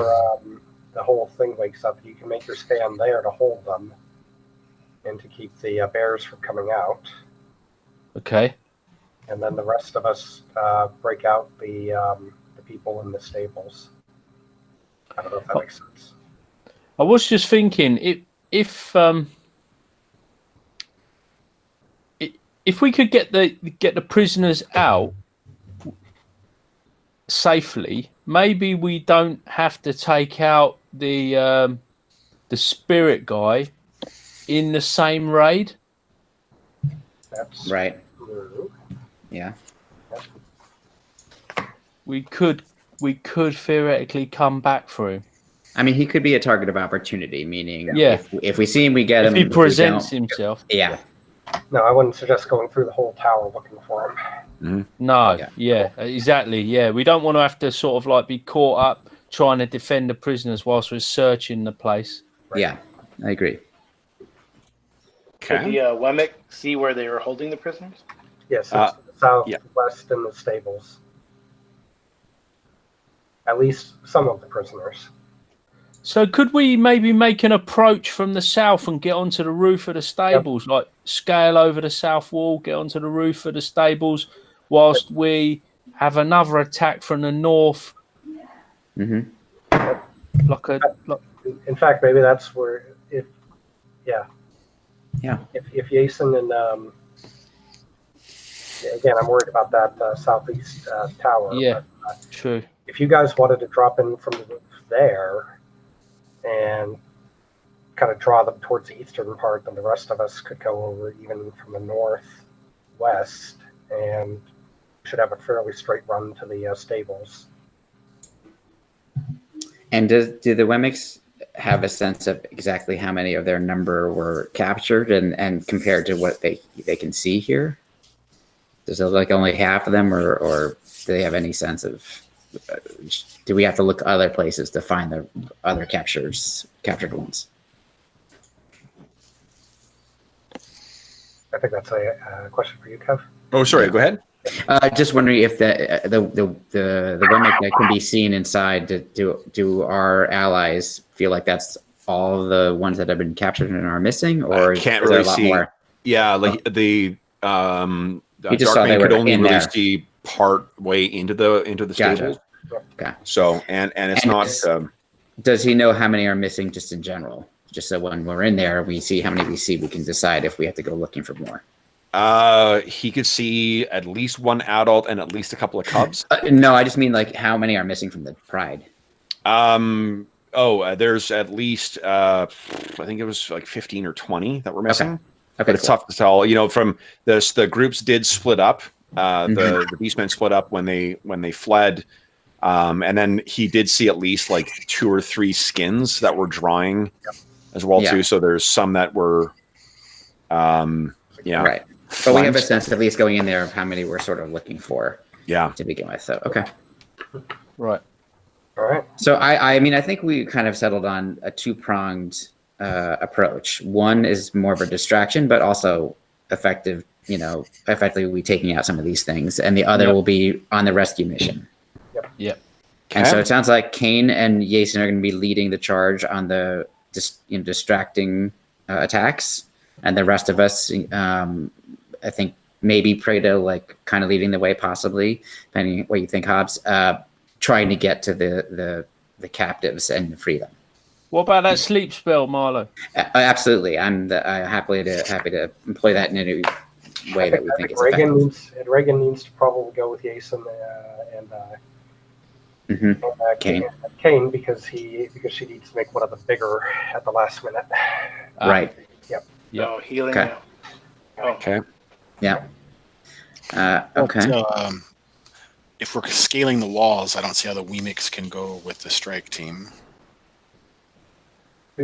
the whole thing wakes up. You can make your stand there to hold them and to keep the bears from coming out. Okay. And then the rest of us break out the people in the stables. I don't know if that makes sense. I was just thinking if we could get the prisoners out safely, maybe we don't have to take out the spirit guy in the same raid. That's Right. true. Yeah. We could theoretically come back through. I mean, he could be a target of opportunity, meaning Yeah. if we see him, we get him. If he we presents don't- himself. Yeah. No, I wouldn't suggest going through the whole tower looking for him. No, Yeah. yeah, exactly. Yeah, we don't want to have to sort of like be caught up trying to defend the prisoners whilst we're searching the place. Yeah, I agree. Did the Wemmick see where they were holding the prisoners? Yes, it's southwest yeah. in the stables. At least some of the prisoners. So could we maybe make an approach from the south and get onto the roof of the stables, like scale over the south wall, get onto the roof of the stables, whilst we have another attack from the north? Mm-hmm. In fact, maybe that's where if Jason and again, I'm worried about that southeast tower. Yeah, but, true. if you guys wanted to drop in from the roof there and kind of draw them towards the eastern part, then the rest of us could go over even from the northwest, and we should have a fairly straight run to the stables. And do the Wemmicks have a sense of exactly how many of their number were captured and compared to what they can see here? Does it look like only half of them, or do they have any sense of? Do we have to look other places to find the other captured ones? I think that's a question for you, Kev. Oh, sorry. Go ahead. Just wondering if the Wemmick that can be seen inside, do our allies feel like that's all the ones that have been captured and are missing, or is Can't there really a lot see. more? Yeah, like the You just saw they Darkman could were only in really there. see part way into the Gotcha. stables. Okay. So and it's And not. Does he know how many are missing just in general? Just so when we're in there, we see how many we see, we can decide if we have to go looking for more. He could see at least one adult and at least a couple of cubs. No, I just mean like how many are missing from the pride. There's at least I think it was like 15 or 20. That were missing. Okay, But it's tough to tell. You know, from this, the groups did split up. The beastmen split up when they fled, and then he did see at least like 2 or 3 skins that were drying as well too. So there's some that were, Right. But we have a sense, at least going in there, of how many we're sort of looking for. Yeah. To begin with. So okay. Right. All right. So I mean, I think we kind of settled on a 2-pronged approach. One is more of a distraction, but also effective. Effectively we taking out some of these things, and the other will be on the rescue mission. Yep. And so it sounds like Kane and Jason are going to be leading the charge on the distracting attacks, and the rest of us, I think maybe Prado like kind of leading the way, possibly, depending on what you think, Hobbs. trying to get to the captives and free them. What about that sleep spell, Marlo? Absolutely, I'm happy to employ that in any way that we think is effective. Reagan needs to probably go with Jason and Kane because she needs to make one of the bigger at the last minute. Right. Yep. No healing. Okay. Oh. Okay. Yeah. Okay. But, if we're scaling the walls, I don't see how the Weemix can go with the strike team.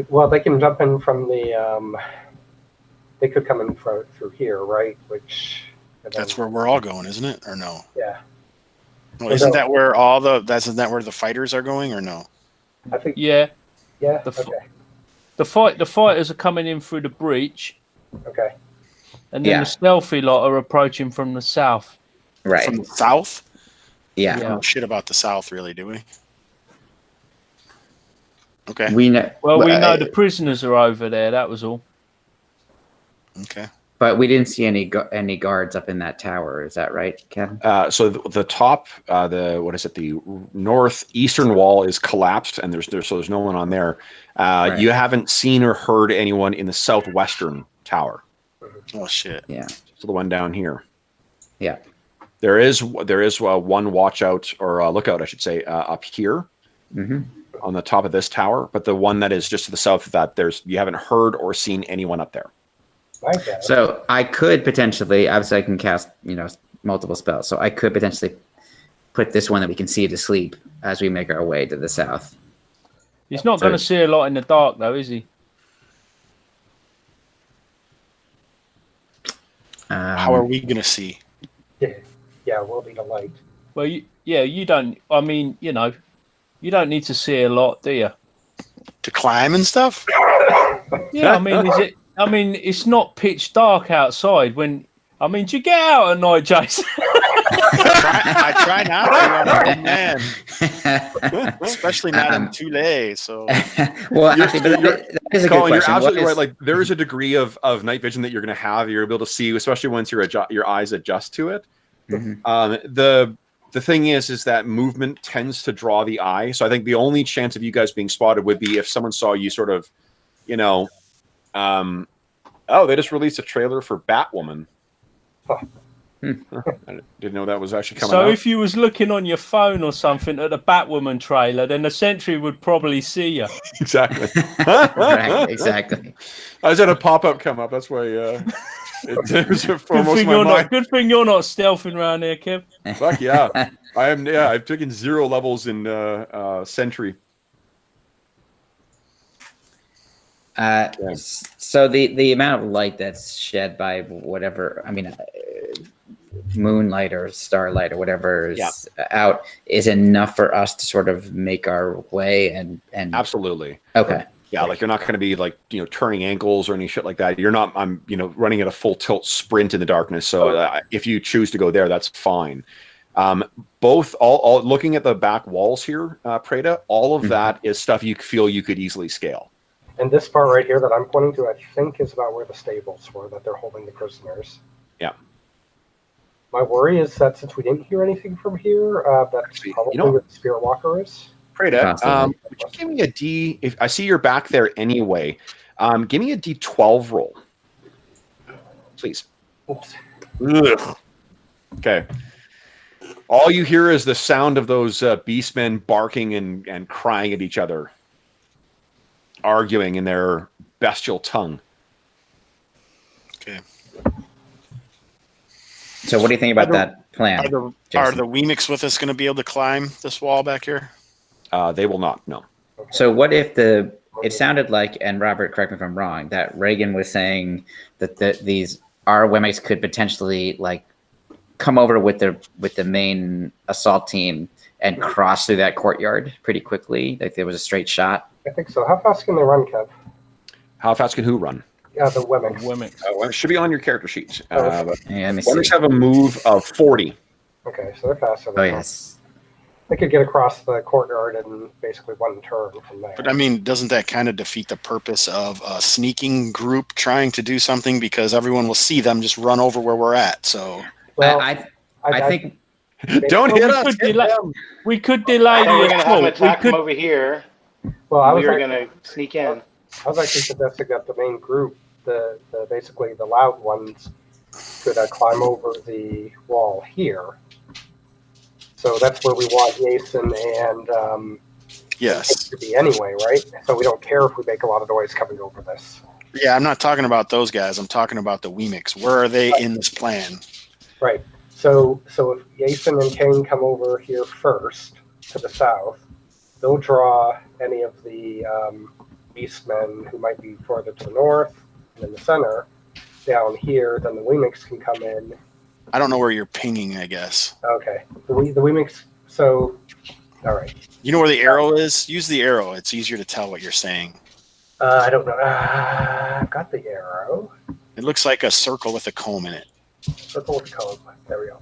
Well, they can jump in from the. They could come in through here, right? That's where we're all going, isn't it? Or no? Yeah. Well, isn't that where the fighters are going, or no? I think. Yeah. Yeah. The Okay. The fighters are coming in through the breach, Okay. and then the stealthy lot are approaching from the south. Right. From the south? Yeah. We don't know shit about the south, really, do we? Okay. We know. Well, we know the prisoners are over there. That was all. Okay. But we didn't see any guards up in that tower. Is that right, Kevin? So the top, the northeastern wall is collapsed, and there's no one on there. Right. You haven't seen or heard anyone in the southwestern tower. Oh shit. Yeah. So the one down here. Yeah. There is one watch out or lookout, I should say, up here on the top of this tower. But the one that is just to the south of that, you haven't heard or seen anyone up there. Okay. So I could potentially, obviously, I can cast multiple spells. So I could potentially put this one that we can see to sleep as we make our way to the south. He's not going to see a lot in the dark, though, is he? How are we going to see? Yeah, we'll need a light. Well, you don't. I mean, you don't need to see a lot, do you? To climb and stuff? Yeah, I mean, it's not pitch dark outside. Do you get out at night, Jason? I try not to. I'm an old man, especially not in Thule. So, well, actually, that is a good Colin, question. you're absolutely right. Like there is a degree of night vision that you're going to have. You're able to see, especially once your eyes adjust to it. The thing is that movement tends to draw the eye. So I think the only chance of you guys being spotted would be if someone saw you sort of, they just released a trailer for Batwoman. I didn't know that was actually coming out. So if you was looking on your phone or something at the Batwoman trailer, then the sentry would probably see you. Exactly. Right, exactly. I just had a pop-up come up. That's why it was foremost my mind. Good thing you're not stealthing around here, Kev. Fuck yeah. I am. Yeah, I've taken 0 levels in Sentry. So the amount of light that's shed by whatever, moonlight or starlight or whatever is out is enough for us to sort of make our way and Absolutely. Okay. Yeah, like you're not going to be like turning ankles or any shit like that. You're not. I'm running at a full tilt sprint in the darkness. So if you choose to go there, that's fine. Both all looking at the back walls here, Preda, all of that is stuff you feel you could easily scale. And this part right here that I'm pointing to, I think, is about where the stables were that they're holding the prisoners. Yeah. My worry is that since we didn't hear anything from here, that's probably where the Spirit Walker is. Preda, would you give me a D? If I see you're back there anyway, give me a D12 roll, please. Oops. Ugh. Okay. All you hear is the sound of those beastmen barking and crying at each other, arguing in their bestial tongue. okay. So what do you think about that plan? Are the Weemix with us going to be able to climb this wall back here? They will not. No. So what if it sounded like, and Robert, correct me if I'm wrong, that Reagan was saying that our Wemix could potentially come over with the main assault team and cross through that courtyard pretty quickly, like there was a straight shot. I think so. How fast can they run, Kev? How fast can who run? Yeah, the Wemix. Well, it should be on your character sheets. Yeah, let me see. Wemix have a move of 40. Okay, so they're faster. Oh yes. They could get across the courtyard in basically one turn from there. But doesn't that kind of defeat the purpose of a sneaking group trying to do something, because everyone will see them just run over where we're at? So Well, I think Don't hit us. We could delay So we're the gonna have him assault. We attack from could, over here. Well, I We was were actually, gonna sneak in. I was actually suggesting that the main group, basically the loud ones, could climb over the wall here. So that's where we want Jason and Yes. to be anyway, right? So we don't care if we make a lot of noise coming over this. Yeah, I'm not talking about those guys. I'm talking about the Weemix. Where are they in this plan? Right. So if Jason and Kane come over here first to the south, they'll draw any of the beastmen who might be further to the north and in the center down here. Then the Weemix can come in. I don't know where you're pinging, I guess. Okay. The Weemix. So, all right. You know where the arrow is? Use the arrow. It's easier to tell what you're saying. I don't know. I've got the arrow. It looks like a circle with a comb in it. Circle with the comb. There we go.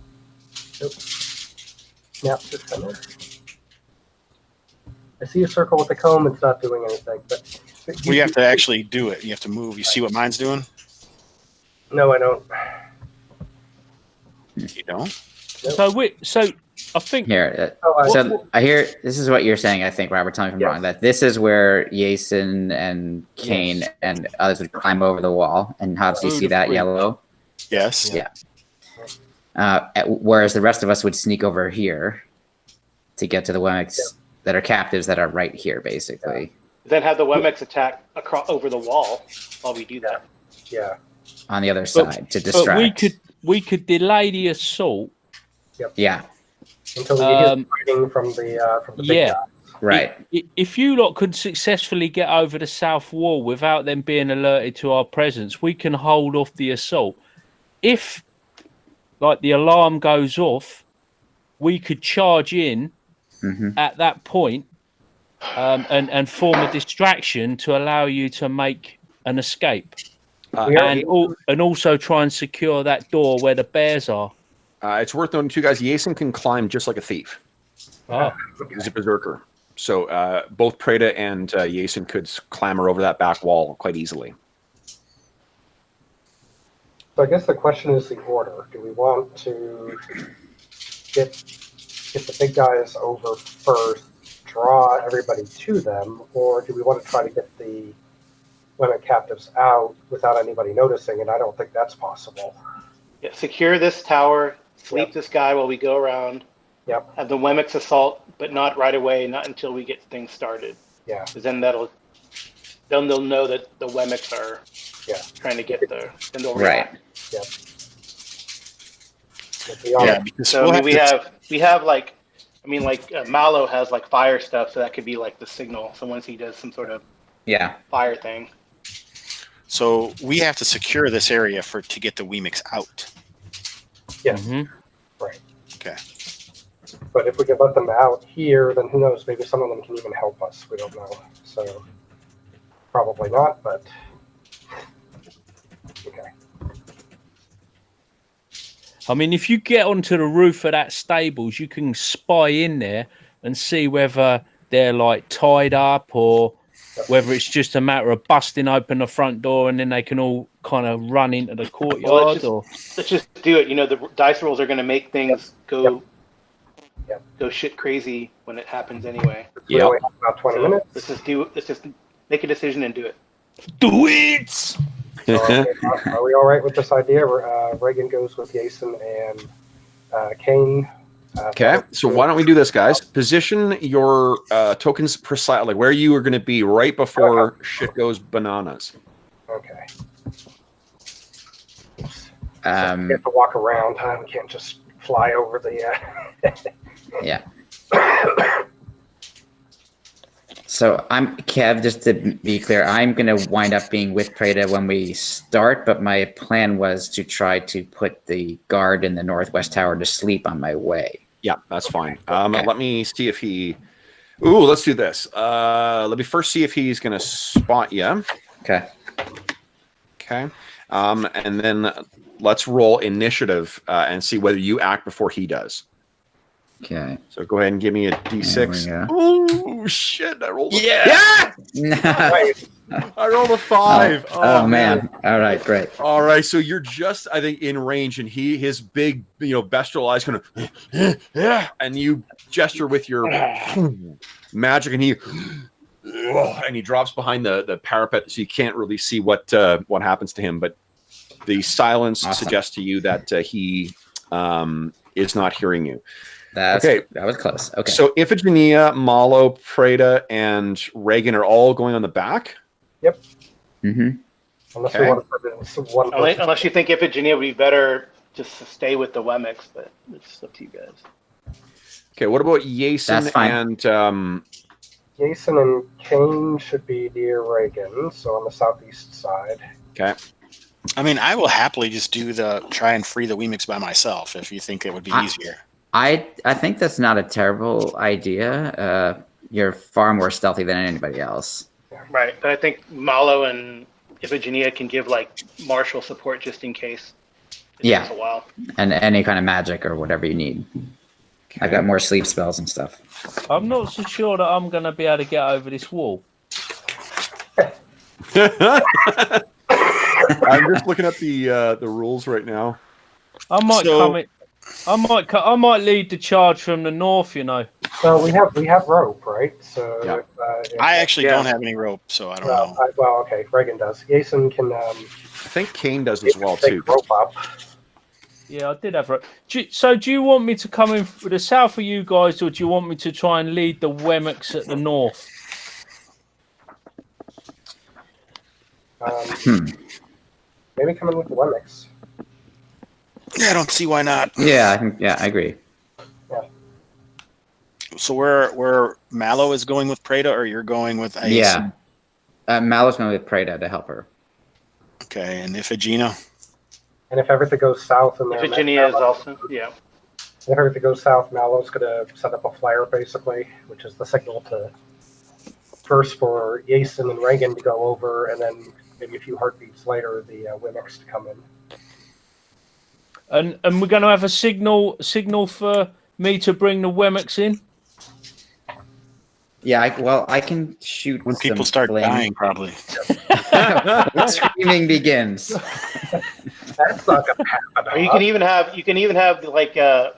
Nope. Snap to center. I see a circle with a comb. It's not doing anything. But Well, you have to actually do it. You have to move. You see what mine's doing? No, I don't. You don't? so I think Here. Oh, So I hear this is what you're saying. I think Robert, tell me if I'm wrong. That this is where Jason and Kane and others would climb over the wall. And Hobbs, you see that yellow? Yes. Yeah. Whereas the rest of us would sneak over here to get to the Wemmix that are captives that are right here, basically. Then have the Wemex attack across over the wall while we do that. Yeah. On the other side to distract. But we could delay the assault. Yeah. Until we get fighting from the big guy. Right. If you lot could successfully get over the south wall without them being alerted to our presence, we can hold off the assault. If, like, the alarm goes off, we could charge in at that point and form a distraction to allow you to make an escape. And also try and secure that door where the bears are. It's worth noting, too, guys, Jason can climb just like a thief. Oh. He's a berserker. So both Preda and Jason could clamber over that back wall quite easily. So I guess the question is the order. Do we want to get the big guys over first, draw everybody to them, or do we want to try to get the women captives out without anybody noticing? And I don't think that's possible. Yeah, secure this tower, sleep this guy while we go around. Yep. Have the Wemex assault, but not right away, not until we get things started. Yeah. Because then they'll know that the Wemex are trying to get there. And they'll react. Yep. Yeah, because So we have like, Mallow has like fire stuff, so that could be like the signal. So once he does some sort of fire thing. So we have to secure this area to get the Weemix out. Yes. Mm-hmm. Right. Okay. But if we could let them out here, then who knows? Maybe some of them can even help us. We don't know. So probably not, but okay. I mean, if you get onto the roof of that stables, you can spy in there and see whether they're like tied up or whether it's just a matter of busting open the front door and then they can all kind of run into the courtyard. Let's just do it. The dice rolls are going to make things go shit crazy when it happens anyway. We only have about 20 minutes. Let's just make a decision and do it. Do it! So are we all right with this idea? Reagan goes with Jason and Kane. Okay, so why don't we do this, guys? Position your tokens precisely, like where you are going to be right before shit goes bananas. Okay. Um, we have to walk around, huh? We can't just fly over the... Yeah. So Kev, just to be clear, I'm going to wind up being with Preda when we start, but my plan was to try to put the guard in the northwest tower to sleep on my way. Yeah, that's fine. Let me see if he... Ooh, let's do this. Let me first see if he's going to spot you. Okay. Okay. And then let's roll initiative and see whether you act before he does. Okay. So go ahead and give me a There we d6. go. Oh shit! I rolled a I rolled a 5. Oh, man. All right, great. All right, so you're just, I think, in range, and his big, bestial eyes kind of, and you gesture with your magic, and he drops behind the parapet, so you can't really see what happens to him. But the silence suggests to you that he is not hearing you. Okay, that was close. Okay. So Iphigenia, Malo, Preda, and Reagan are all going on the back. Yep. Mm-hmm. Unless Okay. we want to one person. Unless you think Iphigenia would be better just to stay with the Wemmicks, but it's up to you guys. Okay, what about Yason That's fine. and Jason and Kane should be near Reagan, so on the southeast side. okay. I mean, I will happily just try and free the Wemmicks by myself if you think it would be easier. I think that's not a terrible idea. You're far more stealthy than anybody else. Right, but I think Malo and Iphigenia can give like martial support just in case it Yeah. takes a while. And any kind of magic or whatever you need. I've got more sleep spells and stuff. I'm not so sure that I'm going to be able to get over this wall. I'm just looking at the rules right now. I might So- I might lead the charge from the north. So we have rope, right? So Yeah. I actually don't have any rope, so I don't know. Okay, Reagan does. Jason can I think Kane does as well take too. rope up. Yeah, I did have rope. So do you want me to come in for the south of you guys, or do you want me to try and lead the Wemmicks at the north? Maybe come in with the Wemmicks. Yeah, I don't see why not. Yeah, I agree. So where Mallow is going with Preda, or you're going with Ace? Yeah. Malo's going with Preda to help her. Okay, and Iphigenia? And if everything goes south, and Iphigenia is also, yeah. if everything goes south, Mallow's going to set up a flare, basically, which is the signal to first for Jason and Reagan to go over, and then maybe a few heartbeats later, the Wemmicks to come in. And we're going to have a signal for me to bring the Wemmicks in. Yeah, I can shoot When people some start flame. dying, probably. When screaming begins. That's not going to happen. Or you can even have like the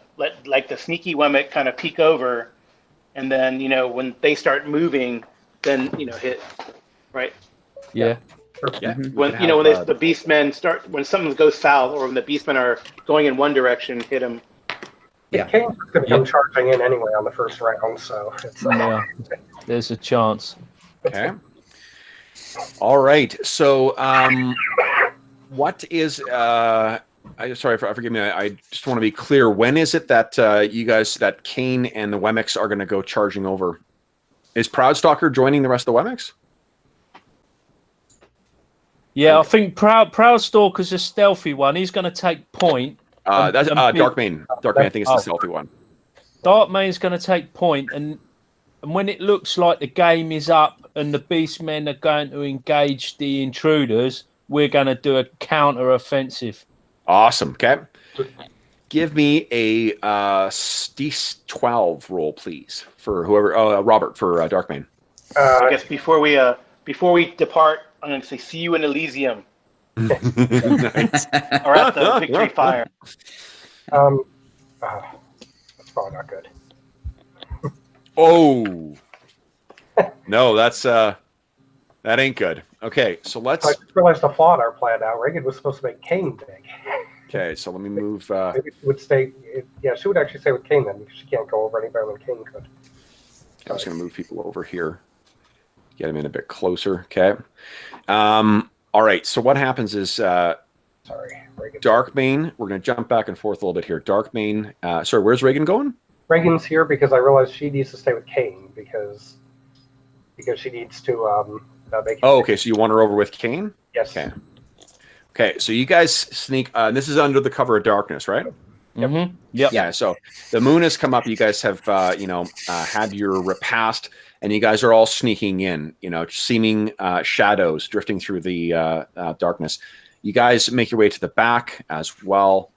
sneaky Wemmick kind of peek over, and then when they start moving, then hit, right? Yeah. Yeah. When the beastmen start, when something goes south, or when the beastmen are going in one direction, hit them. Yeah. Kane's going to come charging in anyway on the first round, so it's Yeah. There's a chance. Okay. All right. So, what is? Forgive me. I just want to be clear. When is it that that Kane and the Wemmicks are going to go charging over? Is Proudstalker joining the rest of the Wemmicks? Yeah, I think Proudstalker's a stealthy one. He's going to take point. That's Darkmane. Darkmane, I think it's the stealthy one. Darkmane's going to take point, and when it looks like the game is up and the Beastmen are going to engage the intruders, we're going to do a counter offensive. Awesome. Okay. Give me a D12 roll, please, for whoever. Robert for Darkmane. I guess before we depart, I'm going to say, see you in Elysium, Nice. or at the victory fire. that's probably not good. Oh. No, that ain't good. Okay, so let's. I just realized the flaw in our plan now. Reagan was supposed to make Kane big. Okay, so let me move. Maybe she would stay. Yeah, she would actually stay with Kane then, because she can't go over any better than Kane could. I was going to move people over here, get them in a bit closer. Okay. All right. So what happens is Sorry, Reagan. Darkmane. We're going to jump back and forth a little bit here. Darkmane. Sorry, where's Reagan going? Reagan's here because I realized she needs to stay with Kane because she needs to make. Oh, okay. So you want her over with Kane? Yes. Okay. Okay. So you guys sneak. This is under the cover of darkness, right? Mm-hmm. Yep. Yeah. So the moon has come up. You guys have, had your repast, and you guys are all sneaking in. Seeming shadows drifting through the darkness. You guys make your way to the back as well.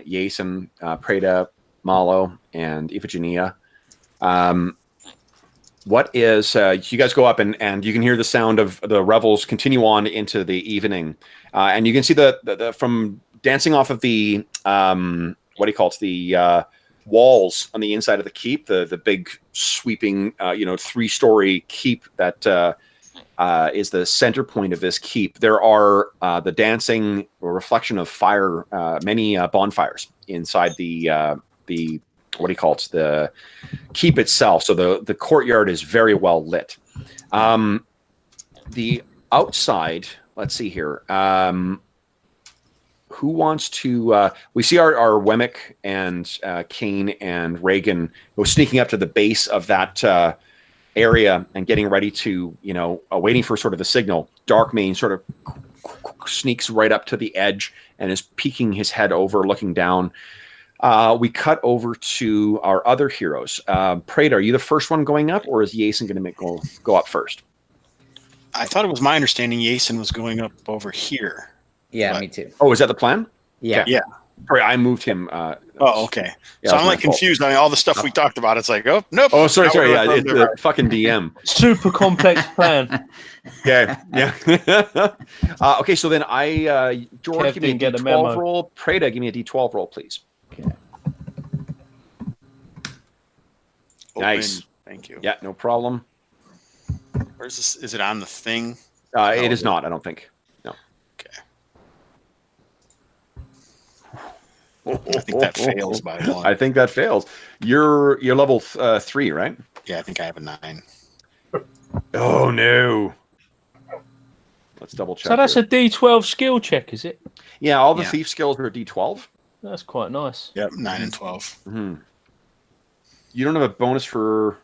Jason, Preda, Malo, and Iphigenia. What is you guys go up and you can hear the sound of the revels continue on into the evening, and you can see the from dancing off of the what do you call it, the walls on the inside of the keep, the big sweeping 3-story keep that is the center point of this keep. There are the dancing reflection of fire, many bonfires inside the what do you call it, the keep itself. So the courtyard is very well lit. The outside, let's see here. Who wants to? We see our Wemmick and Kane and Reagan who are sneaking up to the base of that area and getting ready to, waiting for sort of the signal. Darkmane sort of sneaks right up to the edge and is peeking his head over, looking down. We cut over to our other heroes. Prada, are you the first one going up, or is Yason going to go up first? I thought it was my understanding Yason was going up over here. Yeah, me too. Oh, is that the plan? Yeah. Yeah. Sorry, I moved him. Okay. Yeah, so that's I'm my confused on all the stuff we talked about. It's like, oh, nope. Oh, sorry. Yeah, Now it's the fucking DM. Super complex plan. Okay. Yeah. Okay. So then George, Kev give me a didn't get a D12 memo. roll. Prada, give me a D12 roll, please. Open. Nice. Thank you. Yeah, no problem. Where's this? Is it on the thing? It is not, I don't think. No. Okay. I think that fails by one. I think that fails. You're level 3, right? Yeah, I think I have a 9. Oh no. Let's double check. So that's here. a D12 skill check, is it? Yeah, all the Yeah. thief skills are D12. That's quite nice. Yep, 9 and 12. Mm-hmm. You don't have a bonus for.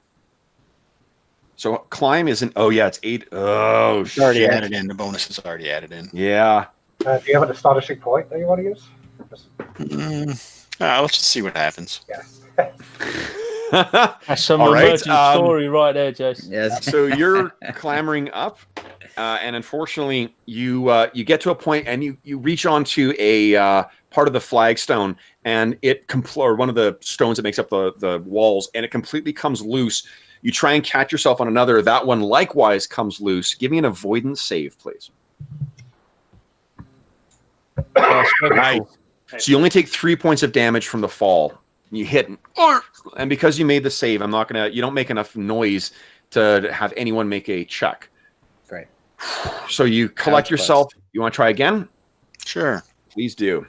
So climb isn't. Oh yeah, it's 8. Oh It's already shit. added in. The bonus is already added in. Yeah. Do you have an astonishing point that you want to use? Let's just see what happens. That's some All right, emerging story right there, Jason. Yes. So you're clambering up, and unfortunately, you get to a point and you reach onto a part of the flagstone, and or one of the stones that makes up the walls, and it completely comes loose. You try and catch yourself on another. That one likewise comes loose. Give me an avoidance save, please. Nice. So you only take 3 points of damage from the fall. You hit, and because you made the save, you don't make enough noise to have anyone make a check. Great. So you collect yourself. You want to try again? Sure. Please do.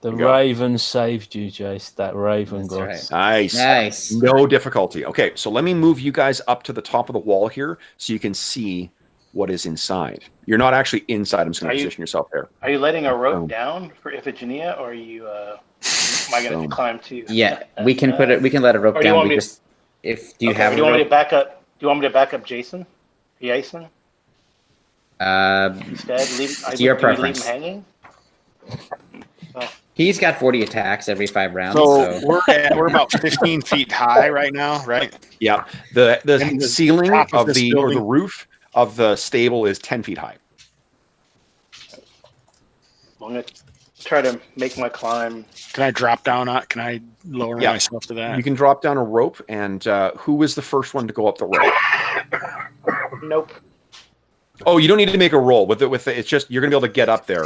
The you go. Raven saved you, Jace. That Raven That's got right. Nice. Nice. No difficulty. Okay, so let me move you guys up to the top of the wall here so you can see what is inside. You're not actually inside. I'm just going to position yourself there. Are you letting a rope Boom. down for Iphigenia, or are you? Am I going to Boom. climb too? Yeah, we can put it. We can let it rope Or do you down. want We me- just do you Okay, have do a you want me rope? to back up? Do you want me to back up Jason? Instead, It's your do we preference. leave him hanging? He's got 40 attacks every 5 rounds. So So, we're about 15 feet high right now, right? Yeah. The And the ceiling top of of this the building- roof of the stable is 10 feet high. I'm going to try to make my climb. Can I drop down? Can I lower Yeah. myself to that? You can drop down a rope, and who was the first one to go up the rope? Nope. Oh, you don't need to make a roll with it. It's just you're gonna be able to get up there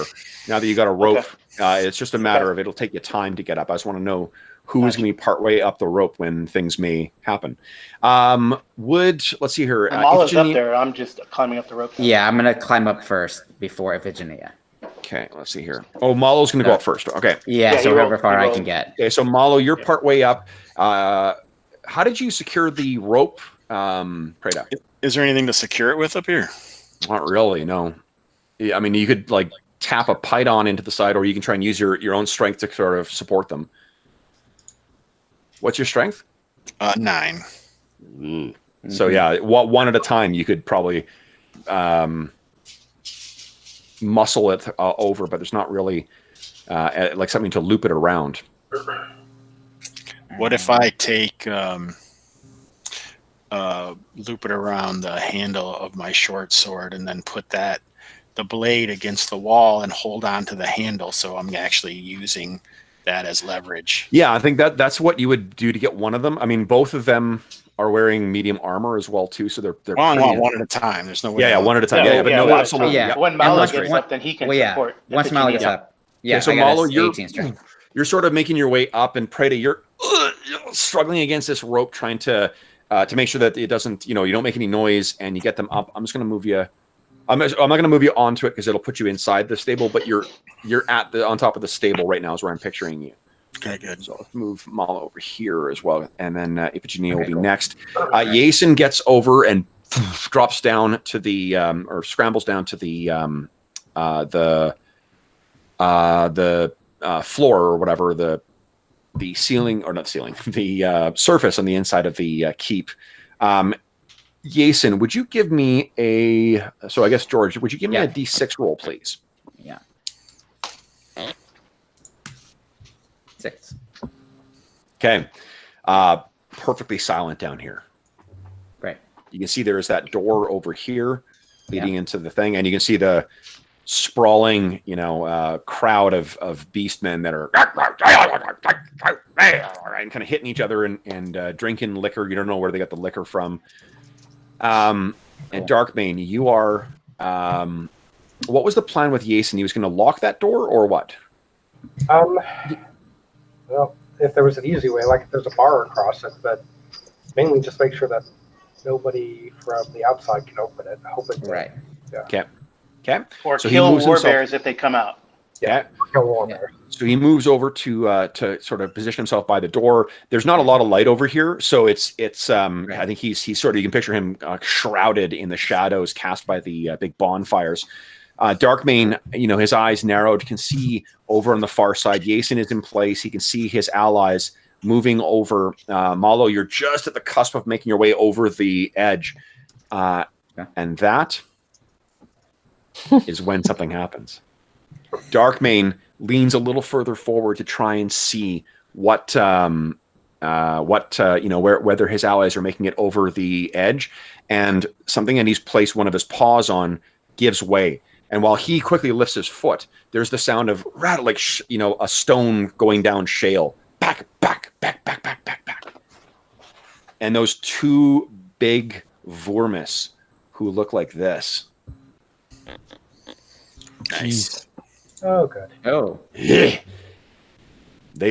now that you got a rope. It's just a matter of it'll take you time to get up. I just want to know who is going to be partway up the rope when things may happen. Let's see here. Amala's up Iphigenia- there. I'm just climbing up the rope. yeah, I'm gonna climb up first before Iphigenia. Okay, let's see here. Oh, Malo's going to go up first. Okay. Yeah, Yeah, so he however rolled- far he I can rolled. get. Okay, so Malo, you're partway up. How did you secure the rope, Prada? Is there anything to secure it with up here? Not really, no. Yeah, I mean, you could like tap a python into the side, or you can try and use your own strength to sort of support them. What's your strength? 9. So yeah, one at a time, you could probably muscle it over, but there's not really like something to loop it around. What if I take loop it around the handle of my short sword and then put the blade against the wall and hold on to the handle, so I'm actually using that as leverage. Yeah, I think that's what you would do to get one of them. I mean, both of them are wearing medium armor as well too, so they're Well, I pretty- want one at a time. There's no way. yeah, one at a time. Yeah, but no, well, absolutely. yeah. Yeah. When And Malo once- gets up, then he can Well, yeah. support. Once Malo gets up. Yeah, so I got Malo, a you're 18 strength. you're sort of making your way up, and Preda, you're struggling against this rope, trying to make sure that it doesn't, you don't make any noise, and you get them up. I'm just going to move you. I'm not going to move you onto it because it'll put you inside the stable, but you're on top of the stable right now is where I'm picturing you. Okay, good. So let's move Malo over here as well, and then Iphigenia will be cool. next. Yason gets over and drops down to the or scrambles down to the floor or whatever, the ceiling, or not ceiling, the surface on the inside of the keep. Yason, would you give me so I guess George, would you give me a D6 roll, please? Yeah. 6. Okay. Perfectly silent down here. Great. You can see there's that door over here leading into the thing, and you can see the sprawling, crowd of beastmen that are and kind of hitting each other and drinking liquor. You don't know where they got the liquor from. And Darkmane, you are. What was the plan with Yason? He was going to lock that door, or what? Well, if there was an easy way, like if there's a bar across it, but mainly just make sure that nobody from the outside can open it. Right. Okay. Or So he kill moves war himself- bears if they come out. Yeah. Kill one there. So he moves over to sort of position himself by the door. There's not a lot of light over here, so it's I think he's sort of, you can picture him shrouded in the shadows cast by the big bonfires. Darkmane, his eyes narrowed, can see over on the far side. Yason is in place. He can see his allies moving over. Malo, you're just at the cusp of making your way over the edge, and that is when something happens. Darkmane leans a little further forward to try and see whether his allies are making it over the edge, and something that he's placed one of his paws on gives way. And while he quickly lifts his foot, there's the sound of rattle, like a stone going down shale. Back. And those two big Vormis who look like this. Nice. Oh, good. Oh. They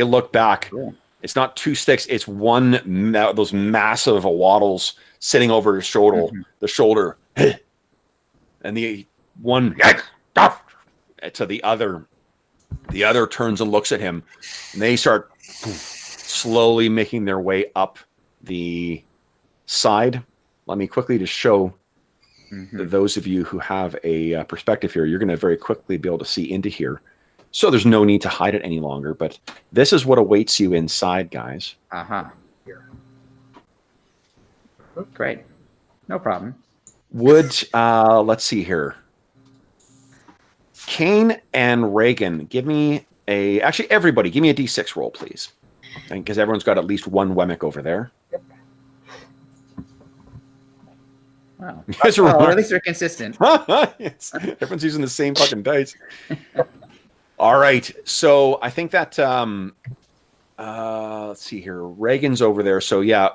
look back. Cool. It's not two sticks. It's one those massive waddles sitting over his shoulder. The shoulder, and the one to the other. The other turns and looks at him, and they start slowly making their way up the side. Let me quickly just show those of you who have a perspective here. You're going to very quickly be able to see into here. So there's no need to hide it any longer, but this is what awaits you inside, guys. Great. No problem. Let's see here. Kane and Reagan, actually everybody, give me a D6 roll, please. Because everyone's got at least one Wemmick over there. Wow. Yes, Well, or at least they're consistent. Yes. Everyone's using the same fucking dice. All right. So I think that let's see here. Reagan's over there. So yeah,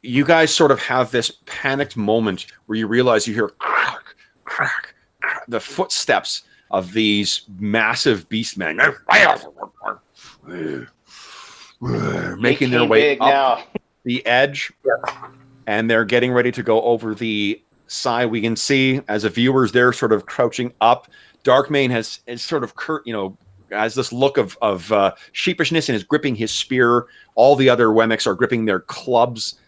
you guys sort of have this panicked moment where you realize you hear crack, crack, crack, the footsteps of these massive beastmen making their way big up now. the edge. And they're getting ready to go over the side. We can see as a viewers, they're sort of crouching up. Darkmane is sort of has this look of sheepishness and is gripping his spear. All the other Wemmicks are gripping their clubs.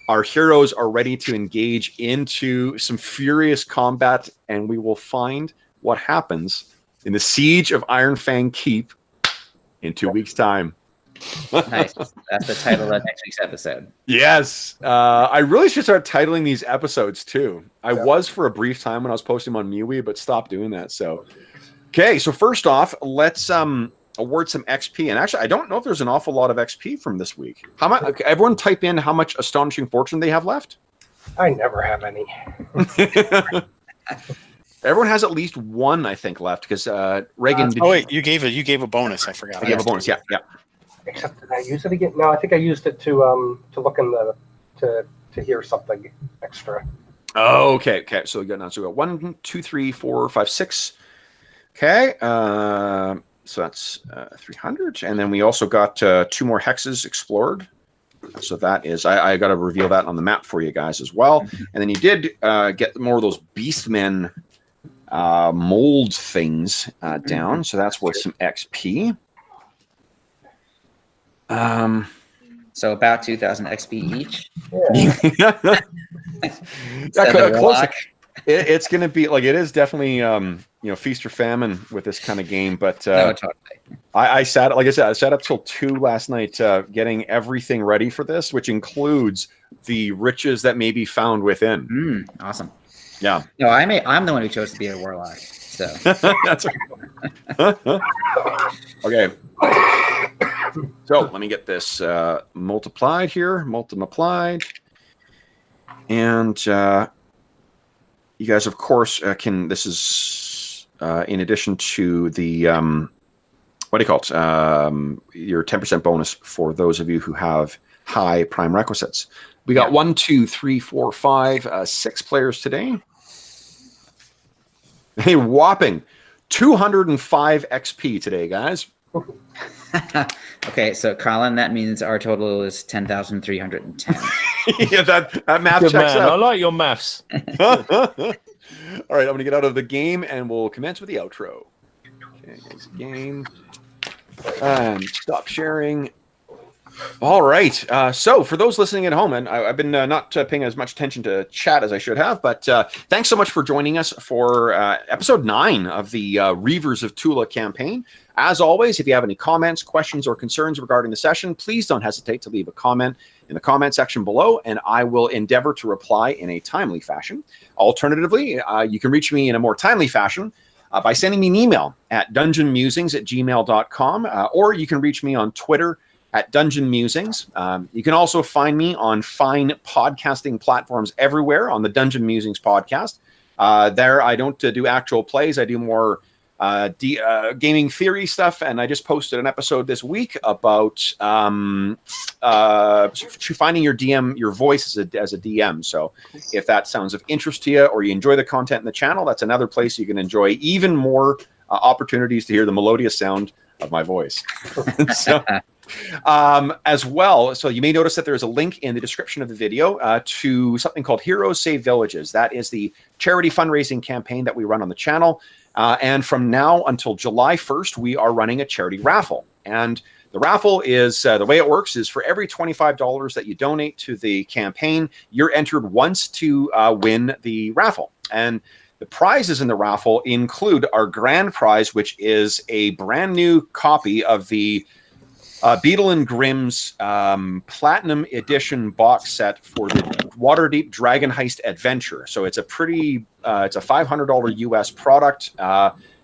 Our heroes are ready to engage into some furious combat, and we will find what happens in the Siege of Ironfang Keep in 2 weeks' time. Nice. That's the title of next week's episode. Yes. I really should start titling these episodes too. I was for a brief time when I was posting them on MeWe, but stopped doing that. So, okay. So first off, let's award some XP. And actually, I don't know if there's an awful lot of XP from this week. How much? Okay, everyone type in how much Astonishing Fortune they have left. I never have any. Everyone has at least one, I think, left because Reagan. Oh wait, you gave a bonus. I forgot. I gave a bonus. Yeah. Except did I use it again? No, I think I used it to look in the to hear something extra. Oh, okay. So we got 1, 2, 3, 4, 5, 6. Okay. So that's 300, and then we also got 2 more hexes explored. So that is, I got to reveal that on the map for you guys as well. And then you did get more of those Beastmen mold things down. So that's worth some XP. So about 2,000 XP each. Close. It's going to be like, it is definitely feast or famine with this kind of game. But No, totally. I sat up till 2 last night getting everything ready for this, which includes the riches that may be found within. Awesome. Yeah. No, I'm the one who chose to be a warlock. So That's okay. So let me get this multiplied here, multiplied, and you guys, of course, can. This is in addition to the what do you call it? Your 10% bonus for those of you who have high prime requisites. We got 1, 2, 3, 4, 5, 6 players today. A whopping 205 XP today, guys. Okay, so Colin, that means our total is 10,310. Yeah, that math Good checks man. out. I like your maths. All right, I'm going to get out of the game and we'll commence with the outro. Okay, guys, game. Stop sharing. All right. So for those listening at home, and I've been not paying as much attention to chat as I should have, but thanks so much for joining us for episode 9 of the Reavers of Thule campaign. As always, if you have any comments, questions, or concerns regarding the session, please don't hesitate to leave a comment in the comment section below, and I will endeavor to reply in a timely fashion. Alternatively, you can reach me in a more timely fashion by sending me an email at dungeonmusings@gmail.com, or you can reach me on Twitter at Dungeon Musings. You can also find me on fine podcasting platforms everywhere on the Dungeon Musings podcast. There, I don't do actual plays. I do more gaming theory stuff, and I just posted an episode this week about finding your voice as a DM. So if that sounds of interest to you, or you enjoy the content in the channel, that's another place you can enjoy even more opportunities to hear the melodious sound of my voice. So, as well, so you may notice that there's a link in the description of the video to something called Heroes Save Villages. That is the charity fundraising campaign that we run on the channel. And from now until July 1st, we are running a charity raffle. And the raffle is, the way it works is for every $25 that you donate to the campaign, you're entered once to win the raffle. And the prizes in the raffle include our grand prize, which is a brand new copy of the Beetle and Grimm's Platinum Edition box set for the Waterdeep Dragon Heist Adventure. So it's a pretty, it's a $500 US product.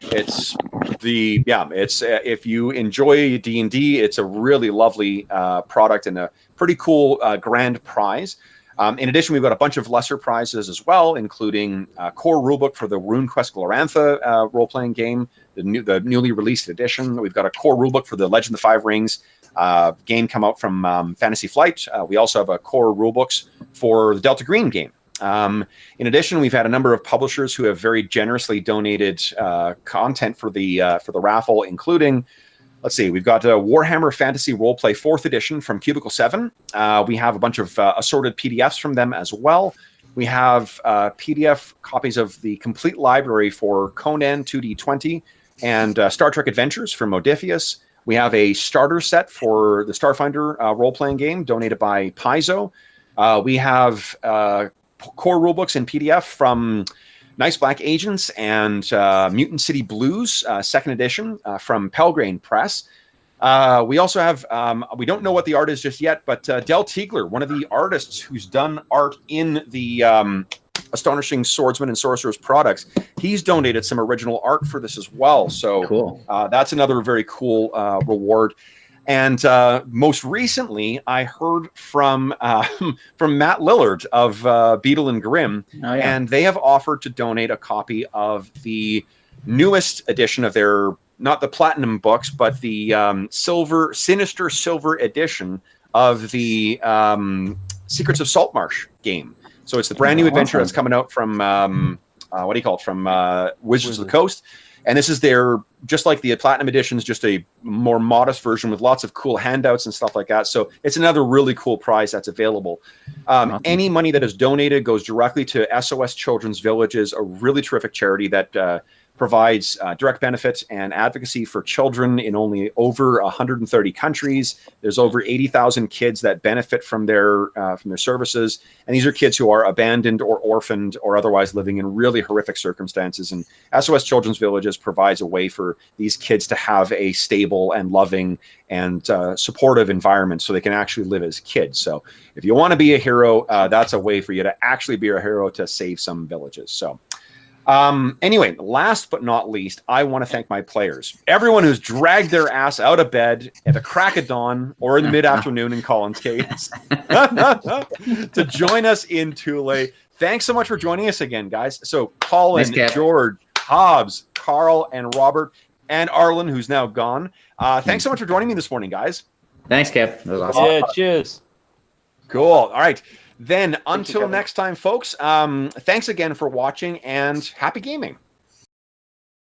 If you enjoy D&D, it's a really lovely product and a pretty cool grand prize. In addition, we've got a bunch of lesser prizes as well, including core rulebook for the RuneQuest Glorantha role-playing game, the newly released edition. We've got a core rulebook for the Legend of the Five Rings game come out from Fantasy Flight. We also have a core rulebooks for the Delta Green game. In addition, we've had a number of publishers who have very generously donated content for the raffle, including, let's see, we've got Warhammer Fantasy Roleplay 4th Edition from Cubicle 7. We have a bunch of assorted PDFs from them as well. We have PDF copies of the complete library for Conan 2D20 and Star Trek Adventures from Modiphius. We have a starter set for the Starfinder role-playing game donated by Paizo. We have core rulebooks in PDF from Nice Black Agents and Mutant City Blues, 2nd edition from Pelgrane Press. We also have, we don't know what the art is just yet, but Del Tiegler, one of the artists who's done art in the Astonishing Swordsmen and Sorcerers products, he's donated some original art for this as well. So Cool. That's another very cool reward. And most recently, I heard from Matt Lillard of Beetle and Grimm, Oh, yeah. and they have offered to donate a copy of the newest edition of their, not the platinum books, but the sinister silver edition of the Secrets of Saltmarsh game. So it's the brand new adventure that's coming out from what do you call it? From Wizards of the Coast. And this is their, just like the platinum editions, just a more modest version with lots of cool handouts and stuff like that. So it's another really cool prize that's available. Any money that is donated goes directly to SOS Children's Villages, a really terrific charity that provides direct benefits and advocacy for children in only over 130 countries. There's over 80,000 kids that benefit from their services, and these are kids who are abandoned or orphaned or otherwise living in really horrific circumstances. And SOS Children's Villages provides a way for these kids to have a stable and loving and supportive environment so they can actually live as kids. So if you want to be a hero, that's a way for you to actually be a hero to save some villages. So anyway, last but not least, I want to thank my players. Everyone who's dragged their ass out of bed at the crack of dawn or in the mid-afternoon in Colin's case to join us in Thule. Thanks so much for joining us again, guys. So Colin, George, Hobbs, Carl, and Robert, and Arlen, who's now gone. Thanks so much for joining me this morning, guys. Thanks, Kip. That was awesome. Yeah, cheers. Cool. All right. Then until next time, folks, thanks again for watching and happy gaming.